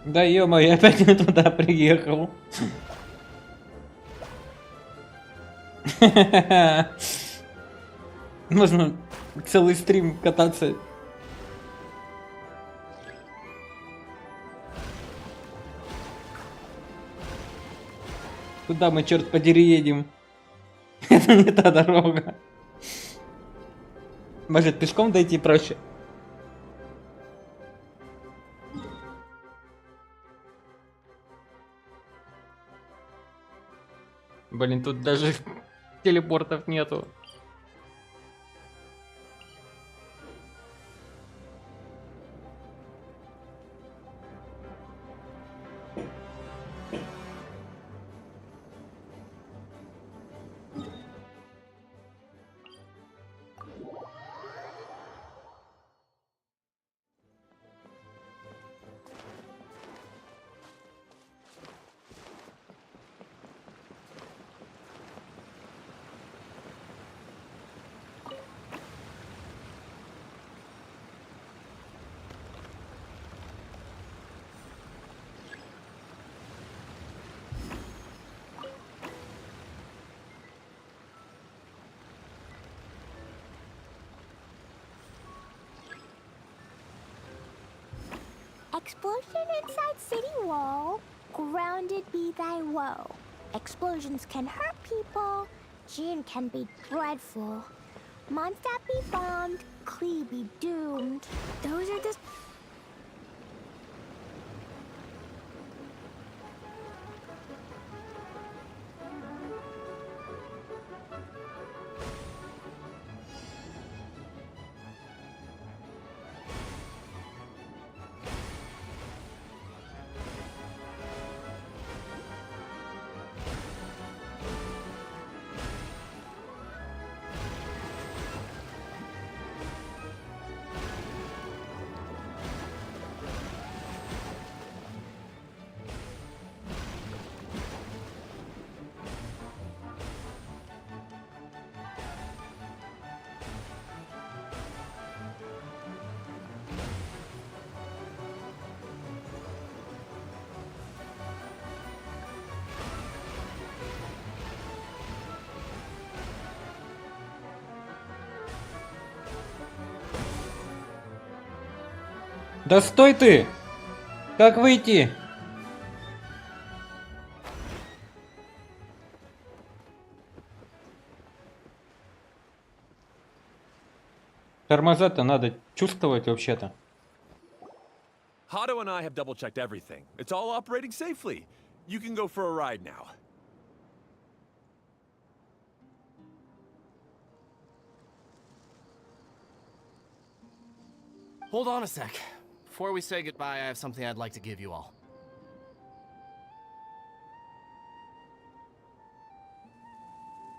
Да ё-моё, я опять не туда приехал. Можно целый стрим кататься. Куда мы, черт подери, едем? Это не та дорога. Может, пешком дойти проще? Блин, тут даже телепортов нету. Explosion inside city wall. Grounded be thy woe. Explosions can hurt people. Jin can be dreadful. Mondstadt be bombed. Klee be doomed. Those are just... Да стой ты! Как выйти? Тормоза-то надо чувствовать вообще-то. Hado and I have double-checked everything. It's all operating safely. You can go for a ride now. Hold on a sec. Before we say goodbye, I have something I'd like to give you all.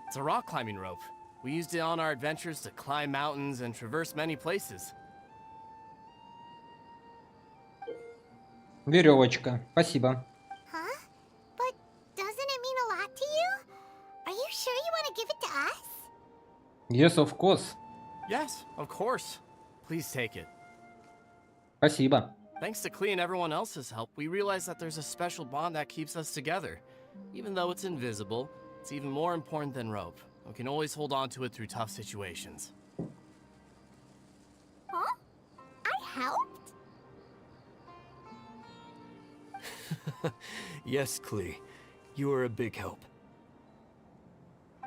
It's a rock climbing rope. We used it on our adventures to climb mountains and traverse many places. Веревочка. Спасибо. Huh? But doesn't it mean a lot to you? Are you sure you want to give it to us? Yes, of course. Yes, of course. Please take it. Спасибо. Thanks to Klee and everyone else's help, we realized that there's a special bond that keeps us together. Even though it's invisible, it's even more important than rope. We can always hold on to it through tough situations. Huh? I helped? Yes, Klee. You are a big help.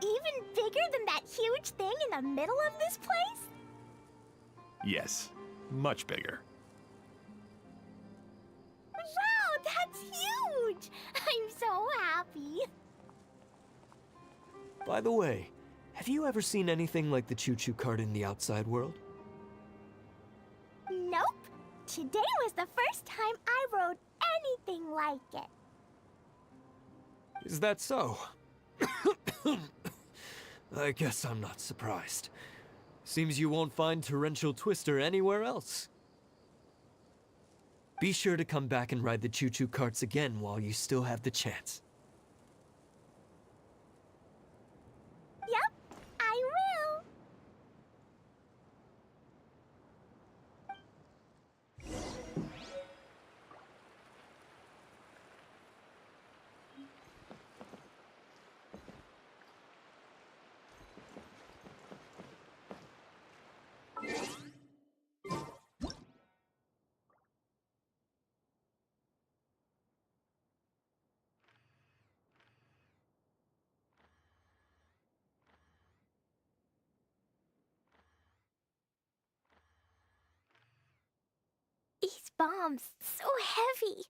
Even bigger than that huge thing in the middle of this place? Yes, much bigger. Wow, that's huge! I'm so happy. By the way, have you ever seen anything like the choo-choo cart in the outside world? Nope. Today was the first time I rode anything like it. Is that so? I guess I'm not surprised. Seems you won't find Torrential Twister anywhere else. Be sure to come back and ride the choo-choo carts again while you still have the chance. Yep, I will. bombs so heavy.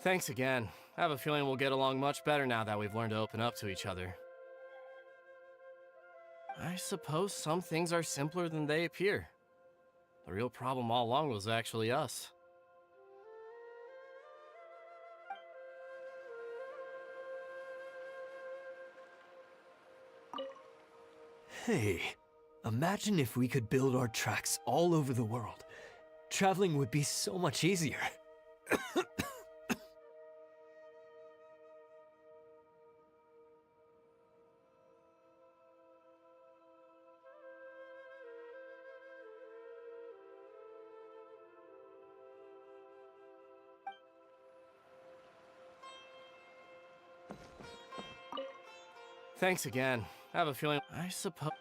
Thanks again. I have a feeling we'll get along much better now that we've learned to open up to each other. I suppose some things are simpler than they appear. The real problem all along was actually us. Hey, imagine if we could build our tracks all over the world. Traveling would be so much easier. Thanks again. I have a feeling I suppose...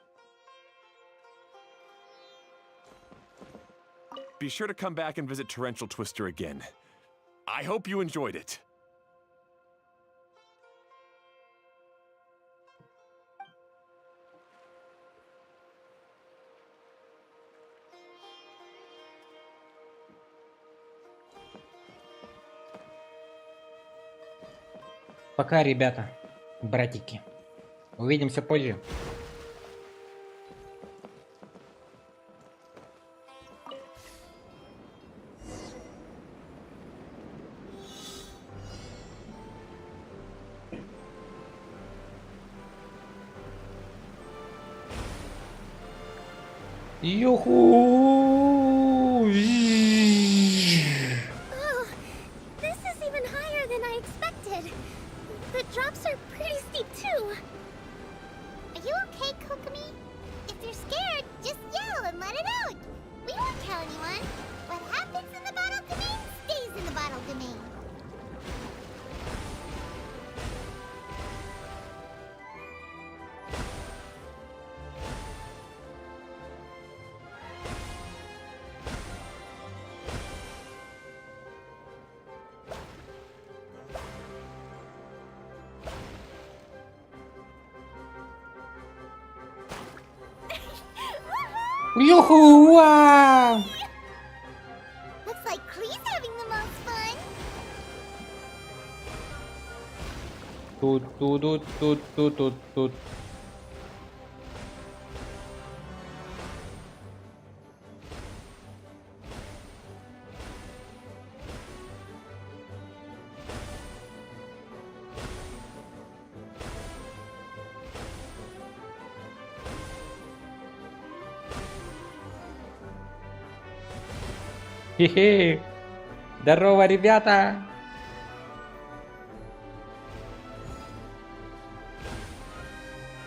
Be sure to come back and visit Torrential Twister again. I hope you enjoyed it. Пока, ребята, братики. Увидимся позже. Юху! Oh, this is even higher than I expected. The drops are pretty steep too. Are you okay, Kokomi? If you're scared, just yell and let it out. We won't tell anyone. What happens in the bottle domain stays in the bottle domain. Юху! Вау! Looks like Klee's having the most fun. Тут. Хе-хе! Здорово, ребята!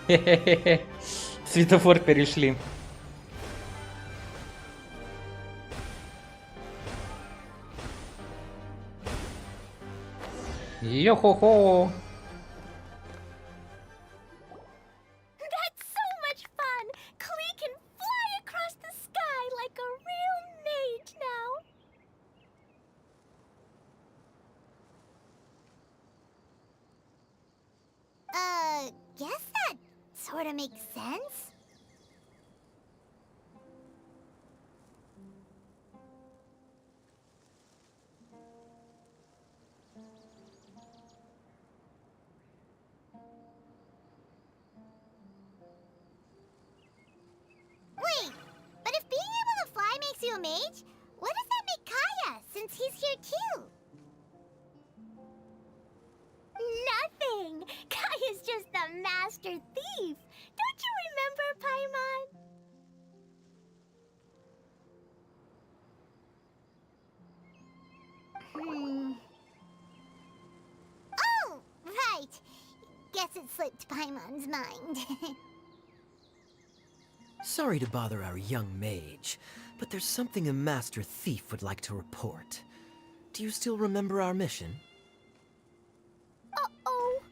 Хе-хе-хе! Светофор перешли. Йо-хо-хо! That's so much fun! Klee can fly across the sky like a real mage now. Guess that sort of makes sense. Wait, but if being able to fly makes you a mage, what does that make Kaya, since he's here too? Nothing! Kaya's just a master thief. Don't you remember, Paimon? Oh, right. Guess it slipped Paimon's mind. Sorry to bother our young mage, but there's something a master thief would like to report. Do you still remember our mission? Uh-oh.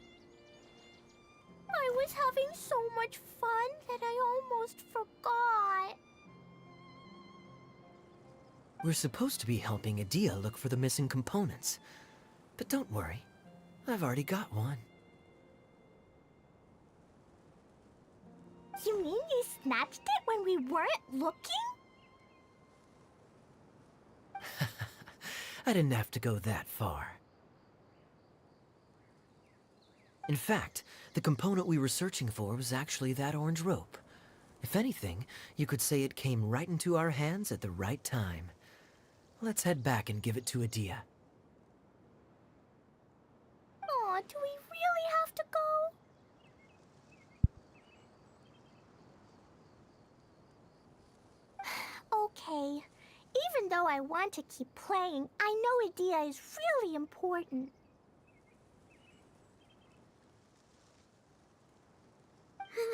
I was having so much fun that I almost forgot. We're supposed to be helping Adia look for the missing components. But don't worry, I've already got one. You mean you snatched it when we weren't looking? I didn't have to go that far. In fact, the component we were searching for was actually that orange rope. If anything, you could say it came right into our hands at the right time. Let's head back and give it to Adia. Aw, do we really have to go? Okay. Even though I want to keep playing, I know Adia is really important.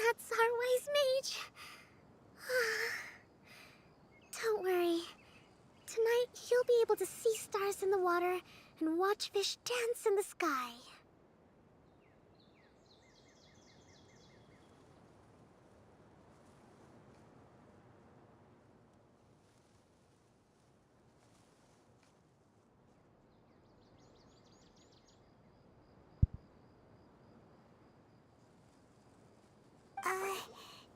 That's our wise mage. Don't worry. Tonight, you'll be able to see stars in the water and watch fish dance in the sky.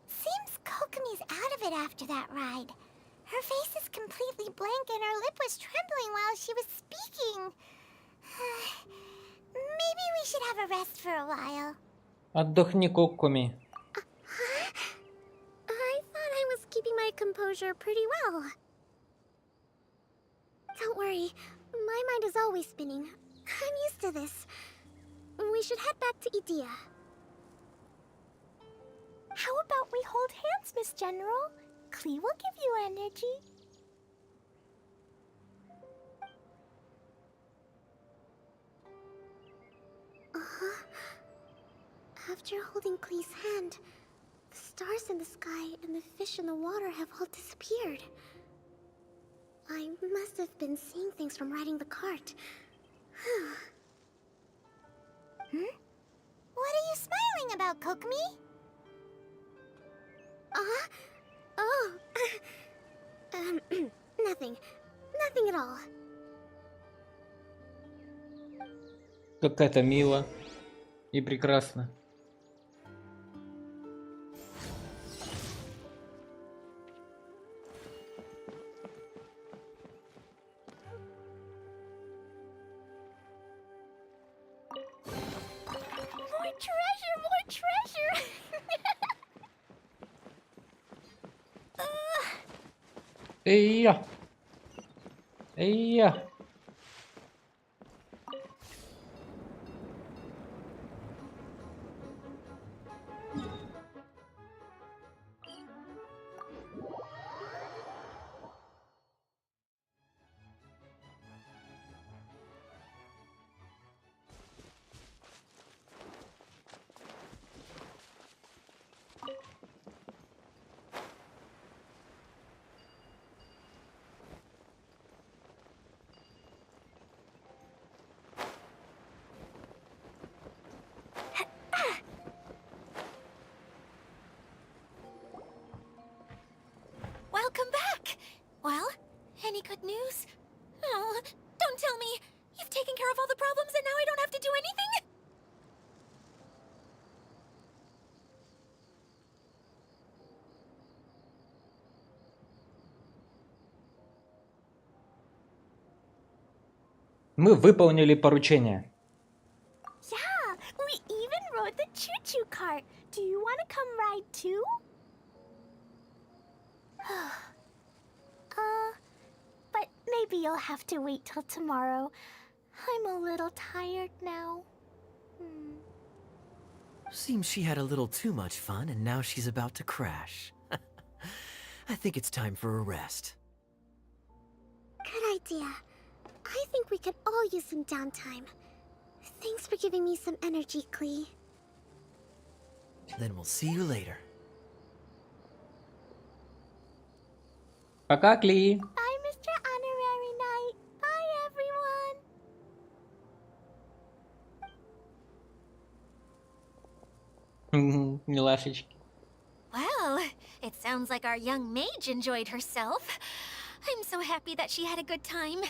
Seems Kokomi's out of it after that ride. Her face is completely blank and her lip was trembling while she was speaking. Maybe we should have a rest for a while. Отдохни, Коккуми. I thought I was keeping my composure pretty well. Don't worry, my mind is always spinning. I'm used to this. We should head back to Idia. How about we hold hands, Miss General? Klee will give you energy. After holding Klee's hand, the stars in the sky and the fish in the water have all disappeared. I must have been seeing things from riding the cart. What are you smiling about, Kokomi? Oh. Nothing. Nothing at all. Как это мило и прекрасно. More treasure, more treasure! Эй-я! Эй-я! Welcome back! Well, any good news? Oh, don't tell me! You've taken care of all the problems and now I don't have to do anything? Мы выполнили поручение. Yeah, we even rode the choo-choo cart. Do you want to come ride too? But maybe you'll have to wait till tomorrow. I'm a little tired now. Seems she had a little too much fun and now she's about to crash. I think it's time for a rest. Good idea. I think we could all use some downtime. Thanks for giving me some energy, Klee. Then we'll see you later. Пока, Кли. Bye, Mr. Honorary Knight. Bye, everyone. Милашечки. Well, it sounds like our young mage enjoyed herself. I'm so happy that she had a good time.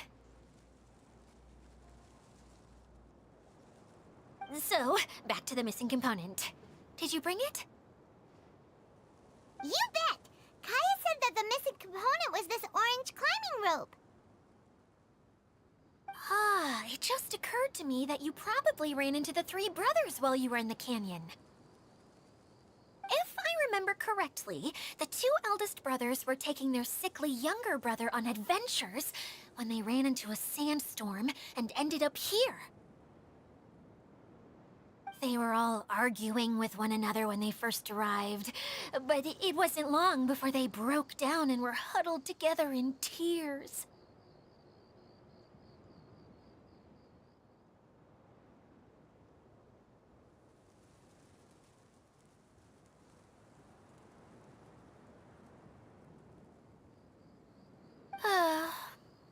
So, back to the missing component. Did you bring it? You bet! Kaya said that the missing component was this orange climbing rope. Ah, it just occurred to me that you probably ran into the three brothers while you were in the canyon. If I remember correctly, the two eldest brothers were taking their sickly younger brother on adventures when they ran into a sandstorm and ended up here. They were all arguing with one another when they first arrived, but it wasn't long before they broke down and were huddled together in tears.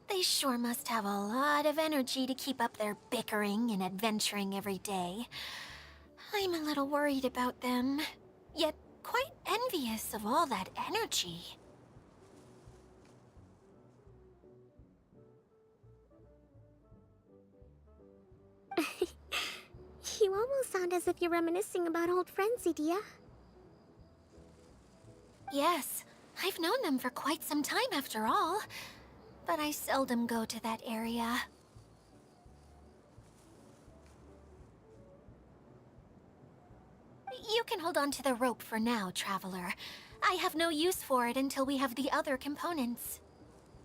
They sure must have a lot of energy to keep up their bickering and adventuring every day. I'm a little worried about them, yet quite envious of all that energy. You almost sound as if you're reminiscing about old friends, Idia. Yes, I've known them for quite some time after all, but I seldom go to that area. You can hold on to the rope for now, Traveler. I have no use for it until we have the other components.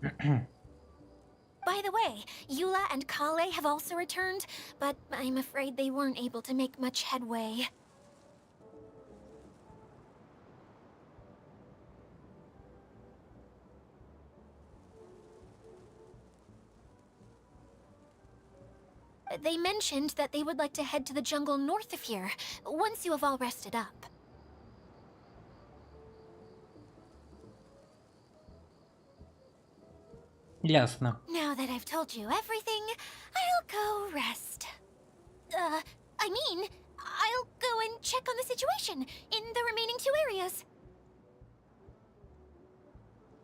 By the way, Eula and Kale have also returned, but I'm afraid they weren't able to make much headway. They mentioned that they would like to head to the jungle north of here, once you have all rested up. Ясно. Now that I've told you everything, I'll go rest. I mean, I'll go and check on the situation in the remaining two areas.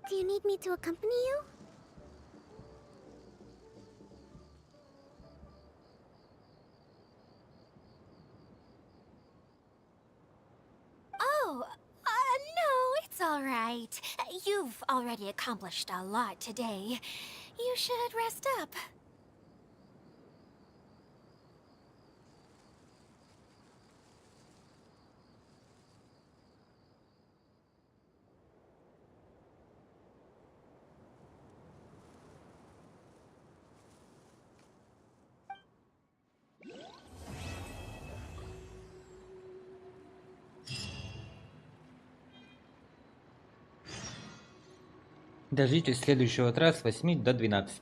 Do you need me to accompany you? Oh, no, it's all right. You've already accomplished a lot today. You should rest up. Дождитесь следующего утра с 8 до 12.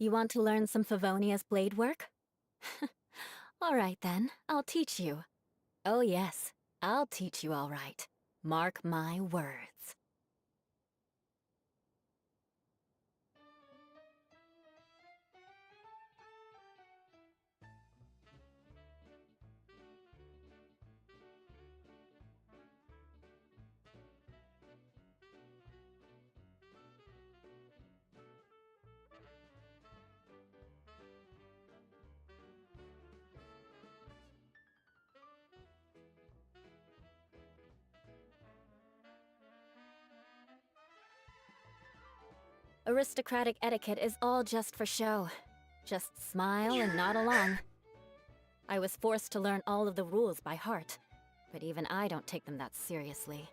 You want to learn some Favonia's blade work? All right then, I'll teach you. Oh yes, I'll teach you all right. Mark my words. Aristocratic etiquette is all just for show. Just smile and nod along. I was forced to learn all of the rules by heart, but even I don't take them that seriously.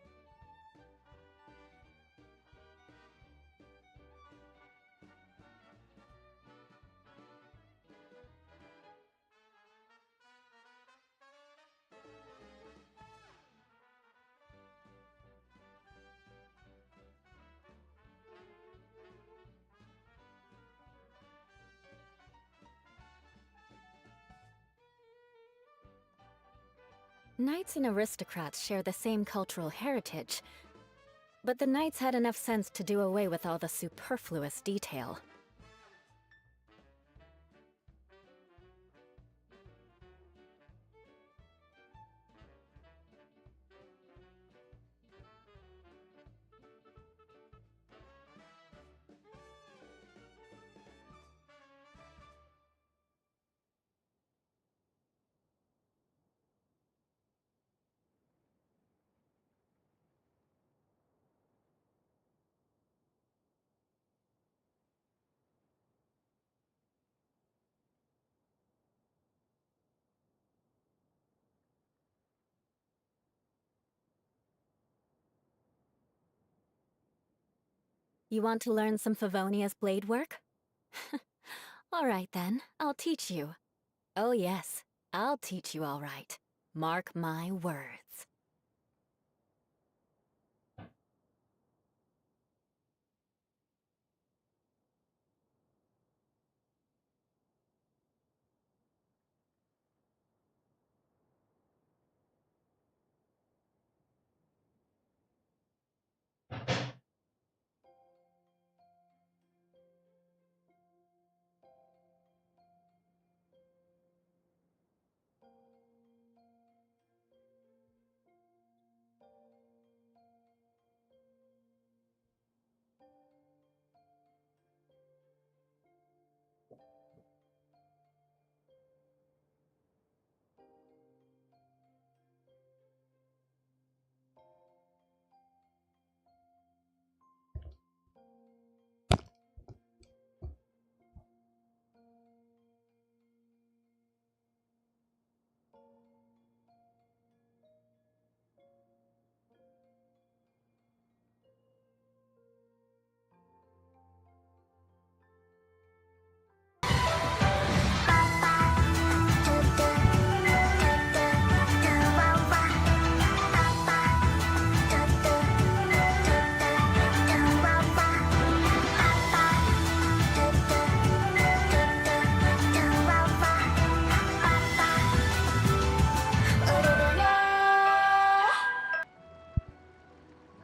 Knights and aristocrats share the same cultural heritage, but the knights had enough sense to do away with all the superfluous detail. You want to learn some Favonia's blade work? All right then, I'll teach you. Oh yes, I'll teach you all right. Mark my words.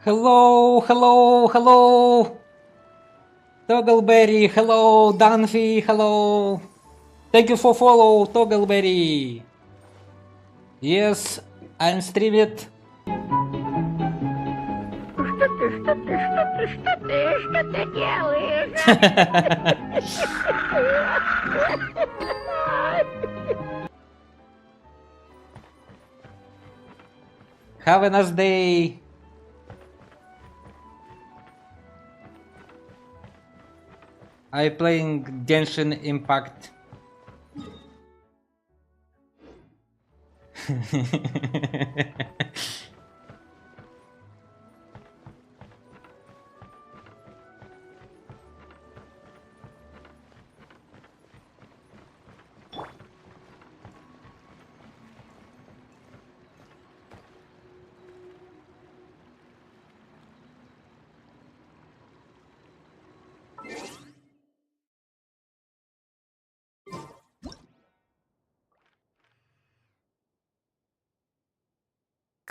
Hello, hello, hello! Toggleberry, hello, Dunphy, hello! Thank you for follow, Toggleberry! Yes, I'm streamed. Have a nice day! I playing Genshin Impact.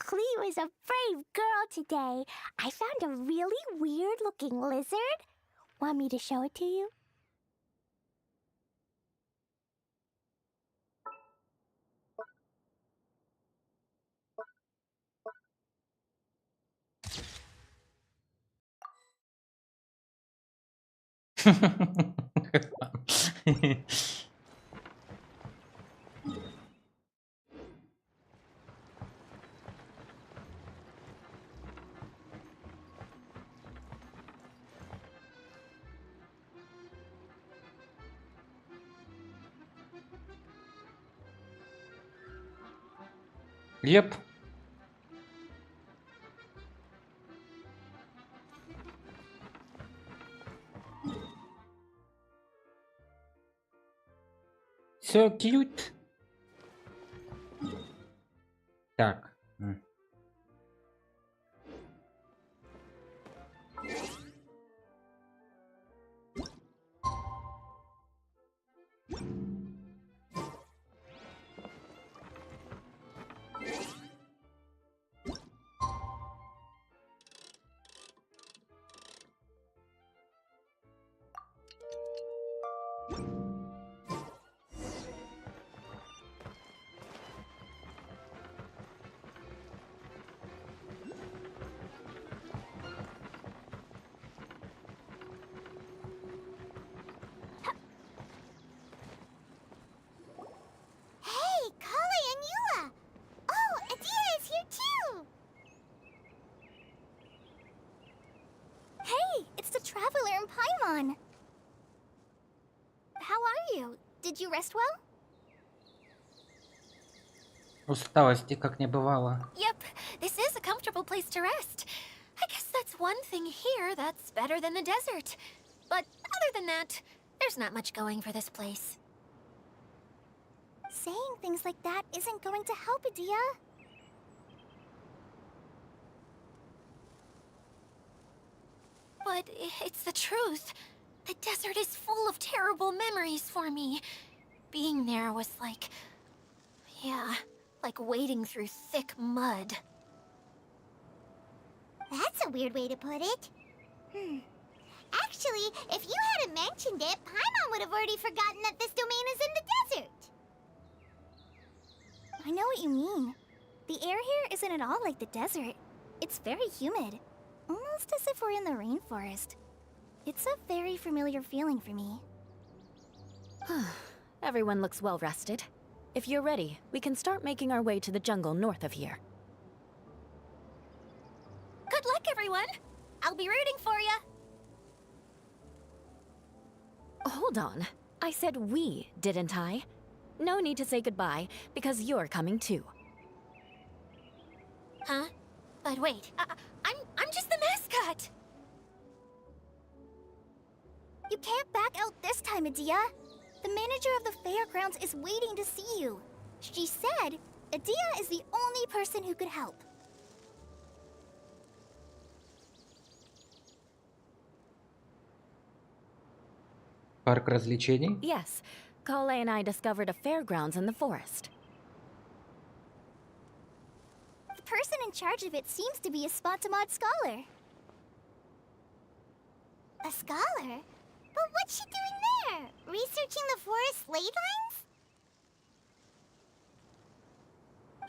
Clee was a brave girl today. I found a really weird-looking lizard. Want me to show it to you? Yep. So cute. Так. Hey, Kali and Eula! Oh, Adia is here too! Hey, it's the Traveler and Paimon. How are you? Did you rest well? Усталости как не бывало. Yep, this is a comfortable place to rest. I guess that's one thing here that's better than the desert. But other than that, there's not much going for this place. Saying things like that isn't going to help, Adia. But it's the truth. The desert is full of terrible memories for me. Being there was like... yeah, like wading through thick mud. That's a weird way to put it. Actually, if you hadn't mentioned it, Paimon would have already forgotten that this domain is in the desert. I know what you mean. The air here isn't at all like the desert. It's very humid. Almost as if we're in the rainforest. It's a very familiar feeling for me. Everyone looks well rested. If you're ready, we can start making our way to the jungle north of here. Good luck, everyone! I'll be rooting for ya! Hold on. I said we, didn't I? No need to say goodbye, because you're coming too. Huh? But wait, I'm just the mascot! You can't back out this time, Adia. The manager of the fairgrounds is waiting to see you. She said Adia is the only person who could help. Парк развлечений? Yes, Kale and I discovered a fairgrounds in the forest. The person in charge of it seems to be a Spontamod scholar. A scholar? But what's she doing there? Researching the forest ley lines?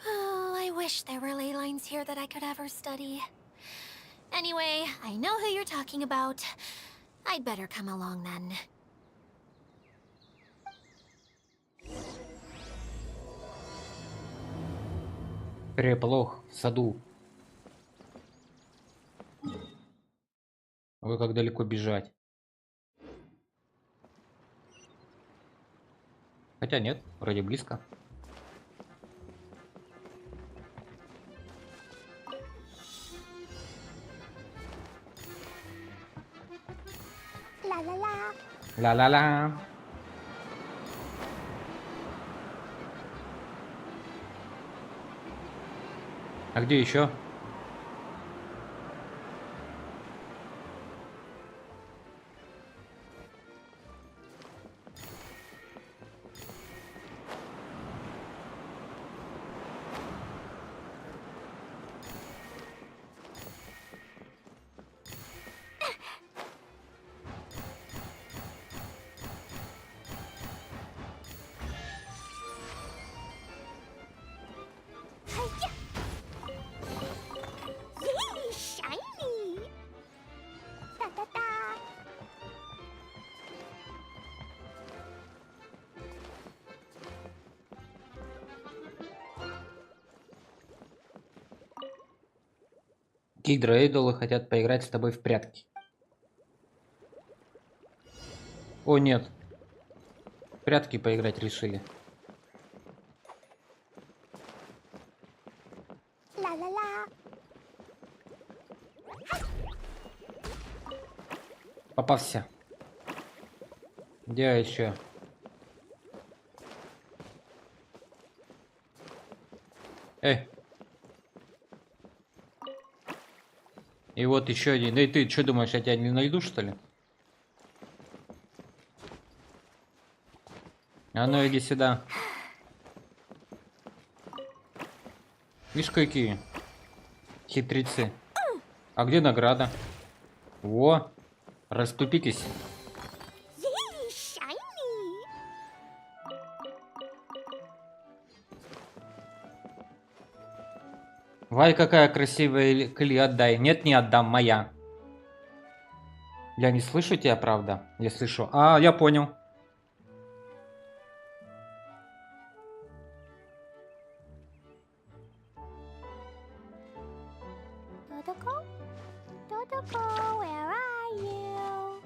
Oh, I wish there were ley lines here that I could ever study. Anyway, I know who you're talking about. I'd better come along then. Переполох в саду. Ой, как далеко бежать. Хотя нет, вроде близко. Ла-ла-ла. Ла-ла-ла. А где еще? Гидроидолы хотят поиграть с тобой в прятки. О, нет. В прятки поиграть решили. Ла-ла-ла. Попався. Где еще? Эй. И вот еще один. Да и ты что думаешь, я тебя не найду, что ли? А ну иди сюда. Видишь, какие хитрецы. А где награда? Во, расступитесь. Yay, shiny. Вай, какая красивая Кли, отдай. Нет, не отдам, моя. Я не слышу тебя, правда? Я слышу. А, я понял. Dodoko? Dodoko, where are you?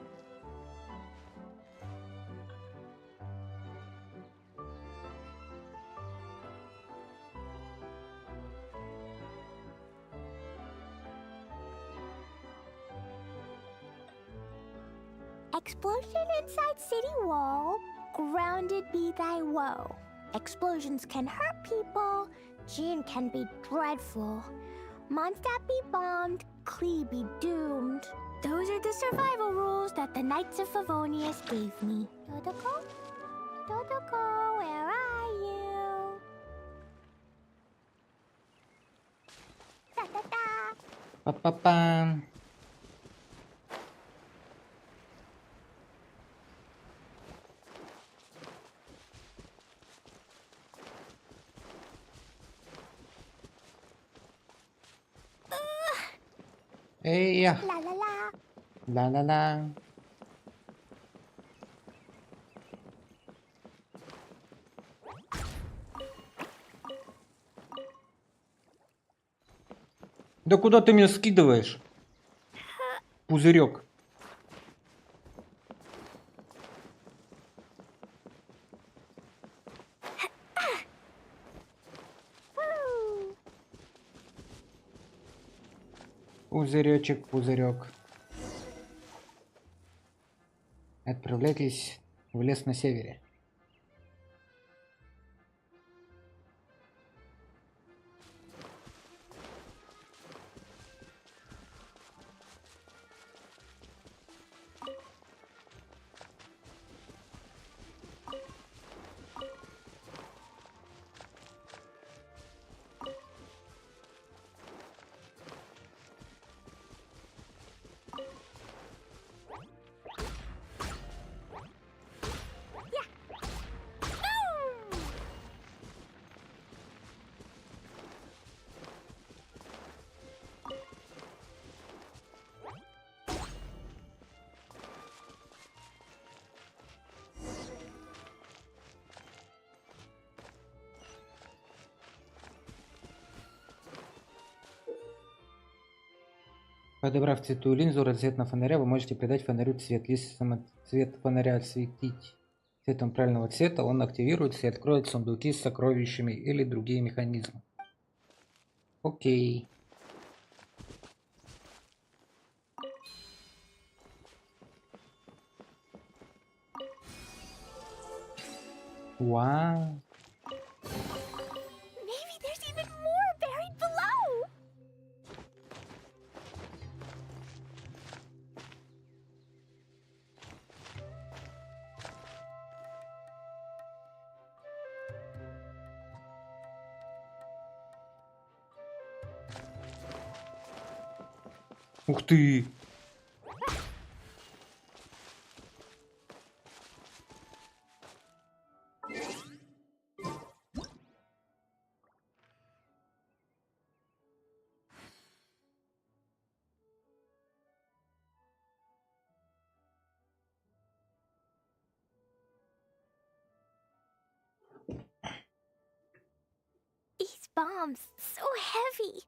Explosion inside city wall. Grounded be thy woe. Explosions can hurt people. Jin can be dreadful. Mondstadt be bombed. Klee be doomed. Those are the survival rules that the Knights of Favonius gave me. Dodoko? Dodoko, where are you? Da-da-da. Па-па-па. Эй, я. La-la-la. Ла-ла-ла. Да куда ты меня скидываешь? Пузырек. Woo. Пузыречек, пузырек. Отправляйтесь в лес на севере. Подобрав цветную линзу разцветного фонаря, вы можете придать фонарю цвет. Если самоцвет фонаря осветить цветом правильного цвета, он активируется и откроет сундуки с сокровищами или другие механизмы. Окей. Вау. Maybe there's even more buried below. Ух ты! These bombs, so heavy.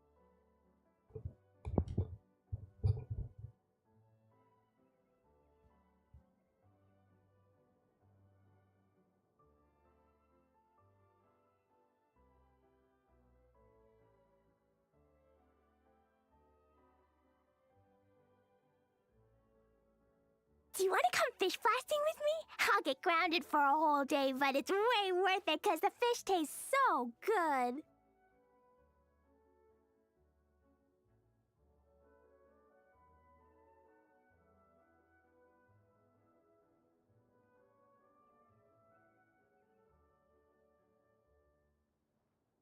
Do you want to come fish blasting with me? I'll get grounded for a whole day, but it's way worth it because the fish tastes so good.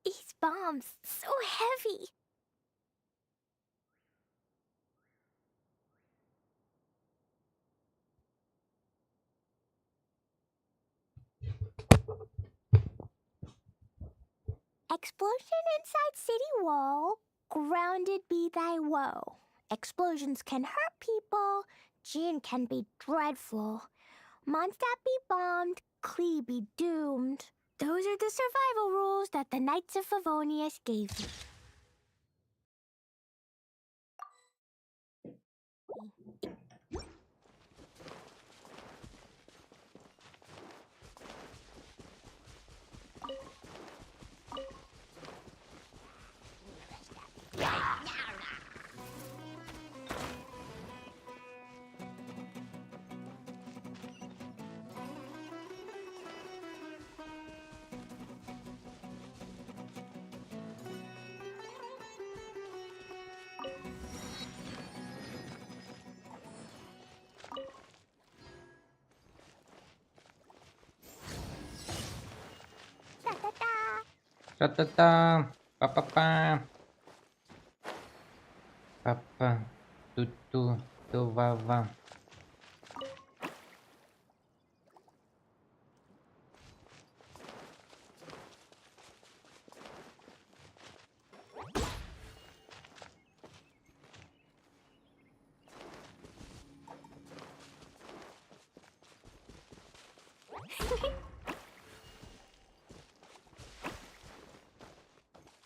These bombs, so heavy. Explosion inside city wall, grounded be thy woe. Explosions can hurt people, Jin can be dreadful. Mondstadt be bombed, Klee be doomed. Those are the survival rules that the Knights of Favonius gave you. Та-та-та! Па-па-па! Папа! Ту-ту! Ту-ва-ва!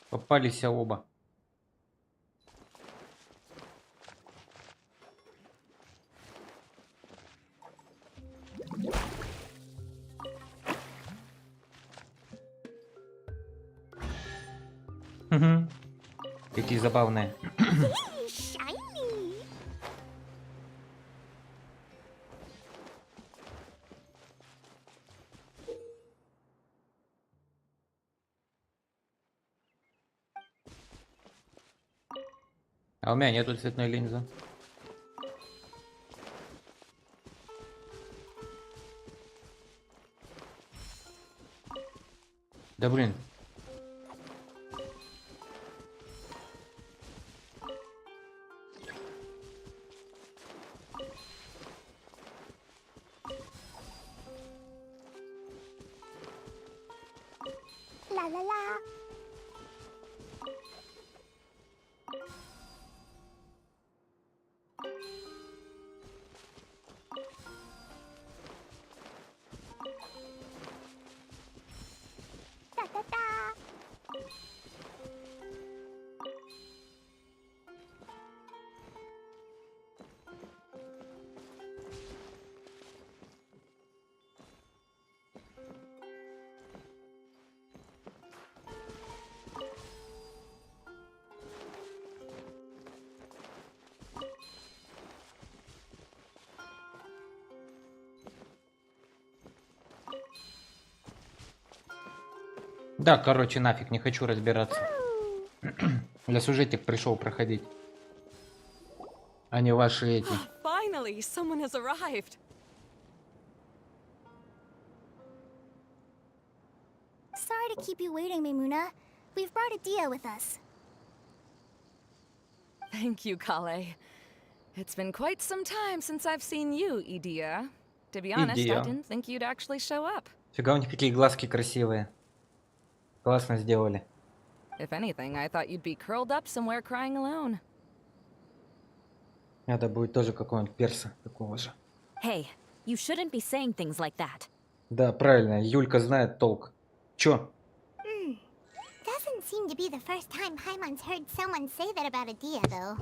Попались оба. Какие забавные. Shiny! А у меня нету цветной линзы. Да блин. La-la-la. Da-da-da. Да, короче, нафиг, не хочу разбираться. Я сюжетик пришел проходить. А не ваши эти. Finally, someone has arrived. Sorry to keep you waiting, Mimuna. We've brought Adia with us. Thank you, Kale. It's been quite some time since I've seen you, Idia. To be honest, I Идея. didn't think you'd actually show up. Фига у них какие глазки красивые. Классно сделали. If anything, I thought you'd be curled up somewhere crying alone. Надо будет тоже какого-нибудь перса такого же. Hey, you shouldn't be saying things like that. Да, правильно, Юлька знает толк. Чё? Doesn't seem to be the first time Paimon's heard someone say that about Adia, though.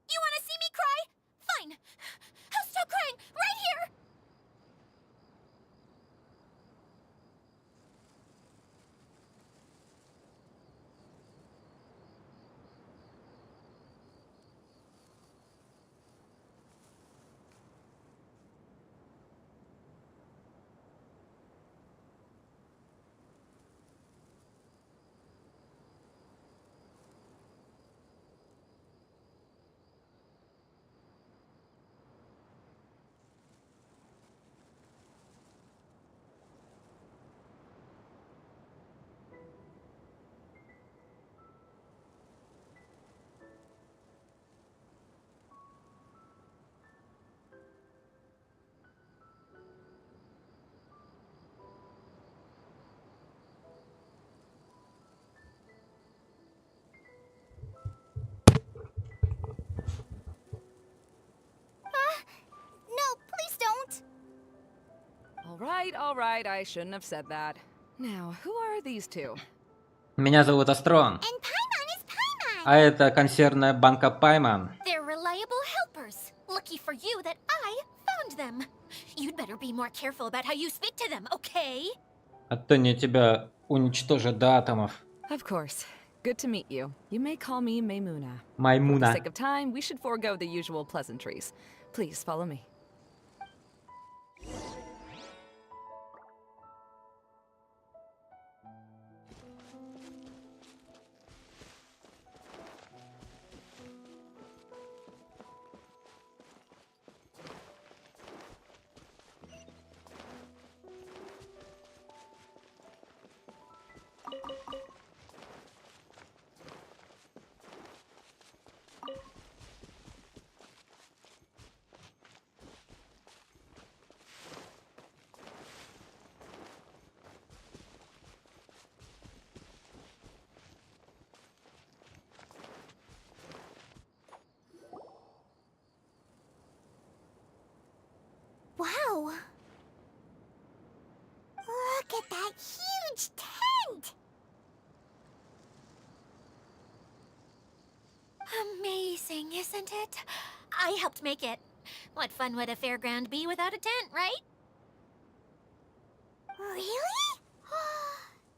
You want to see me cry? Fine. I'll stop crying right here. all right, I shouldn't have said that. Now, who are these two? Меня зовут Астрон. And Paimon is Paimon! А это консервная банка Пайман. They're reliable helpers. Lucky for you that I found them. You'd better be more careful about how you speak to them, okay? А то они тебя уничтожат до атомов. Of course. Good to meet you. You may call me Maymuna. For the Маймуна. sake of time, we should forego the usual pleasantries. Please follow me. Wow! Look at that huge tent! Amazing, isn't it? I helped make it. What fun would a fairground be without a tent, right? Really?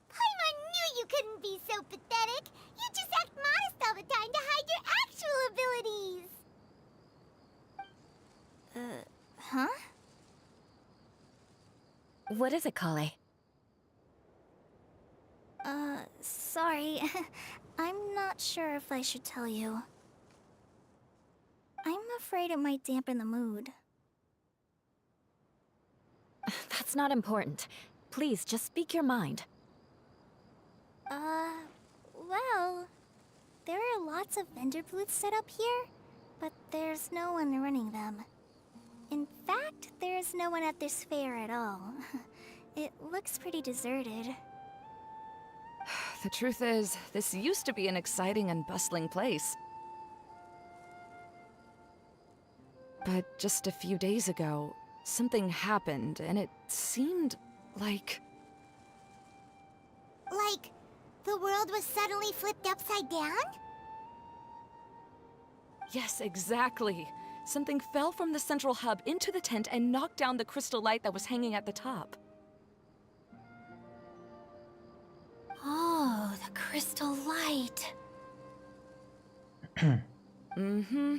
Paimon knew you couldn't be so pathetic. You just act modest all the time to hide your actual abilities. Huh? What is it, Kale? Sorry. I'm not sure if I should tell you. I'm afraid it might dampen the mood. That's not important. Please, just speak your mind. Well, there are lots of vendor booths set up here, but there's no one running them. In fact, there's no one at this fair at all. It looks pretty deserted. The truth is, this used to be an exciting and bustling place. But just a few days ago, something happened, and it seemed like... Like, the world was suddenly flipped upside down? Yes, exactly. Something fell from the central hub into the tent and knocked down the crystal light that was hanging at the top. Oh, the crystal light. Mm-hmm.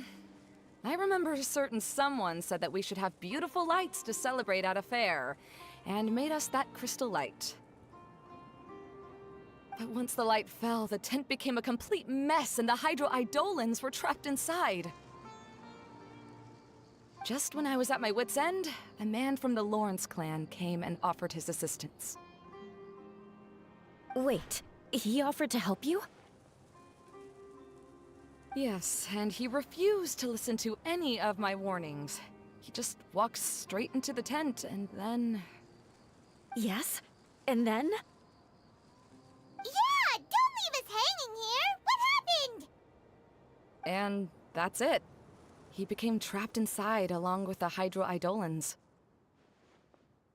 I remember a certain someone said that we should have beautiful lights to celebrate at a fair, and made us that crystal light. But once the light fell, the tent became a complete mess and the hydro-eidolons were trapped inside. Just when I was at my wit's end, a man from the Lawrence clan came and offered his assistance. Wait, he offered to help you? Yes, and he refused to listen to any of my warnings. He just walked straight into the tent, and then... Yes? And then? Yeah, don't leave us hanging here! What happened? And that's it. He became trapped inside along with the hydro-eidolons.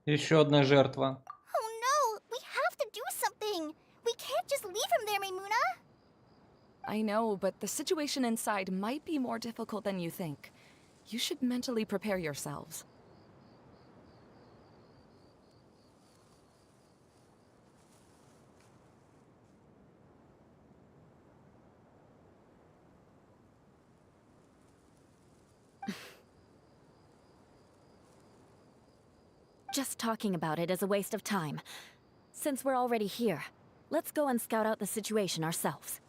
Еще одна жертва. Oh no! We have to do something! We can't just leave him there, Maymuna! I know, but the situation inside might be more difficult than you think. You should mentally prepare yourselves. Just talking about it is a waste of time. Since we're already here, let's go and scout out the situation ourselves.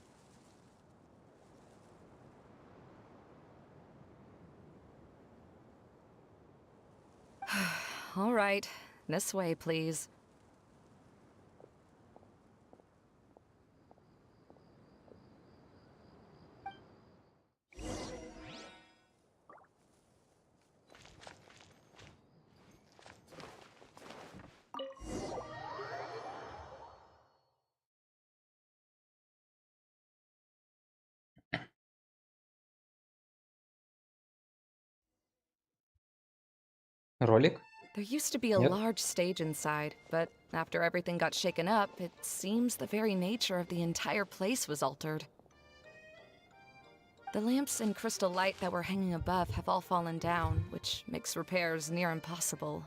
All right, this way, please. Ролик? There used to be a Yep. large stage inside, but after everything got shaken up, it seems the very nature of the entire place was altered. The lamps and crystal light that were hanging above have all fallen down, which makes repairs near impossible.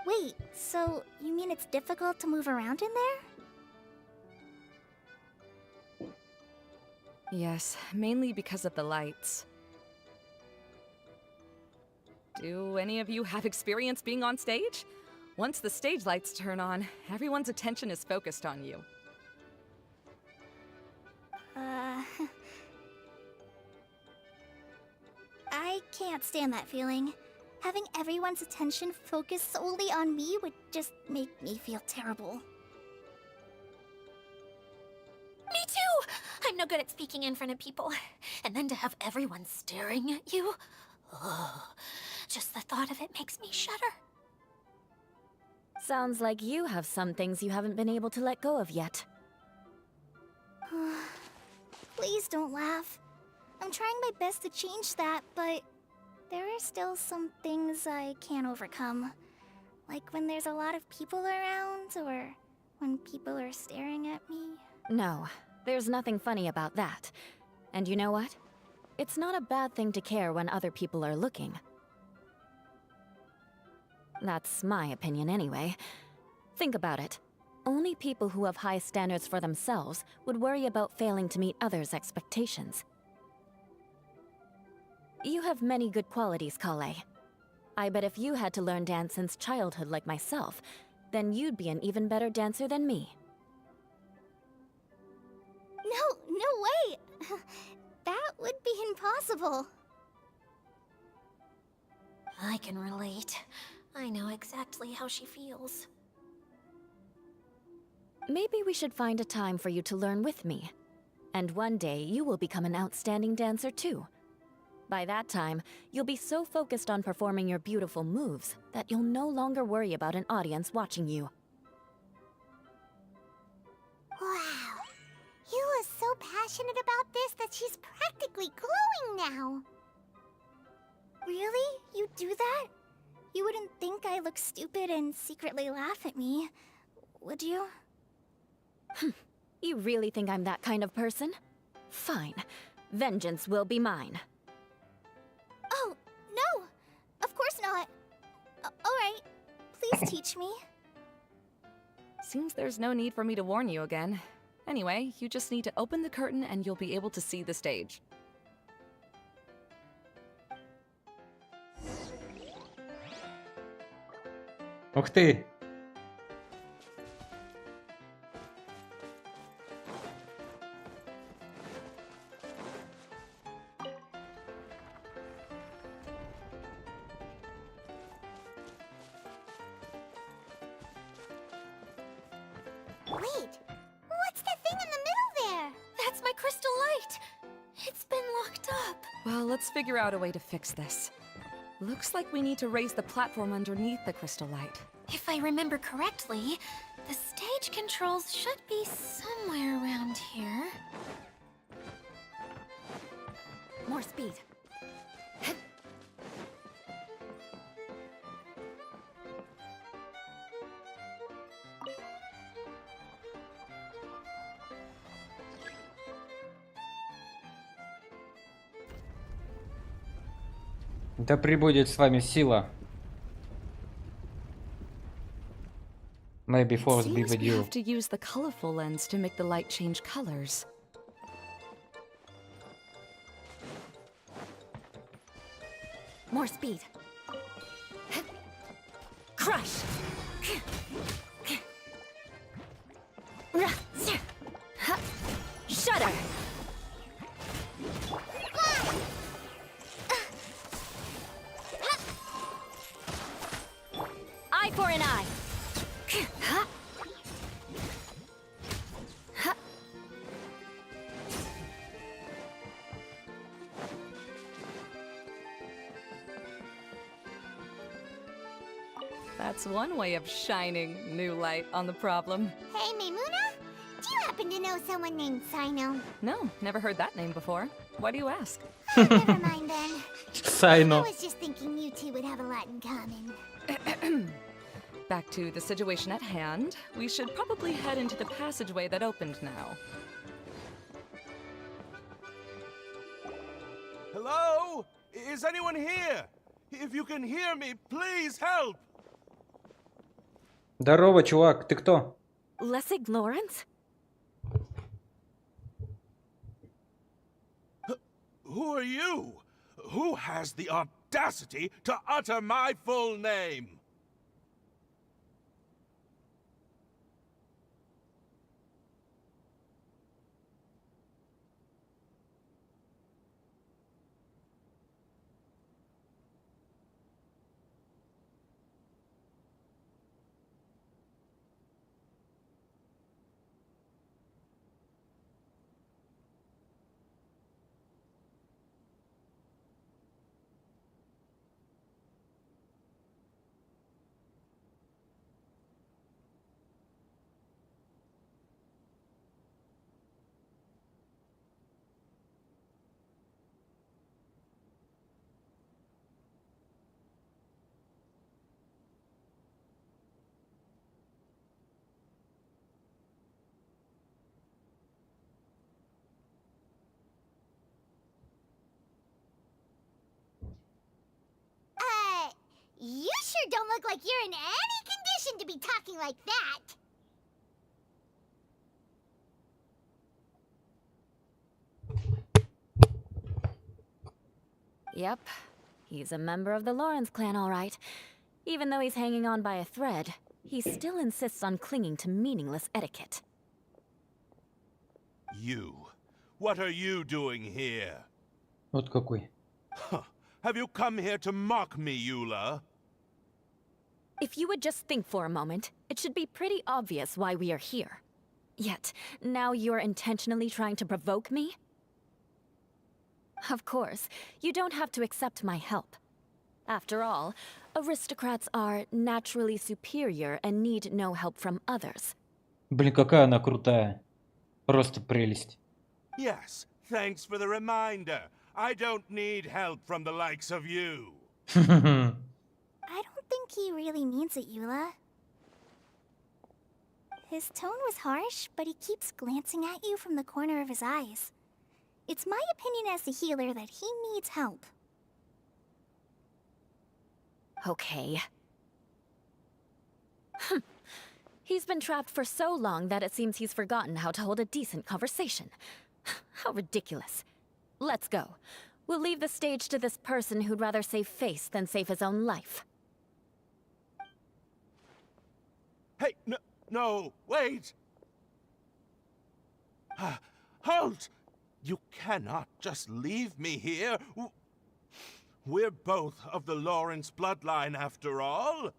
Wait, so you mean it's difficult to move around in there? Yes, mainly because of the lights. Do any of you have experience being on stage? Once the stage lights turn on, everyone's attention is focused on you. I can't stand that feeling. Having everyone's attention focused solely on me would just make me feel terrible. Me too! I'm no good at speaking in front of people. And then to have everyone staring at you. Oh, just the thought of it makes me shudder. Sounds like you have some things you haven't been able to let go of yet. Please don't laugh. I'm trying my best to change that, but there are still some things I can't overcome. Like when there's a lot of people around, or when people are staring at me. No, there's nothing funny about that. And you know what? It's not a bad thing to care when other people are looking. That's my opinion anyway. Think about it. Only people who have high standards for themselves would worry about failing to meet others' expectations. You have many good qualities, Kale. I bet if you had to learn dance since childhood like myself, then you'd be an even better dancer than me. No way! That would be impossible. I can relate. I know exactly how she feels. Maybe we should find a time for you to learn with me. And one day, you will become an outstanding dancer too. By that time, you'll be so focused on performing your beautiful moves that you'll no longer worry about an audience watching you. Wow. You are so passionate about this that she's practically glowing now. Really? You do that? You wouldn't think I look stupid and secretly laugh at me, would you? You really think I'm that kind of person? Fine. Vengeance will be mine. Oh, no! Of course not. Alright, please teach me. Seems there's no need for me to warn you again. Anyway, you just need to open the curtain and you'll be able to see the stage. Ух ты! Wait, what's that thing in the middle there? That's my crystal light! It's been locked up. Well, let's figure out a way to fix this. Looks like we need to raise the platform underneath the crystal light. If I remember correctly, the stage controls should be somewhere around here. More speed. Да пребудет с вами сила. May the force be Seems with we you. have to use the colorful lens to make the light change colors. More speed. Crush! Shudder! Eye for an eye! That's one way of shining new light on the problem. Hey, Maimuna? Do you happen to know someone named Sino? No, never heard that name before. Why do you ask? Never mind then. I Sino. was just thinking you two would have a lot in common. Back to the situation at hand. We should probably head into the passageway that opened now. Hello? Is anyone here? If you can hear me, please help! Здорово, чувак, ты кто? Lessig Lawrence? Who are you? Who has the audacity to utter my full name? You sure don't look like you're in any condition to be talking like that. Yep. He's a member of the Lawrence clan, all right. Even though he's hanging on by a thread, he still insists on clinging to meaningless etiquette. You. What are you doing here? Вот какой. Huh. Have you come here to mock me, Eula? If you would just think for a moment, it should be pretty obvious why we are here. Yet, now you're intentionally trying to provoke me? Of course, you don't have to accept my help. After all, aristocrats are naturally superior and need no help from others. Блин, какая она крутая. Просто прелесть. Yes, thanks for the reminder. I don't need help from the likes of you. I don't think he really means it, Eula. His tone was harsh, but he keeps glancing at you from the corner of his eyes. It's my opinion as the healer that he needs help. Okay. He's been trapped for so long that it seems he's forgotten how to hold a decent conversation. How ridiculous. Let's go. We'll leave the stage to this person who'd rather save face than save his own life. Hey, no, wait! Halt! You cannot just leave me here. We're both of the Lawrence bloodline, after all.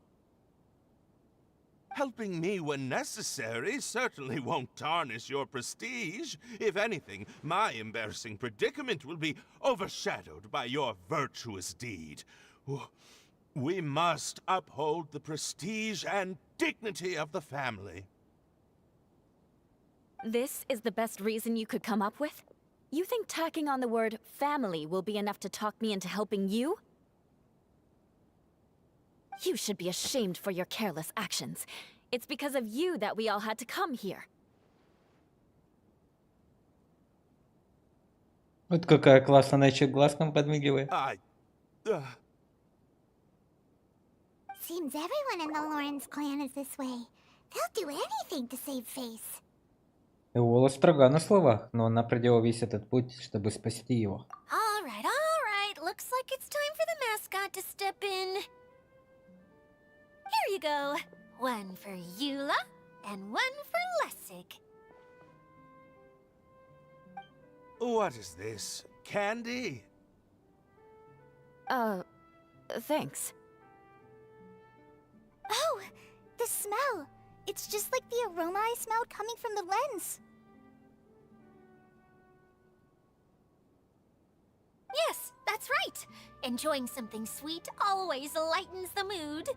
Helping me when necessary certainly won't tarnish your prestige. If anything, my embarrassing predicament will be overshadowed by your virtuous deed. We must uphold the prestige and dignity of the family. This is the best reason you could come up with? You think tacking on the word family will be enough to talk me into helping you? You should be ashamed for your careless actions. It's because of you that we all had to come here. Вот какая классная, она еще глазком подмигивает. Seems everyone in the Lawrence clan is this way. They'll do anything to save face. Эола строга на словах, но она проделала весь этот путь, чтобы спасти его. All right. Looks like it's time for the mascot to step in. Here you go. One for Eula, and one for Lessig. What is this? Candy? Thanks. Oh, the smell. It's just like the aroma I smelled coming from the lens. Yes, that's right. Enjoying something sweet always lightens the mood.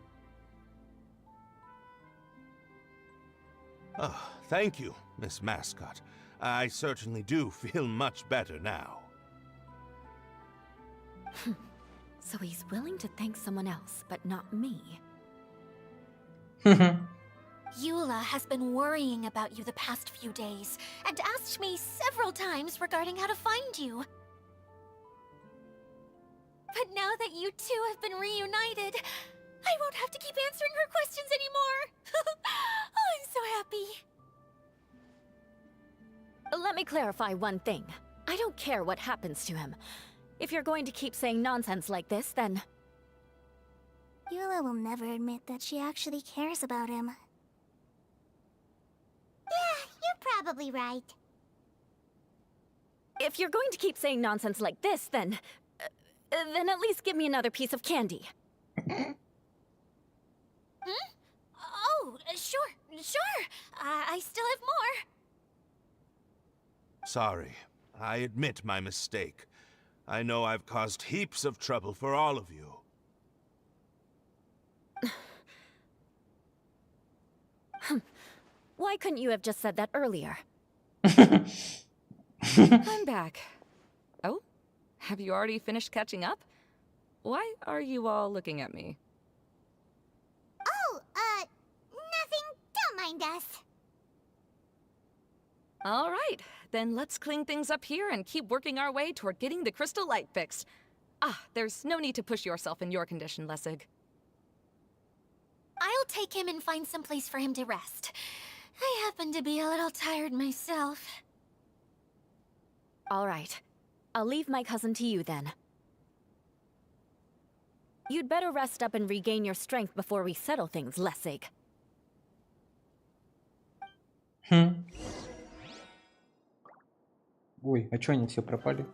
Oh, thank you, Miss Mascot. I certainly do feel much better now. So he's willing to thank someone else, but not me. Eula has been worrying about you the past few days, and asked me several times regarding how to find you. But now that you two have been reunited, I won't have to keep answering her questions anymore. Oh, I'm so happy. Let me clarify one thing. I don't care what happens to him. If you're going to keep saying nonsense like this, then... Eula will never admit that she actually cares about him. Yeah, you're probably right. If you're going to keep saying nonsense like this, then at least give me another piece of candy. Oh, sure. I still have more. Sorry. I admit my mistake. I know I've caused heaps of trouble for all of you. Why couldn't you have just said that earlier? I'm back. Oh? Have you already finished catching up? Why are you all looking at me? Oh, nothing. Don't mind us. All right, then let's clean things up here and keep working our way toward getting the crystal light fixed. There's no need to push yourself in your condition, Lessig. I'll take him and find some place for him to rest. I happen to be a little tired myself. All right. I'll leave my cousin to you then. You'd better rest up and regain your strength before we settle things, Lessig. Ой, а чё они все пропали?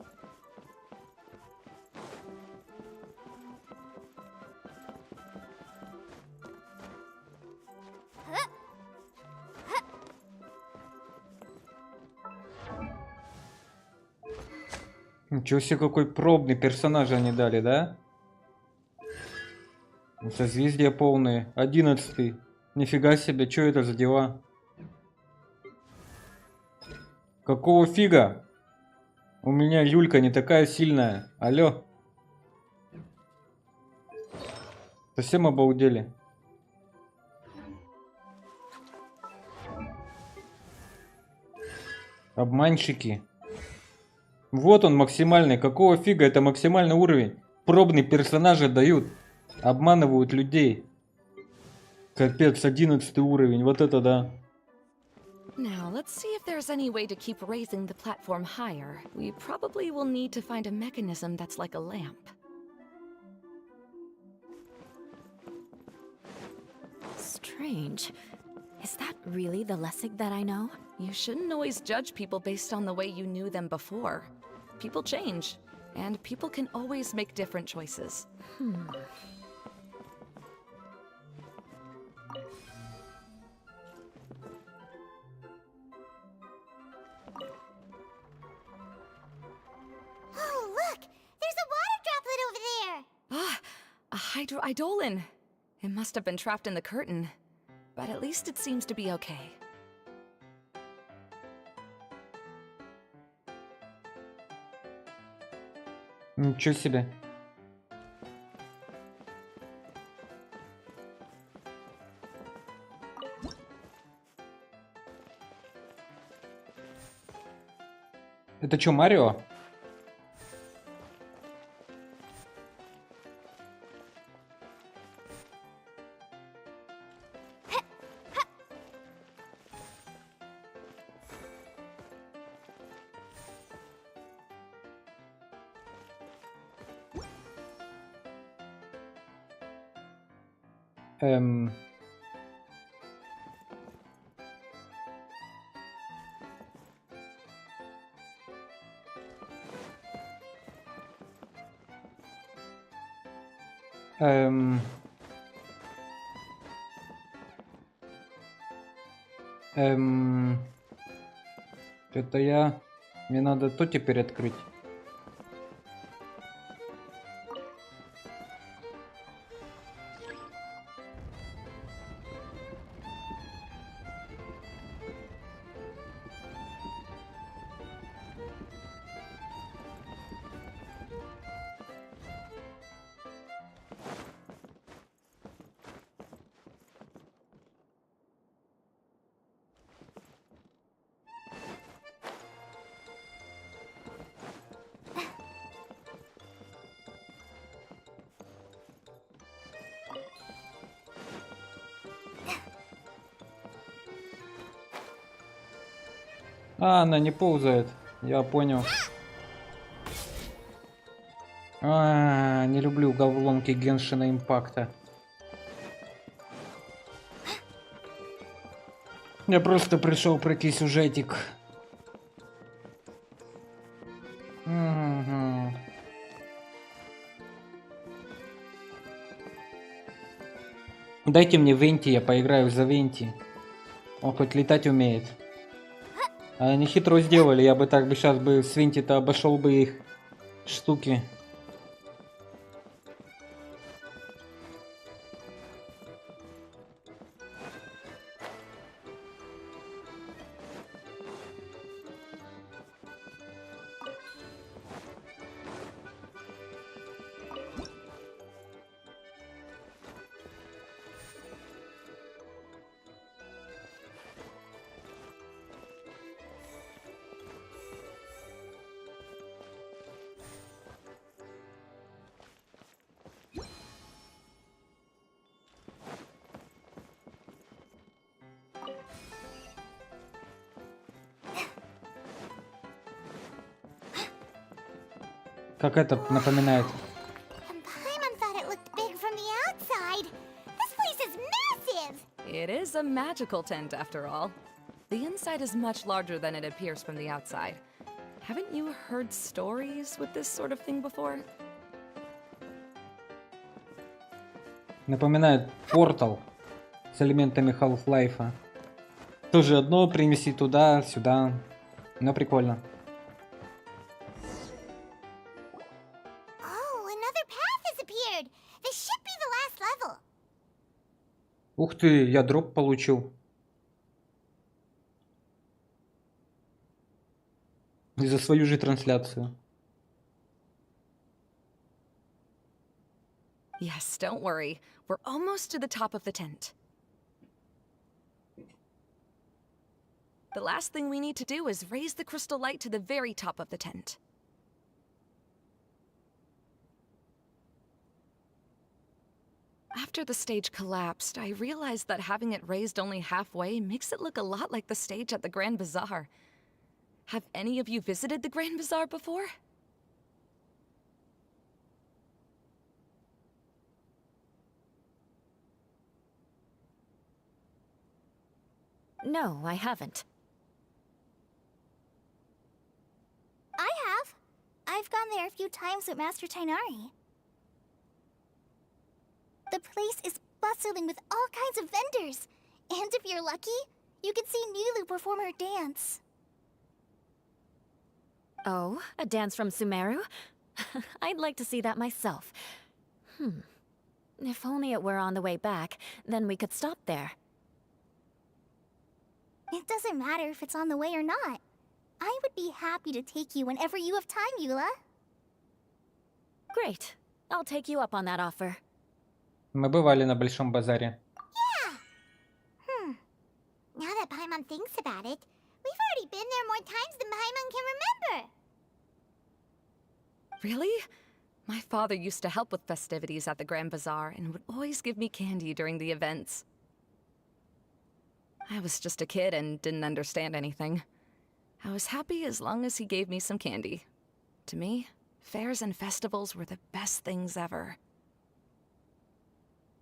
Ничего себе, какой пробный персонаж они дали, да? Созвездия полные. 11-й. Нифига себе, что это за дела? Какого фига? У меня люлька не такая сильная. Алло. Совсем обалдели. Обманщики. Вот он максимальный. Какого фига это максимальный уровень? Пробные персонажи дают. Обманывают людей. Капец, 11 уровень. Вот это да. Now, let's see if there's any way to keep raising the platform higher. We probably will need to find a mechanism that's like a lamp. Strange. Is that really the Lessig that I know? You shouldn't always judge people based on the way you knew them before. People change, and people can always make different choices. Oh, look! There's a water droplet over there! A hydroidolin! It must have been trapped in the curtain. But at least it seems to be okay. Ничего себе. Это что, Марио? Это я... Мне надо то теперь открыть. А, она не ползает. Я понял. Не люблю головоломки Геншина Импакта. Я просто пришел пройти сюжетик. Мгм. Дайте мне Венти, я поиграю за Венти. Он хоть летать умеет. А они хитро сделали, я бы так бы сейчас бы с Венти-то обошел бы их штуки. Как это напоминает? And Paimon thought it looked big from the outside. This place is massive! It is a magical tent, after all. The inside is much larger than it appears from the outside. Haven't you heard stories with this sort of thing before? Напоминает портал с элементами Half-Life. Тоже одно принеси туда, сюда. Но прикольно. Oh, another path has appeared. This should be the last level. Ух ты, я дроп получил. И за свою же трансляцию. Yes, don't worry. We're almost to the top of the tent. The last thing we need to do is raise the crystal light to the very top of the tent. After the stage collapsed, I realized that having it raised only halfway makes it look a lot like the stage at the Grand Bazaar. Have any of you visited the Grand Bazaar before? No, I haven't. I have. I've gone there a few times with Master Tainari. The place is bustling with all kinds of vendors. And if you're lucky, you can see Nilu perform her dance. Oh, a dance from Sumeru? I'd like to see that myself. If only it were on the way back, then we could stop there. It doesn't matter if it's on the way or not. I would be happy to take you whenever you have time, Eula. Great. I'll take you up on that offer. Мы бывали на Большом базаре. Now that Paimon thinks about it, we've already been there more times than Paimon can remember. Really? My father used to help with festivities at the Grand Bazaar and would always give me candy during the events. I was just a kid and didn't understand anything. I was happy as long as he gave me some candy. To me, fairs and festivals were the best things ever.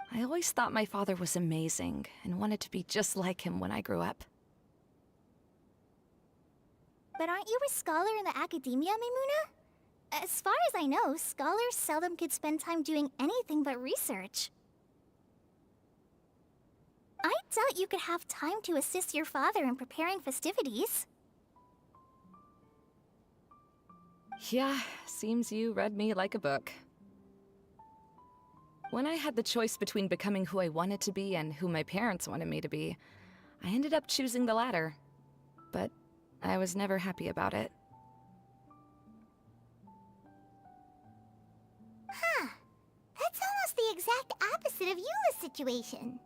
I always thought my father was amazing and wanted to be just like him when I grew up. But aren't you a scholar in the academia, Maimuna? As far as I know, scholars seldom could spend time doing anything but research. I doubt you could have time to assist your father in preparing festivities. Yeah, seems you read me like a book. When I had the choice between becoming who I wanted to be and who my parents wanted me to be, I ended up choosing the latter. But I was never happy about it. Huh. That's almost the exact opposite of Eula's situation.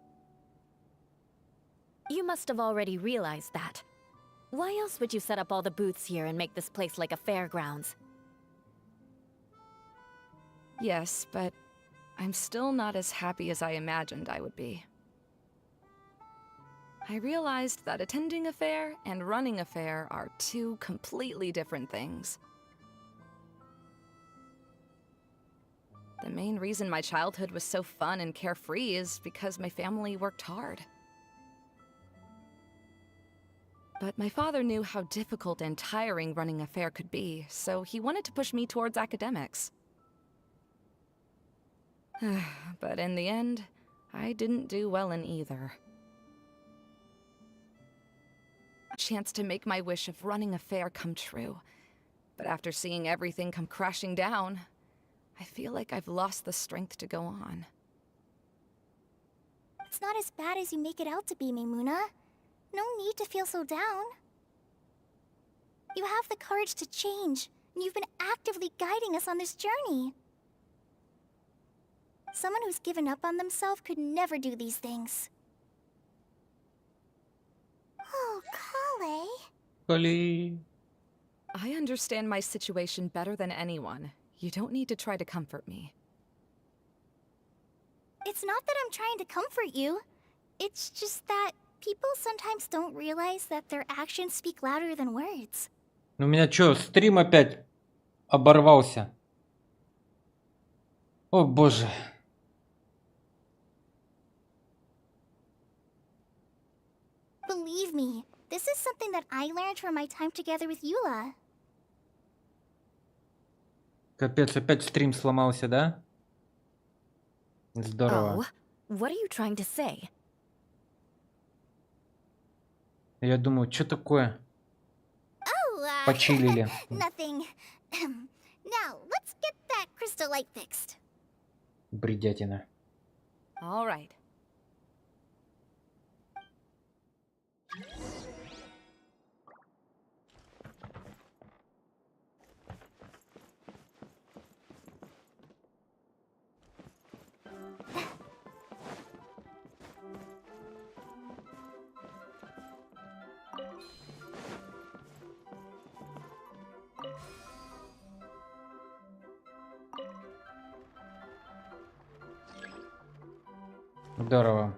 You must have already realized that. Why else would you set up all the booths here and make this place like a fairgrounds? Yes, but I'm still not as happy as I imagined I would be. I realized that attending a fair and running a fair are two completely different things. The main reason my childhood was so fun and carefree is because my family worked hard. But my father knew how difficult and tiring running a fair could be, so he wanted to push me towards academics. But in the end, I didn't do well in either. A chance to make my wish of running a fair come true. But after seeing everything come crashing down, I feel like I've lost the strength to go on. It's not as bad as you make it out to be, Maimuna. No need to feel so down. You have the courage to change, and you've been actively guiding us on this journey. Someone who's given up on themselves could never do these things. Oh, Kale. Коли... I understand my situation better than anyone. You don't need to try to comfort me. It's not that I'm trying to comfort you. It's just that people sometimes don't realize that their actions speak louder than words. Ну, у меня чё, стрим опять оборвался? О, боже. Believe me, this is something that I learned from my time together with Eula. Капец, опять стрим сломался, да? Здорово. Oh, what are you trying to say? Я думаю, что такое? Oh, Почилили. nothing. Now, let's get that crystal light fixed. Бредятина. All right. Здорово.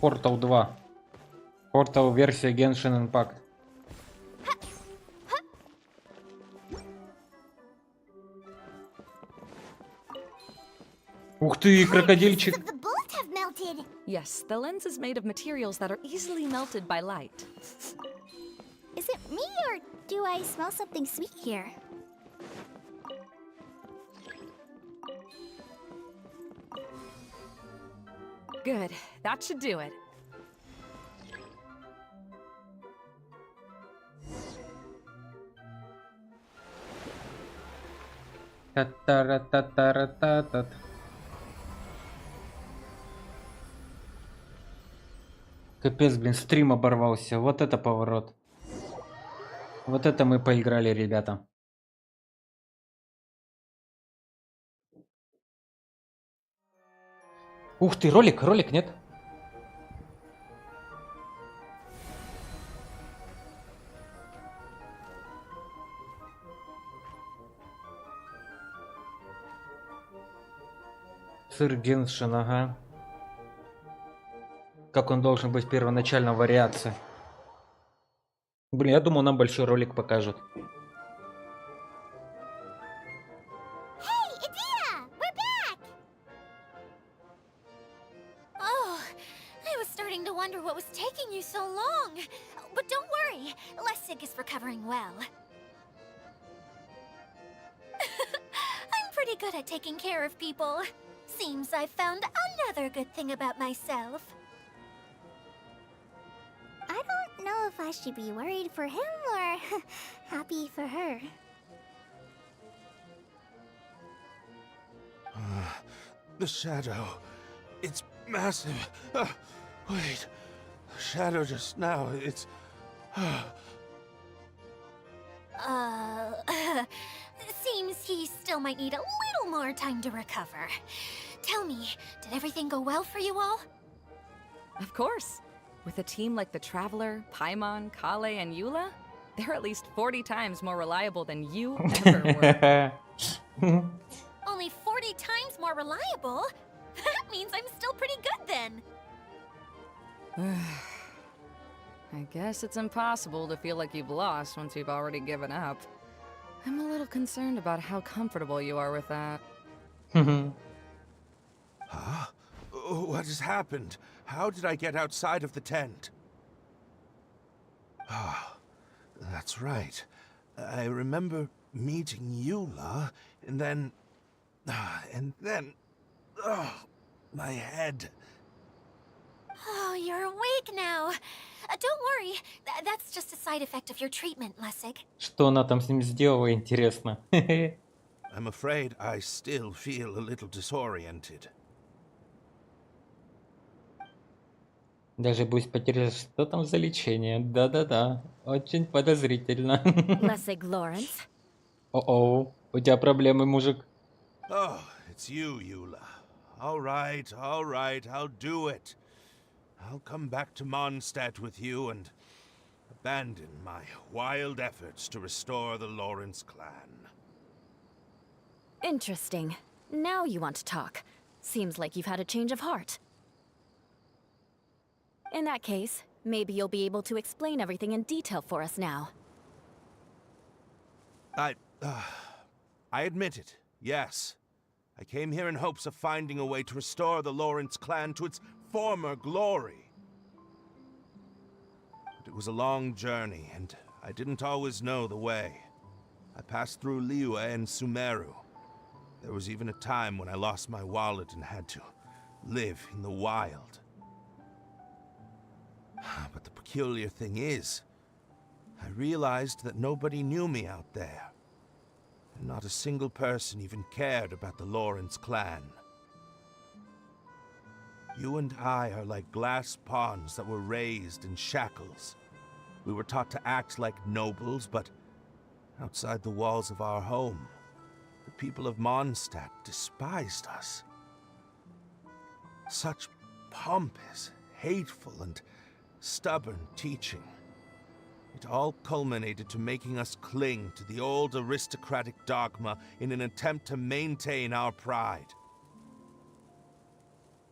Portal 2. Portal версия Genshin Impact. Ух ты, крокодильчик. The bullets have melted. Yes, the lens is made of materials that are easily melted by light. Is it me, or do I smell something sweet here? Good. That should do it. Та-та-ра-та-та-ра-та-та. Капец, блин, стрим оборвался. Вот это поворот. Вот это мы поиграли, ребята. Ух ты, ролик, нет? Сыр Геншин, ага. как он должен быть первоначально в вариации. Блин, я думал, нам большой ролик покажут. Hey, Idea! We're back! Oh, I was starting to wonder what was taking you so long. But don't worry, Lessig is recovering well. I'm pretty good at taking care of people. Seems I've found another good thing about myself. I don't know if I should be worried for him or happy for her. The shadow. It's massive. Wait. The shadow just now. It's... Seems he still might need a little more time to recover. Tell me, did everything go well for you all? Of course. With a team like the Traveler, Paimon, Kale, and Eula, they're at least 40 times more reliable than you ever were. Only 40 times more reliable? That means I'm still pretty good then. I guess it's impossible to feel like you've lost once you've already given up. I'm a little concerned about how comfortable you are with that. Huh? What has happened? How did I get outside of the tent? Ah, that's right. I remember meeting Eula, and then... Oh, my head. Oh, you're awake now. Don't worry, that's just a side effect of your treatment, Lessig. Что она там с ним сделала, интересно. I'm afraid I still feel a little disoriented. Даже боюсь потерять, что там за лечение. Да-да-да, очень подозрительно. Lessig Lawrence. О-оу, у тебя проблемы, мужик. Oh, it's you, Eula. All right, I'll do it. I'll come back to Mondstadt with you and abandon my wild efforts to restore the Lawrence clan. Interesting. Now you want to talk. Seems like you've had a change of heart. In that case, maybe you'll be able to explain everything in detail for us now. I admit it, yes. I came here in hopes of finding a way to restore the Lawrence clan to its former glory. But it was a long journey, and I didn't always know the way. I passed through Liyue and Sumeru. There was even a time when I lost my wallet and had to live in the wild. But the peculiar thing is, I realized that nobody knew me out there. And not a single person even cared about the Lawrence clan. You and I are like glass pawns that were raised in shackles. We were taught to act like nobles, but outside the walls of our home, the people of Mondstadt despised us. Such pompous, hateful, and stubborn teaching. It all culminated to making us cling to the old aristocratic dogma in an attempt to maintain our pride.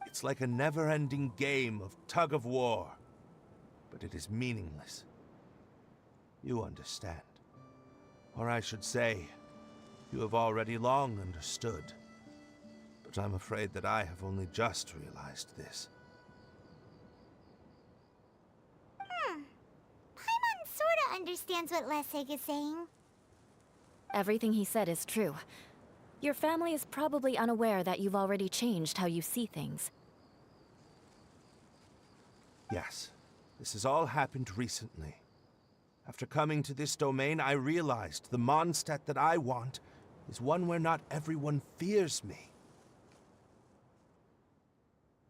It's like a never-ending game of tug-of-war, but it is meaningless. You understand. Or I should say, you have already long understood. But I'm afraid that I have only just realized this. Paimon sorta understands what Lessig is saying. Everything he said is true. Your family is probably unaware that you've already changed how you see things. Yes, this has all happened recently. After coming to this domain, I realized the Mondstadt that I want is one where not everyone fears me.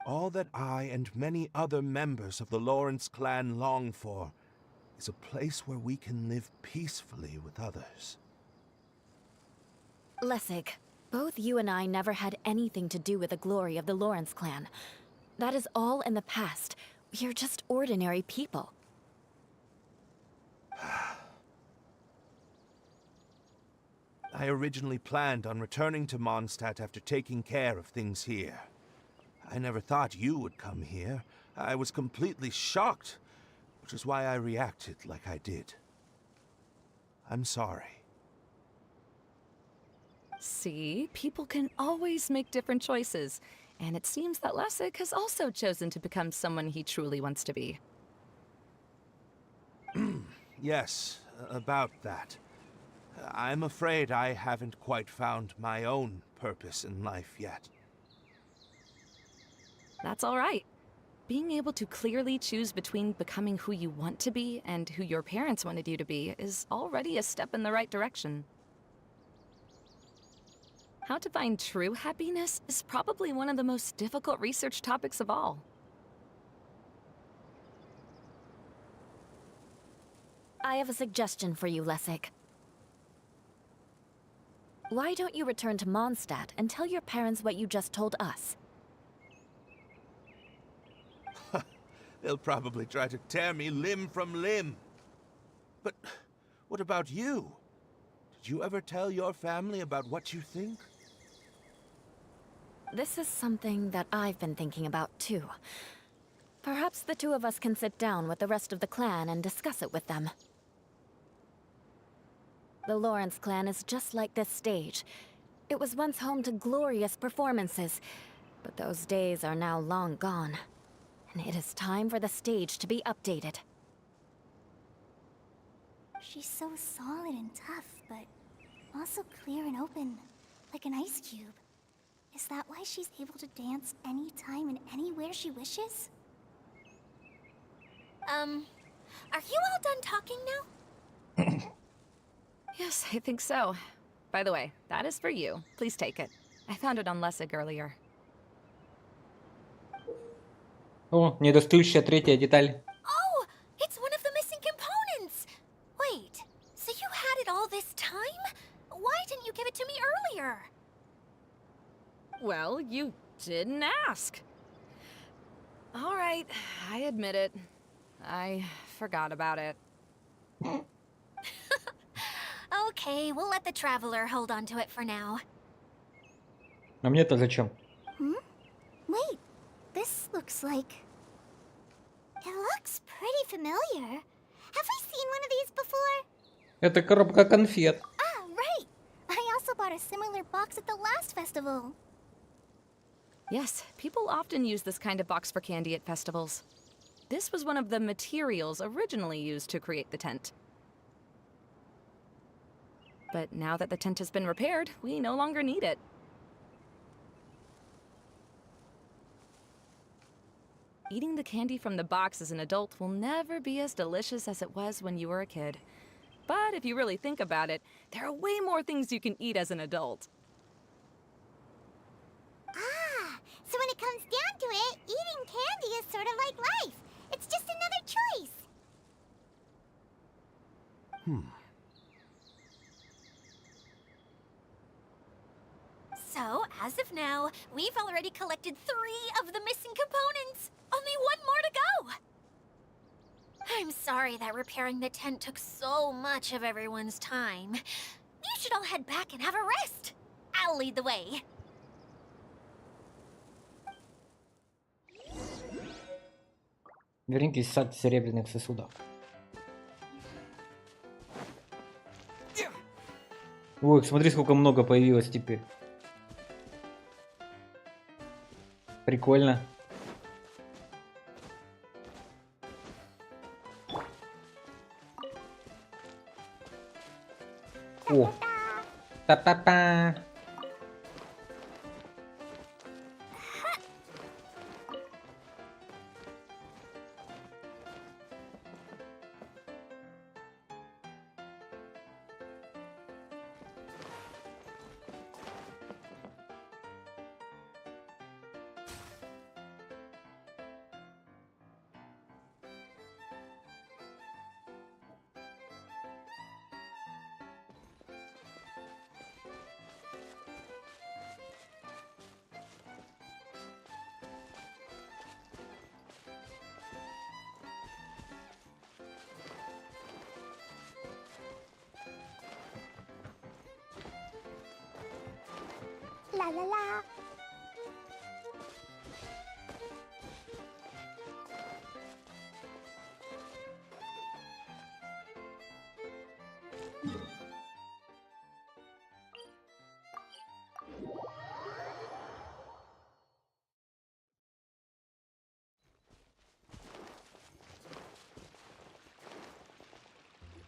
All that I and many other members of the Lawrence clan long for is a place where we can live peacefully with others. Lessig, both you and I never had anything to do with the glory of the Lawrence clan. That is all in the past. We are just ordinary people. I originally planned on returning to Mondstadt after taking care of things here. I never thought you would come here. I was completely shocked, which is why I reacted like I did. I'm sorry. See, people can always make different choices, and it seems that Lessig has also chosen to become someone he truly wants to be. Yes, about that. I'm afraid I haven't quite found my own purpose in life yet. That's all right. Being able to clearly choose between becoming who you want to be and who your parents wanted you to be is already a step in the right direction. How to find true happiness is probably one of the most difficult research topics of all. I have a suggestion for you, Lessig. Why don't you return to Mondstadt and tell your parents what you just told us? They'll probably try to tear me limb from limb. But what about you? Did you ever tell your family about what you think? This is something that I've been thinking about, too. Perhaps the two of us can sit down with the rest of the clan and discuss it with them. The Lawrence clan is just like this stage. It was once home to glorious performances, but those days are now long gone. And it is time for the stage to be updated. She's so solid and tough, but also clear and open, like an ice cube. Is that why she's able to dance anytime and anywhere she wishes? Are you all done talking now? Yes, I think so. By the way, that is for you. Please take it. I found it on Lessig earlier. О, недостающая третья деталь. Oh, it's one of the missing components! Wait, so you had it all this time? Why didn't you give it to me earlier? Well, you didn't ask. All right, I admit it. I forgot about it. Okay, we'll let the Traveler hold on to it for now. А мне-то зачем? Wait, this looks like... It looks pretty familiar. Have we seen one of these before? Это коробка конфет. Ah, right! I also bought a similar box at the last festival. Yes, people often use this kind of box for candy at festivals. This was one of the materials originally used to create the tent. But now that the tent has been repaired, we no longer need it. Eating the candy from the box as an adult will never be as delicious as it was when you were a kid. But if you really think about it, there are way more things you can eat as an adult. Ah, so when it comes down to it, eating candy is sort of like life. It's just another choice. So, as of now, we've already collected 3 of the missing components. Only 1 more to go. I'm sorry that repairing the tent took so much of everyone's time. You should all head back and have a rest. I'll lead the way. Вернитесь в сад серебряных сосудов. Ой, смотри, сколько много появилось теперь. Прикольно. О! Та-та-та! La la la.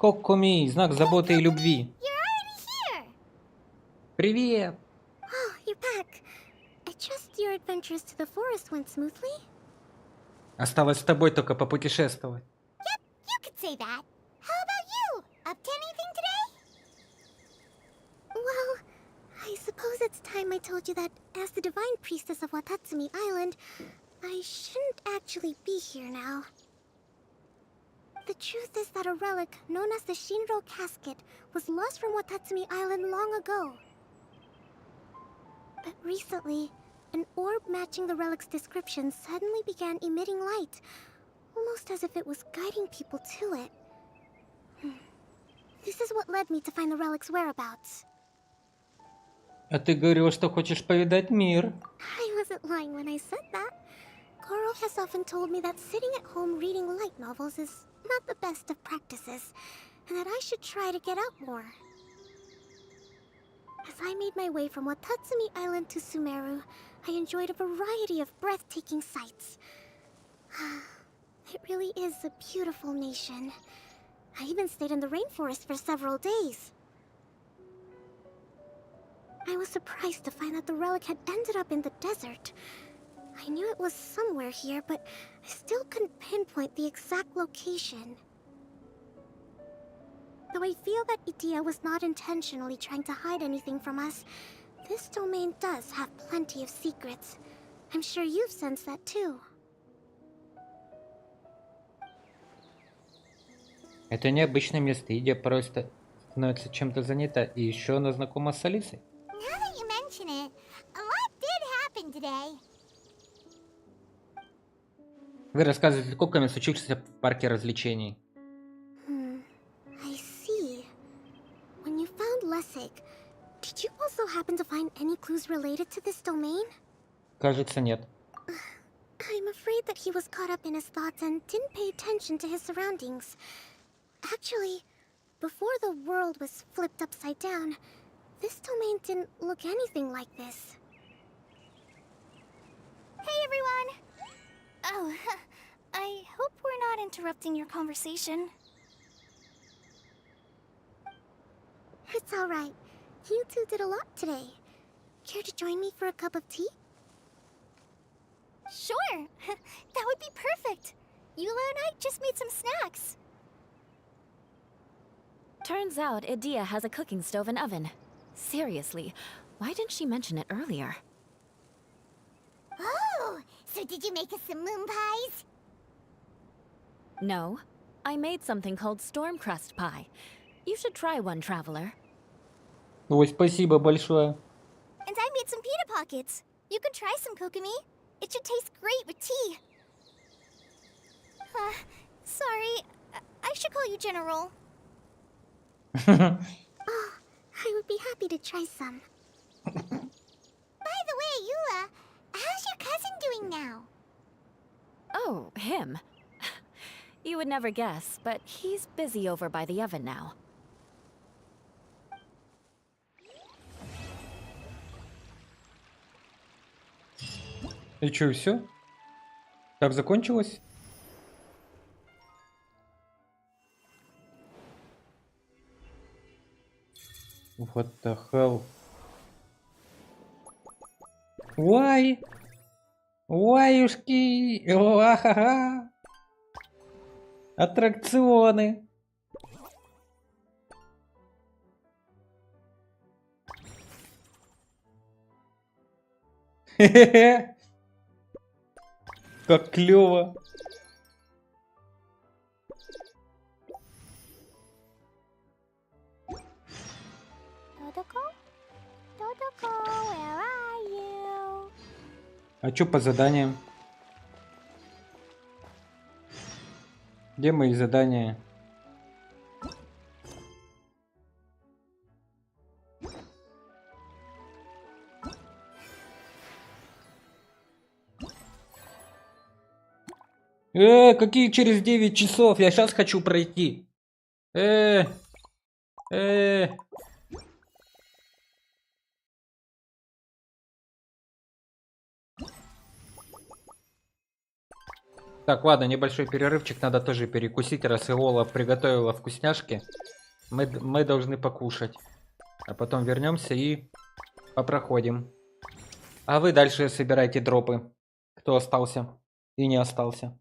Коккуми, знак заботы и любви. You're already here! Привет! Oh, you're back. I trust your adventures to the forest went smoothly? Осталось с тобой только попутешествовать. Yep, you could say that. How about you? Up to anything today? Well, I suppose it's time I told you that as the divine priestess of Watatsumi Island, I shouldn't actually be here now. The truth is that a relic known as the Shinro Casket was lost from Watatsumi Island long ago. But recently, an orb matching the relic's description suddenly began emitting light, almost as if it was guiding people to it. This is what led me to find the relic's whereabouts. А ты говорила, что хочешь повидать мир. I wasn't lying when I said that. Goro has often told me that sitting at home reading light novels is not the best of practices, and that I should try to get out more. As I made my way from Watatsumi Island to Sumeru, I enjoyed a variety of breathtaking sights. It really is a beautiful nation. I even stayed in the rainforest for several days. I was surprised to find that the relic had ended up in the desert. I knew it was somewhere here, but I still couldn't pinpoint the exact location. Though I feel that Itia was not intentionally trying to hide anything from us, this domain does have plenty of secrets. I'm sure you've sensed that too. Это необычное место. Идия просто становится чем-то занята. И еще она знакома с Алисой. Now that you mention it, a lot did happen today. Вы рассказываете Коками, случившееся в парке развлечений. I see. When you found Lessig, did you also happen to find any clues related to this domain? Кажется, нет. I'm afraid that he was caught up in his thoughts and didn't pay attention to his surroundings. Actually, before the world was flipped upside down, this domain didn't look anything like this. Hey, everyone! Oh, I hope we're not interrupting your conversation. It's alright. You two did a lot today. Care to join me for a cup of tea? Sure! That would be perfect! Eula and I just made some snacks. Turns out Idia has a cooking stove and oven. Seriously, why didn't she mention it earlier? Oh, so did you make us some moon pies? No. I made something called storm crust pie. You should try one, traveler. Ой, спасибо большое. And I made some pita pockets. You can try some, Kokomi. It should taste great with tea. Sorry. I should call you General. Oh, I would be happy to try some. By the way, Eula, how's your cousin doing now? Oh, him. You would never guess, but he's busy over by the oven now. И что, все? Так закончилось? What the hell? Why? Ваюшки! Ха-ха! Аттракционы! Хе-хе-хе! Как клёво! Dodoko, where are you? А чё по заданиям? Где мои задания? Какие через 9 часов? Я сейчас хочу пройти. Э. Так, ладно, небольшой перерывчик, надо тоже перекусить, раз Иола приготовила вкусняшки. Мы должны покушать. А потом вернемся и попроходим. А вы дальше собирайте дропы. Кто остался и не остался.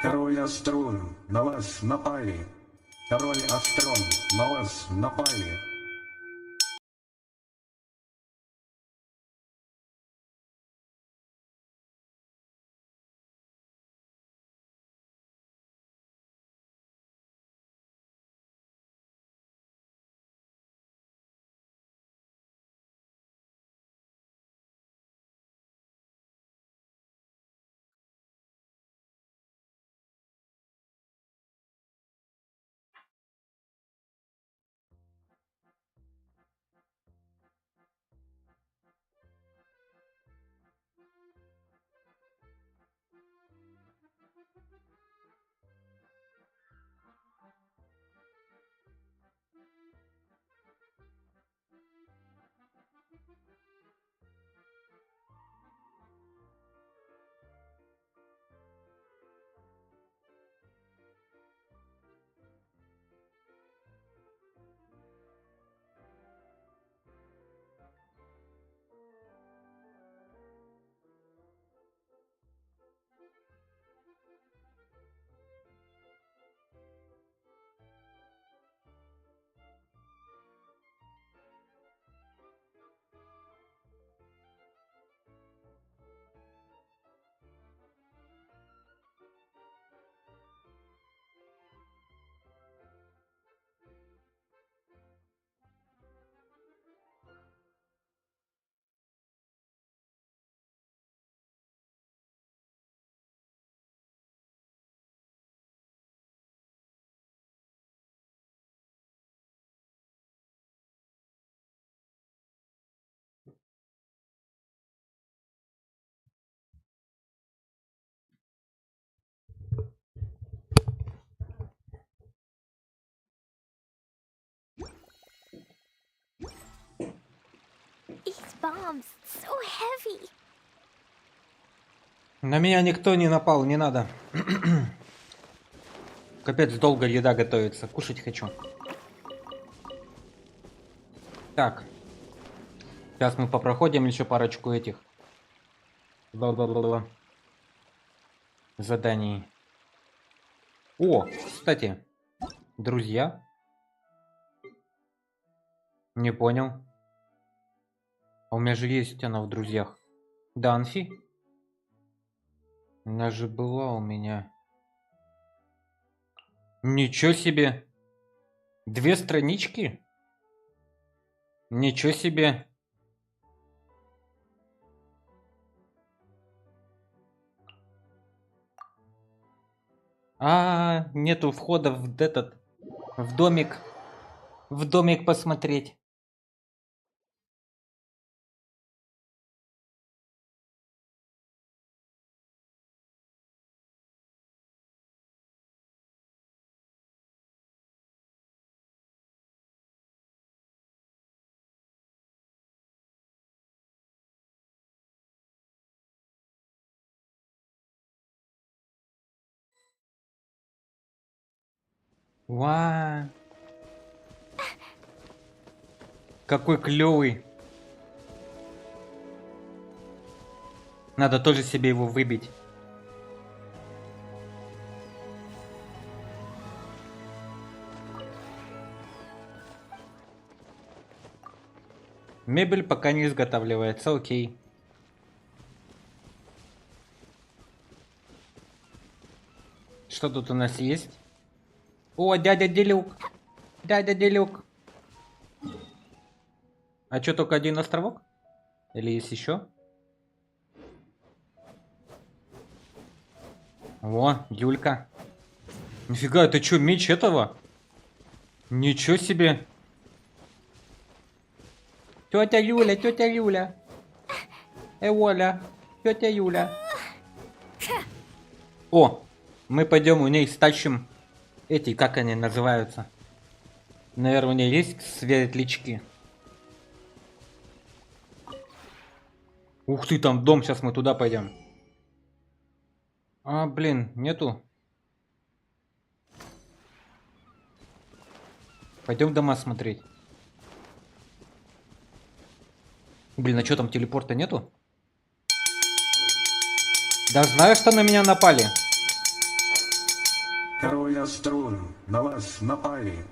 Король Астрон, на вас напали. Король Астрон, на вас напали. bombs. So heavy. На меня никто не напал, не надо. Капец, долго еда готовится. Кушать хочу. Так. Сейчас мы попроходим еще парочку этих. Бла-бла-бла-бла. Заданий. О, кстати. Друзья. Не понял. А у меня же есть она в друзьях. Данфи. Она же была у меня. Ничего себе. 2 странички? Ничего себе. Нету входа в этот, в домик посмотреть. Ва! Какой клевый. Надо тоже себе его выбить. Мебель пока не изготавливается, окей. Что тут у нас есть? О, дядя Делюк. Дядя Делюк. А что, только один островок? Или есть еще? О, Юлька. Нифига, это что, меч этого? Ничего себе. Тетя Юля, тетя Юля. Оля, тетя Юля. О, мы пойдем у ней стащим эти, как они называются. Наверное, у нее есть светлячки. Ух ты, там дом, сейчас мы туда пойдем. Блин, нету. Пойдем дома смотреть. Блин, а что там, телепорта нету? Да знаю, что на меня напали. Король Астрон, на вас напали.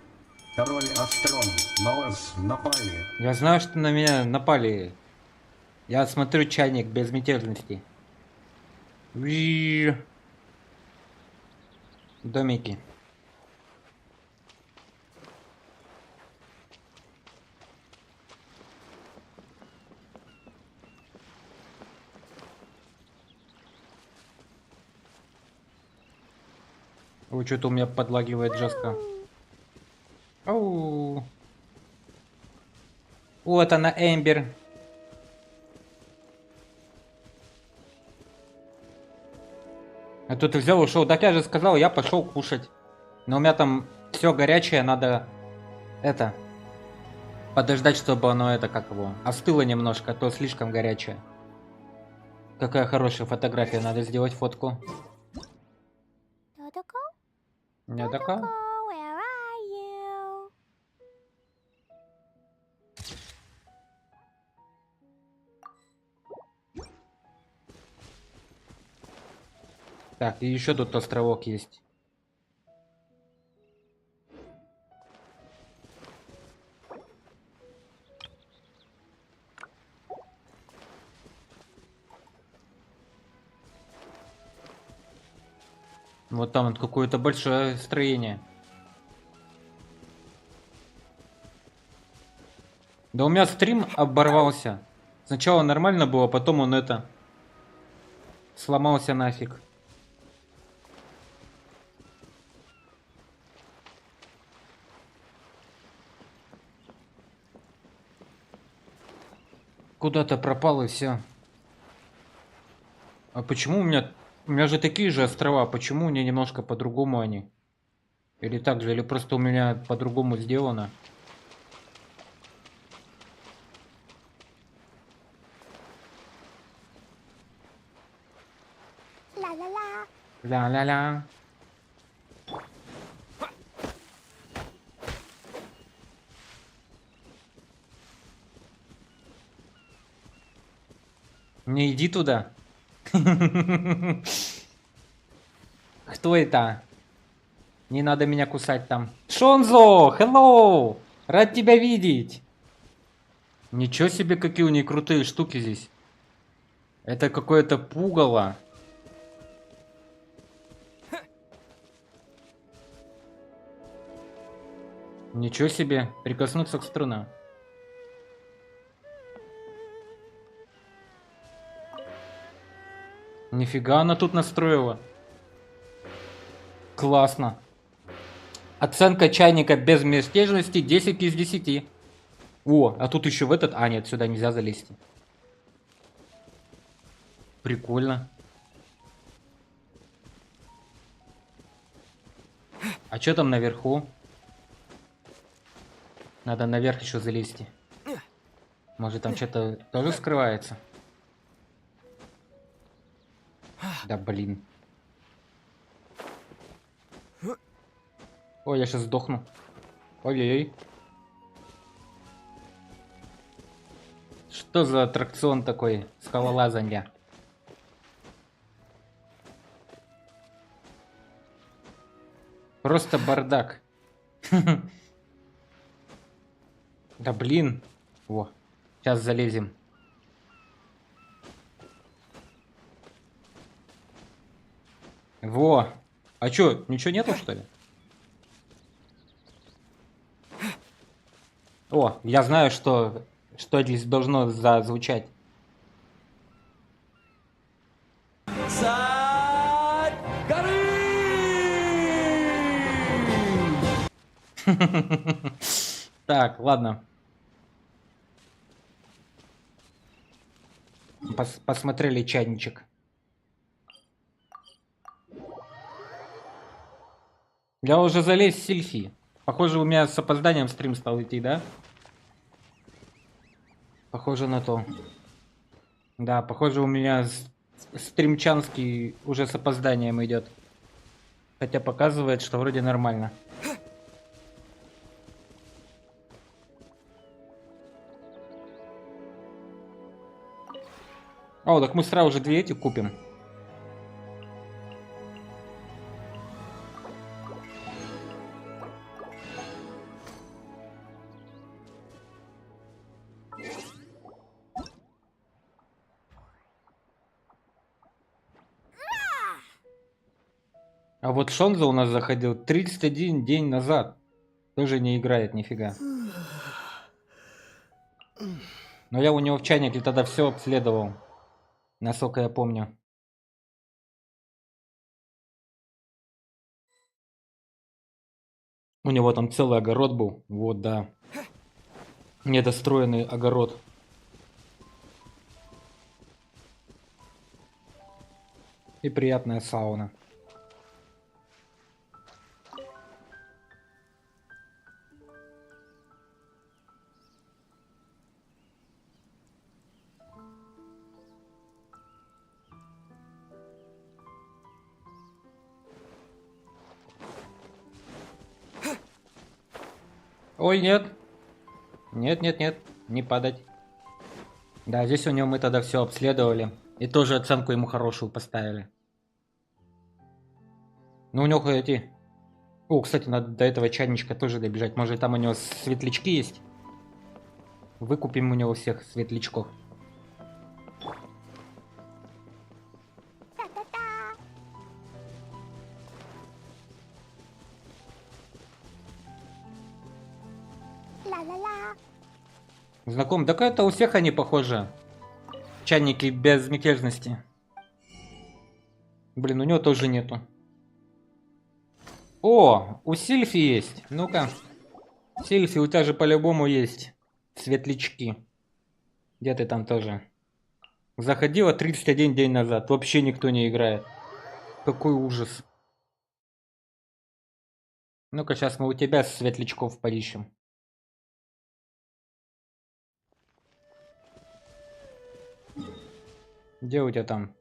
Король Астрон, на вас напали. Я знаю, что на меня напали. Я смотрю чайник безмятежности. Домики. Ой, что-то у меня подлагивает жестко. Оу. Вот она, Эмбер. А тут взял, ушел. Так я же сказал, я пошел кушать. Но у меня там все горячее, надо это подождать, чтобы оно как его остыло немножко, а то слишком горячее. Какая хорошая фотография, надо сделать фотку. Не такая. Where are you? Так, и еще тут островок есть. Вот там вот какое-то большое строение. Да у меня стрим оборвался. Сначала нормально было, потом он сломался нафиг. Куда-то пропал и все. А почему у меня... У меня же такие же острова. Почему у меня немножко по-другому они? Или так же? Или просто у меня по-другому сделано? Ля-ля-ля. Не иди туда. Кто это? Не надо меня кусать там. Шонзо, hello! Рад тебя видеть. Ничего себе, какие у них крутые штуки здесь. Это какое-то пугало. Ничего себе, прикоснуться к струнам. Нифига она тут настроила. Классно. Оценка чайника без мятежности 10 из 10. О, а тут еще в этот... А, нет, сюда нельзя залезть. Прикольно. А что там наверху? Надо наверх еще залезть. Может там что-то тоже скрывается? Да блин. Ой, я сейчас сдохну. Ой-ой-ой. Что за аттракцион такой? Скалолазанья. Просто бардак. Да блин. Во. Сейчас залезем. Во. А чё, ничего нету, что ли? О, я знаю, что здесь должно зазвучать. Так, ладно. Посмотрели чайничек. Я уже залез в сельфи. Похоже, у меня с опозданием стрим стал идти, да? Похоже на то. Да, похоже, у меня стримчанский уже с опозданием идет. Хотя показывает, что вроде нормально. О, так мы сразу же 2 эти купим. А вот Шонзо у нас заходил 31 день назад. Тоже не играет нифига. Но я у него в чайнике тогда все обследовал. Насколько я помню. У него там целый огород был. Вот, да. Недостроенный огород. И приятная сауна. Ой, нет. Нет, нет, нет. Не падать. Да, здесь у него мы тогда все обследовали. И тоже оценку ему хорошую поставили. Ну, у него эти... О, кстати, надо до этого чайничка тоже добежать. Может, там у него светлячки есть? Выкупим у него всех светлячков. Ла-ла-ла. Знаком? Так это у всех они похожи. Чайники без мятежности. Блин, у него тоже нету. О, у Сильфи есть. Ну-ка. Сильфи, у тебя же по-любому есть светлячки. Где ты там тоже? Заходила 31 день назад. Вообще никто не играет. Какой ужас. Ну-ка, сейчас мы у тебя светлячков поищем. Где у тебя там?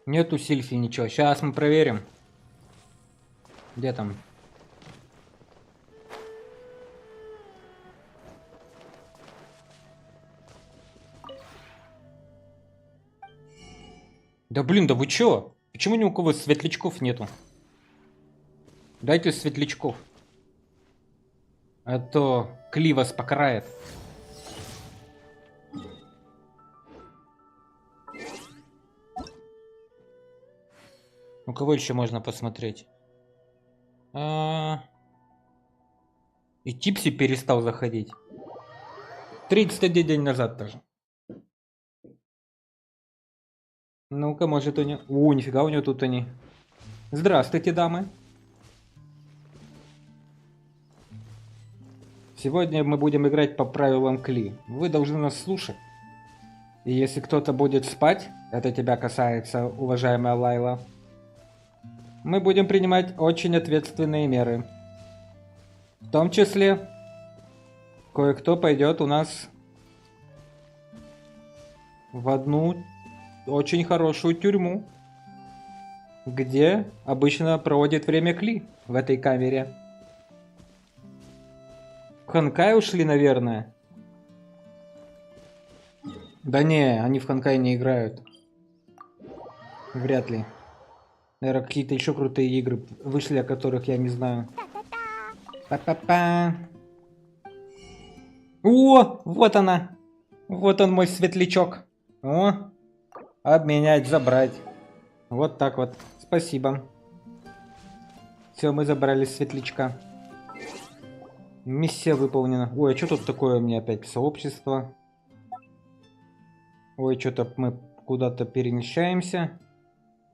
Нету Сильфи ничего. Сейчас мы проверим. Где там? Да блин, да вы чё? Почему ни у кого светлячков нету? Дайте светлячков. А то Кли вас покарает. У кого еще можно посмотреть? И Типси перестал заходить. 31 день назад даже. Ну-ка, может у него... О, нифига у него тут они. Здравствуйте, дамы. Сегодня мы будем играть по правилам Кли. Вы должны нас слушать. И если кто-то будет спать, это тебя касается, уважаемая Лайла, мы будем принимать очень ответственные меры. В том числе, кое-кто пойдет у нас в одну очень хорошую тюрьму, где обычно проводит время Кли в этой камере. В Ханкай ушли, наверное. Да не, они в Ханкай не играют. Вряд ли. Наверное, какие-то еще крутые игры вышли, о которых я не знаю. Па-па-па. О, вот она. Вот он, мой светлячок. О, обменять, забрать. Вот так вот. Спасибо. Все, мы забрали светлячка. Миссия выполнена. Ой, а что тут такое у меня опять? Сообщество. Ой, что-то мы куда-то перемещаемся.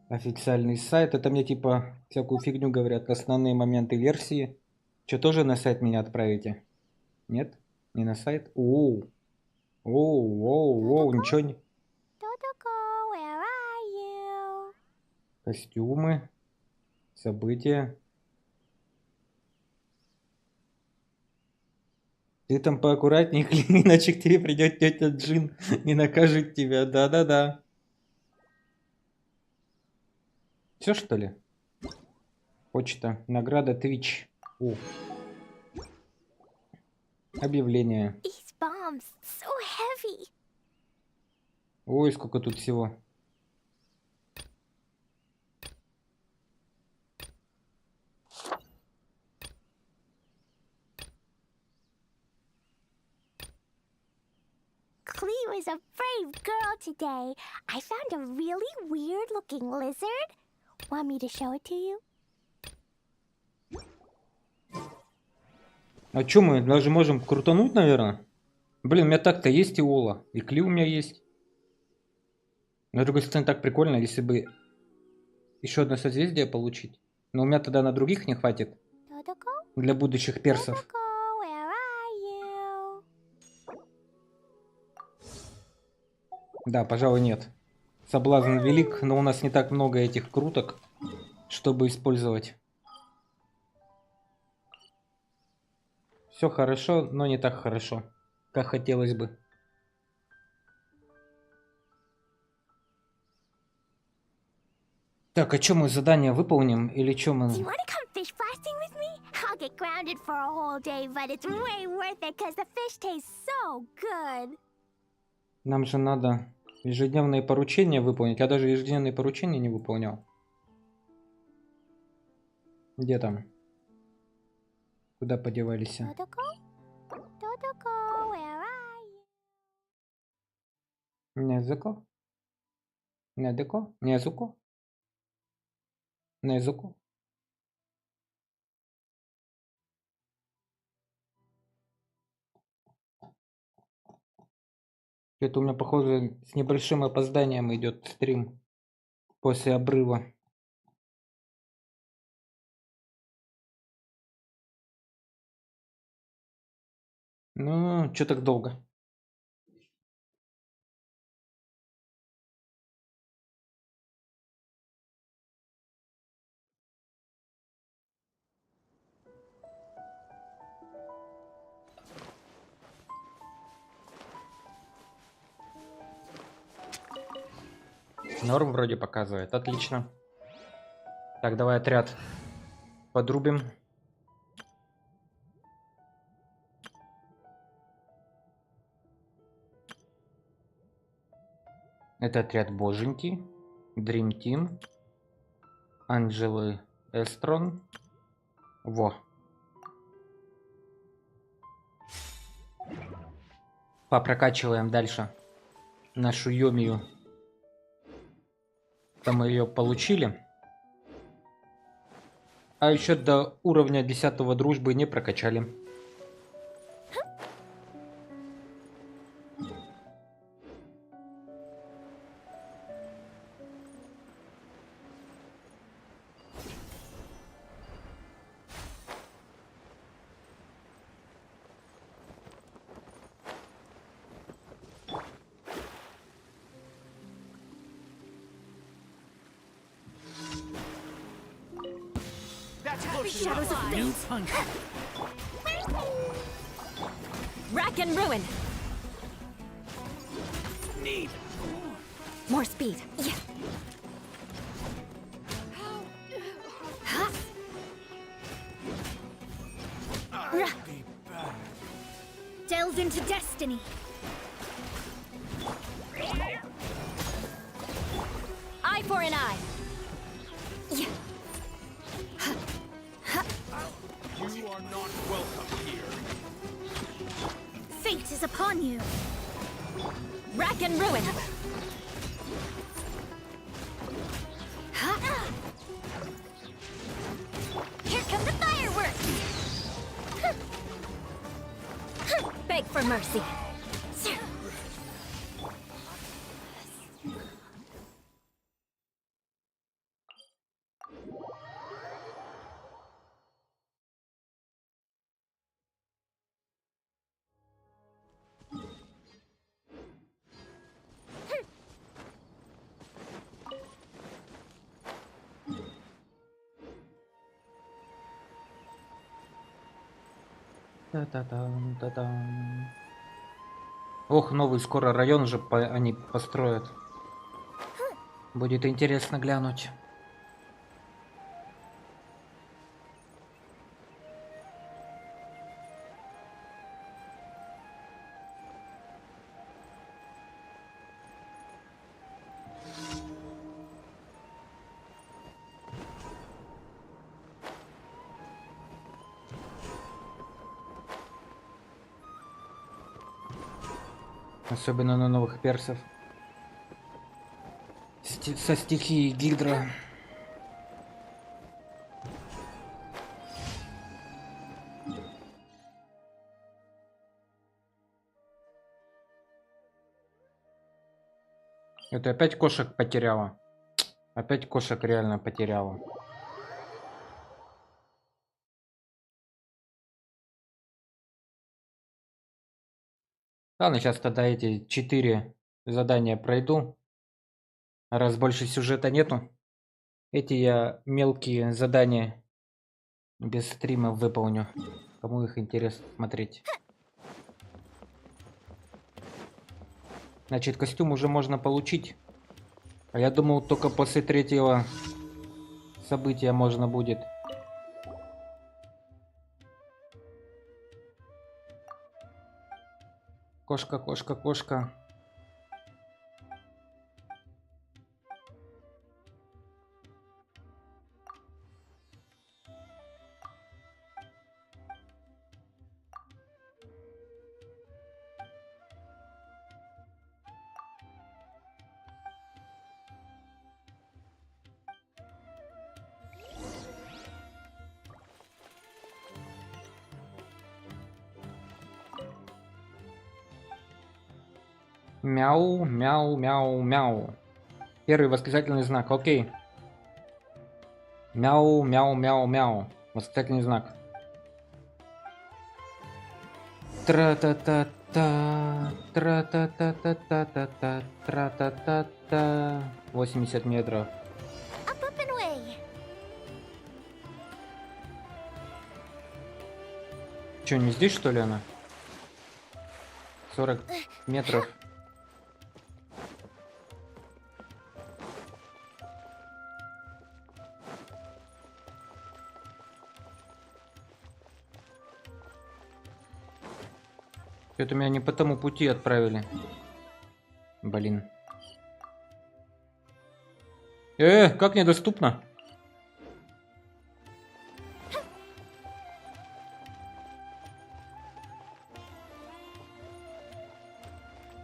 Официальный сайт. Это мне типа всякую фигню говорят. Основные моменты версии. Что, тоже на сайт меня отправите? Нет? Не на сайт? Оу. Оу, оу, оу, ничего не... Костюмы. События. Ты там поаккуратней, иначе к тебе придет тетя Джин и накажет тебя. Да-да-да. Все, что ли? Почта. Награда Twitch. О. Объявление. Ой, сколько тут всего. Cleo is a brave girl today. I found a really weird-looking lizard. Want me to show it to you? А чё мы даже можем крутануть, наверное? Блин, у меня так-то есть и Ола. И Кли у меня есть. Но с другой стороны, так прикольно, если бы еще одно созвездие получить. Но у меня тогда на других не хватит. Для будущих персов. Да, пожалуй, нет. Соблазн велик, но у нас не так много этих круток, чтобы использовать. Все хорошо, но не так хорошо, как хотелось бы. Так, а что мы задание выполним или что мы... I'll get grounded for a whole day, but it's way worth it because the fish tastes so good. Нам же надо ежедневные поручения выполнить. Я даже ежедневные поручения не выполнял. Где там? Куда подевались? Незуко? Недеко? Незуко? Незуко? Это у меня, похоже, с небольшим опозданием идет стрим после обрыва. Ну, что так долго? Норм вроде показывает. Отлично. Так, давай отряд подрубим. Это отряд Боженьки, Dream Team, Анджелы Эстрон. Во. Попрокачиваем дальше нашу Йомию. Там мы ее получили. А еще до уровня 10-го дружбы не прокачали. Shadows of Fate. Rack and ruin. Need More speed. Yeah. Delves into destiny. Eye for an eye. Yeah. You are not welcome here. Fate is upon you. Rack and ruin. Here come the fireworks. Beg for mercy. Та-та-там, та-там. Ох, новый скоро район уже они построят. Будет интересно глянуть. Особенно на новых персов. Со стихией Гидра. Это опять кошек потеряла. Опять кошек реально потеряла. Ладно, сейчас тогда эти 4 задания пройду. Раз больше сюжета нету. Эти я мелкие задания без стрима выполню. Кому их интересно смотреть. Значит, костюм уже можно получить. А я думал, только после 3-го события можно будет. Кошка, кошка, кошка. Мяу, мяу, мяу, мяу. Первый восклицательный знак, окей. Мяу, мяу, мяу, мяу. Восклицательный знак. Тра-та-та-та, тра-та-та-та-та-та-та, тра-та-та-та. 80 метров. Up, up and away. Че, не здесь, что ли, она? 40 метров. Это меня не по тому пути отправили. Блин. Как недоступно?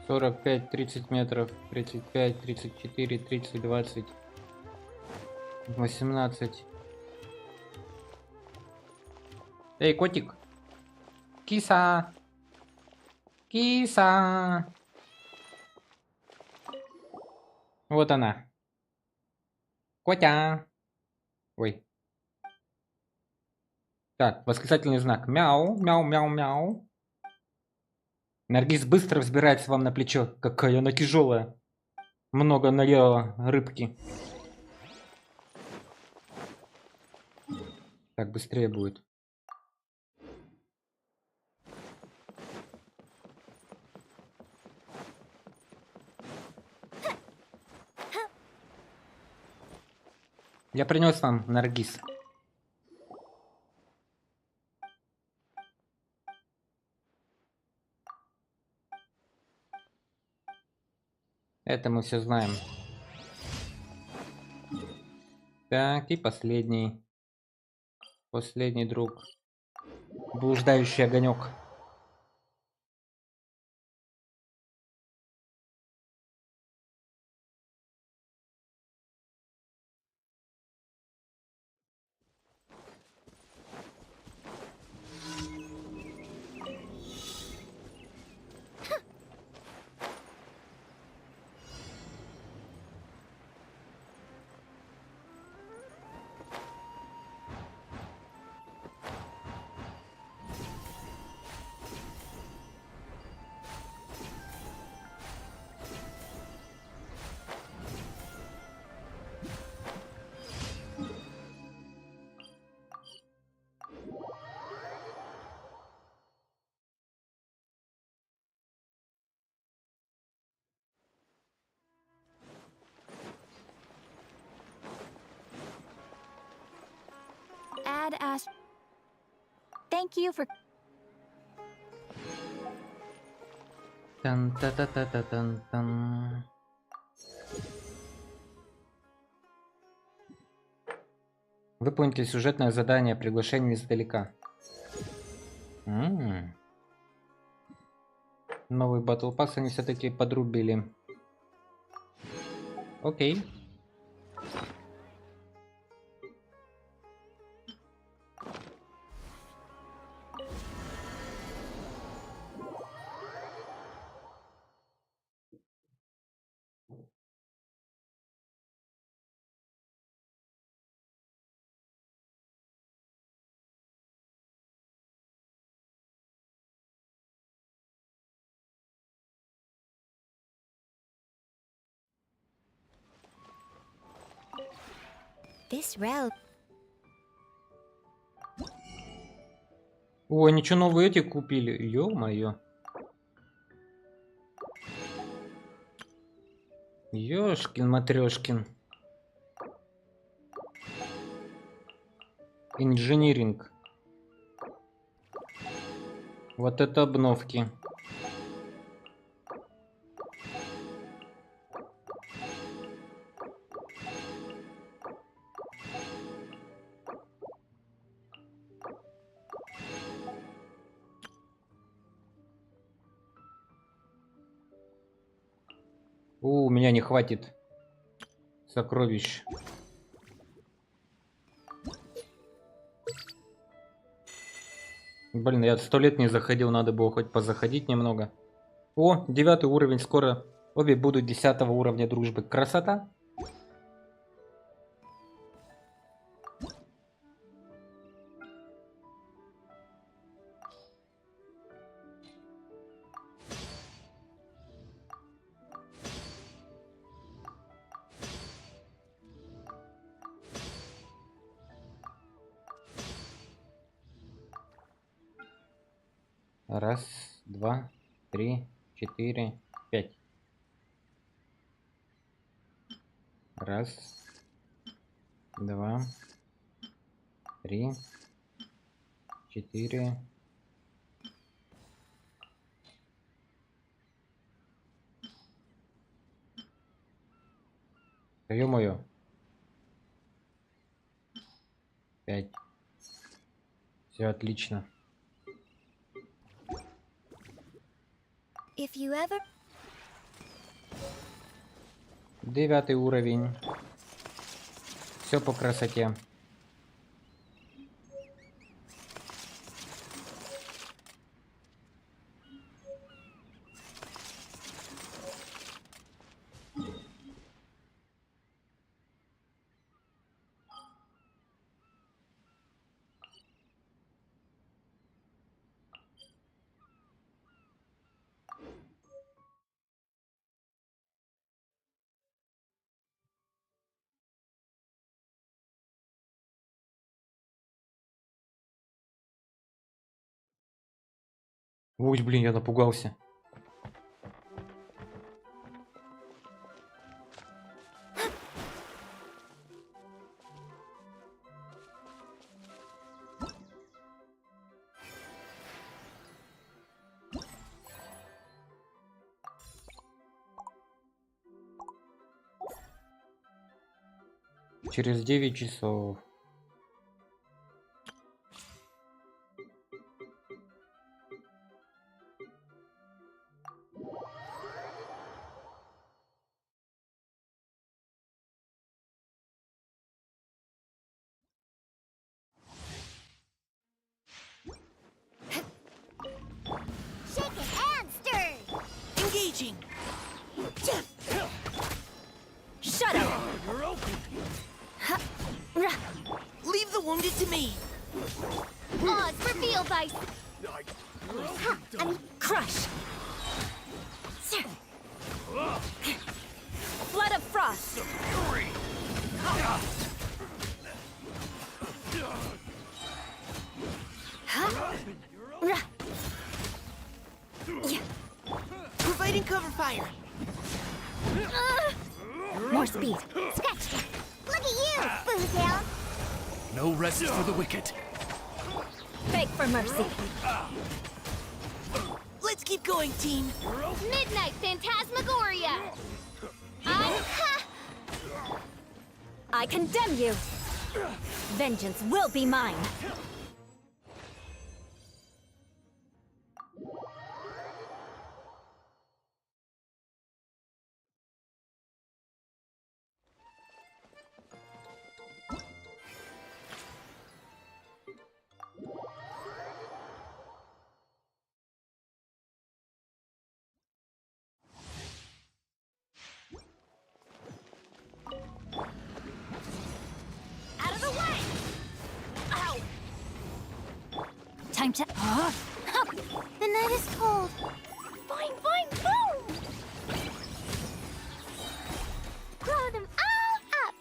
Сорок пять, 30 метров, 35, 34, 30, 20, 18. Эй, котик! Киса! Киса! Вот она. Котя! Ой. Так, восклицательный знак. Мяу, мяу, мяу, мяу. Наргиз быстро взбирается вам на плечо. Какая она тяжелая. Много наела рыбки. Так быстрее будет. Я принес вам наргиз. Это мы все знаем. Так, и последний. Последний друг. Блуждающий огонек. Thank you for... Тан-та-та-та-та-тан-тан. Выполните сюжетное задание приглашение издалека. Новый Battle Pass они все-таки подрубили. Окей. This road... О, ничего, новые эти купили. Ё-моё. Ёшкин-матрёшкин. Инжиниринг. Вот это обновки. У меня не хватит сокровищ. Блин, я 100 лет не заходил, надо было хоть позаходить немного. О, 9 уровень, скоро обе будут 10 уровня дружбы. Красота! Раз, два, три, 4, 5. Раз, два, три, 4, Да ё-моё. 5. Все отлично. If you ever... 9 уровень. Все по красоте. Ой, блин, я напугался. Через 9 часов. Shaken and stirred. Engaging. Shut up. You're open. Leave the wounded to me. Pause for field ice. Crush! Flood of frost! Providing cover fire. More speed. Scratch that. Look at you, Boozle. No rest for the wicked. Beg for mercy. Let's keep going, team. Midnight Phantasmagoria. I condemn you. Vengeance will be mine. Out of the way. Ow. Time to... The night is cold. Boing, boing, boom. Blow them all up.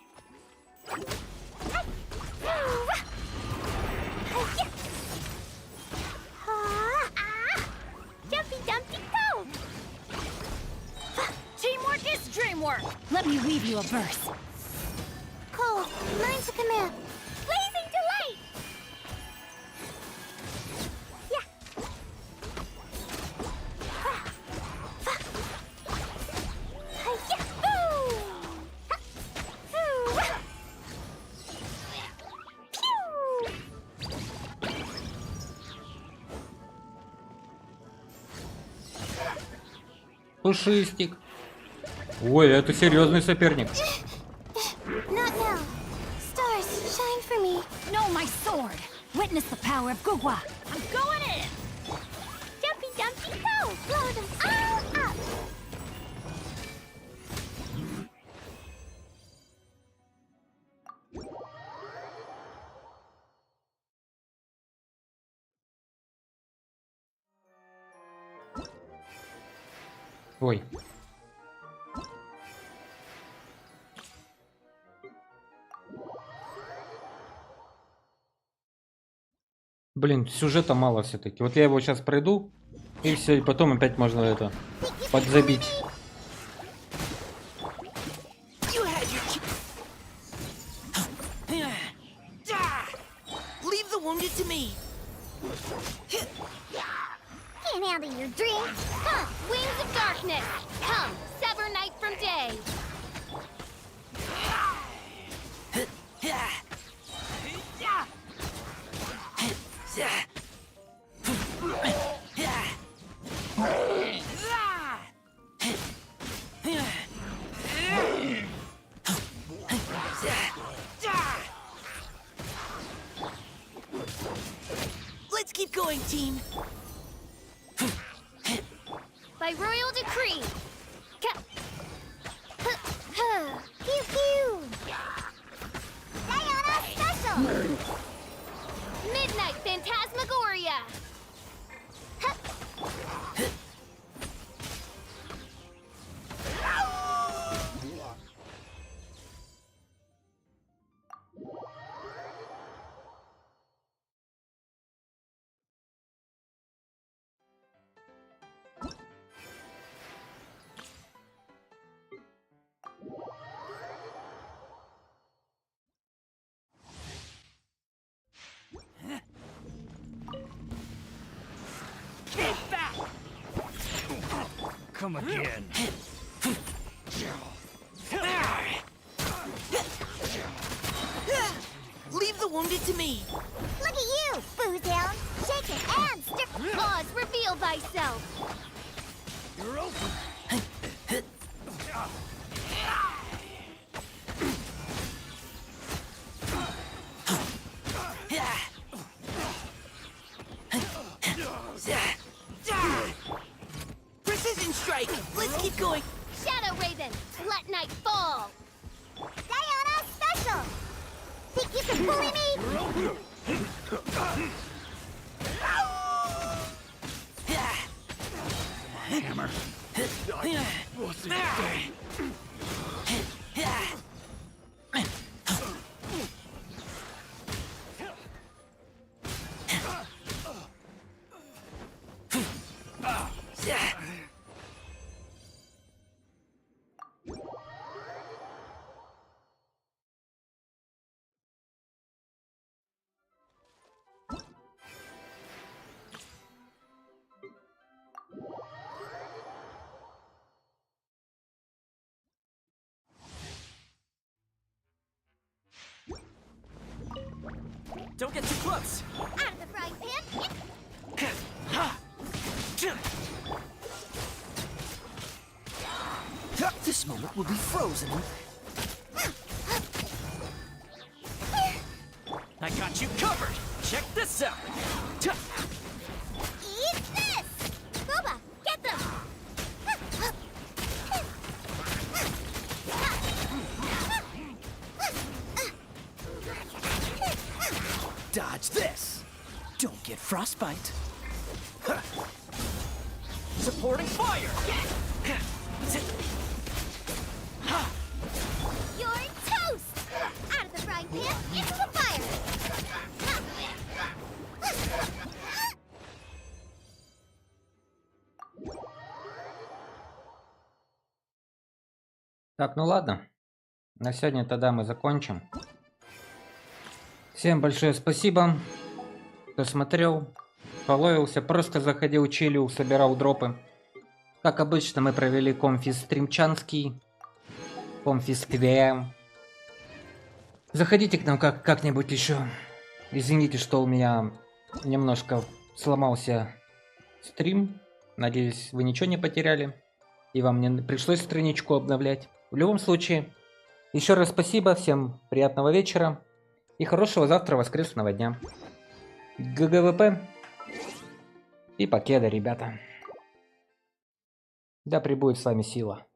Jumpy, dumpty, go. Teamwork is dreamwork! Let me weave you a verse. Cold. Mine to command. Blazing delight. Yeah. Пушистик. Ой, это серьезный соперник. Not now. Stars, shine for me. No, my sword! Witness the power of Gugwa! I'm going in. Jumpy, dumpty, go. Blow them all up. Ой. Блин, сюжета мало все-таки. Вот я его сейчас пройду, и все, и потом опять можно это подзабить. You had your Leave the wounded to me. Can't handle your dreams. Huh, wings of darkness. Come, sever night from day. going, team. By royal decree. Pew pew! Diana Special! Midnight Phantasmagoria. Get back! Come again. Leave the wounded to me. Look at you, Bootown! Shaking and stir. Pause, reveal thyself. You're open. Precision strike. Let's keep going. Shadow Raven, let night fall. Diana Special! Think you can bully me? Hammer. What's it say? Don't get too close. Out of the frying pan! This moment will be frozen. I got you covered. Check this out. Eat this! Boba, get them! Dodge this. Don't get frostbite. Supporting fire. You're toast! Out of the frying pan, into the fire! Так, ну ладно. На сегодня тогда мы закончим. Всем большое спасибо, кто смотрел, фоловился, просто заходил, чилил, собирал дропы. Как обычно, мы провели конфис стримчанский, конфис КВМ. Заходите к нам как-нибудь еще. Извините, что у меня немножко сломался стрим. Надеюсь, вы ничего не потеряли. И вам не пришлось страничку обновлять. В любом случае, еще раз спасибо, всем приятного вечера. И хорошего завтра воскресного дня. ГГВП. И покеда, ребята. Да пребудет с вами сила.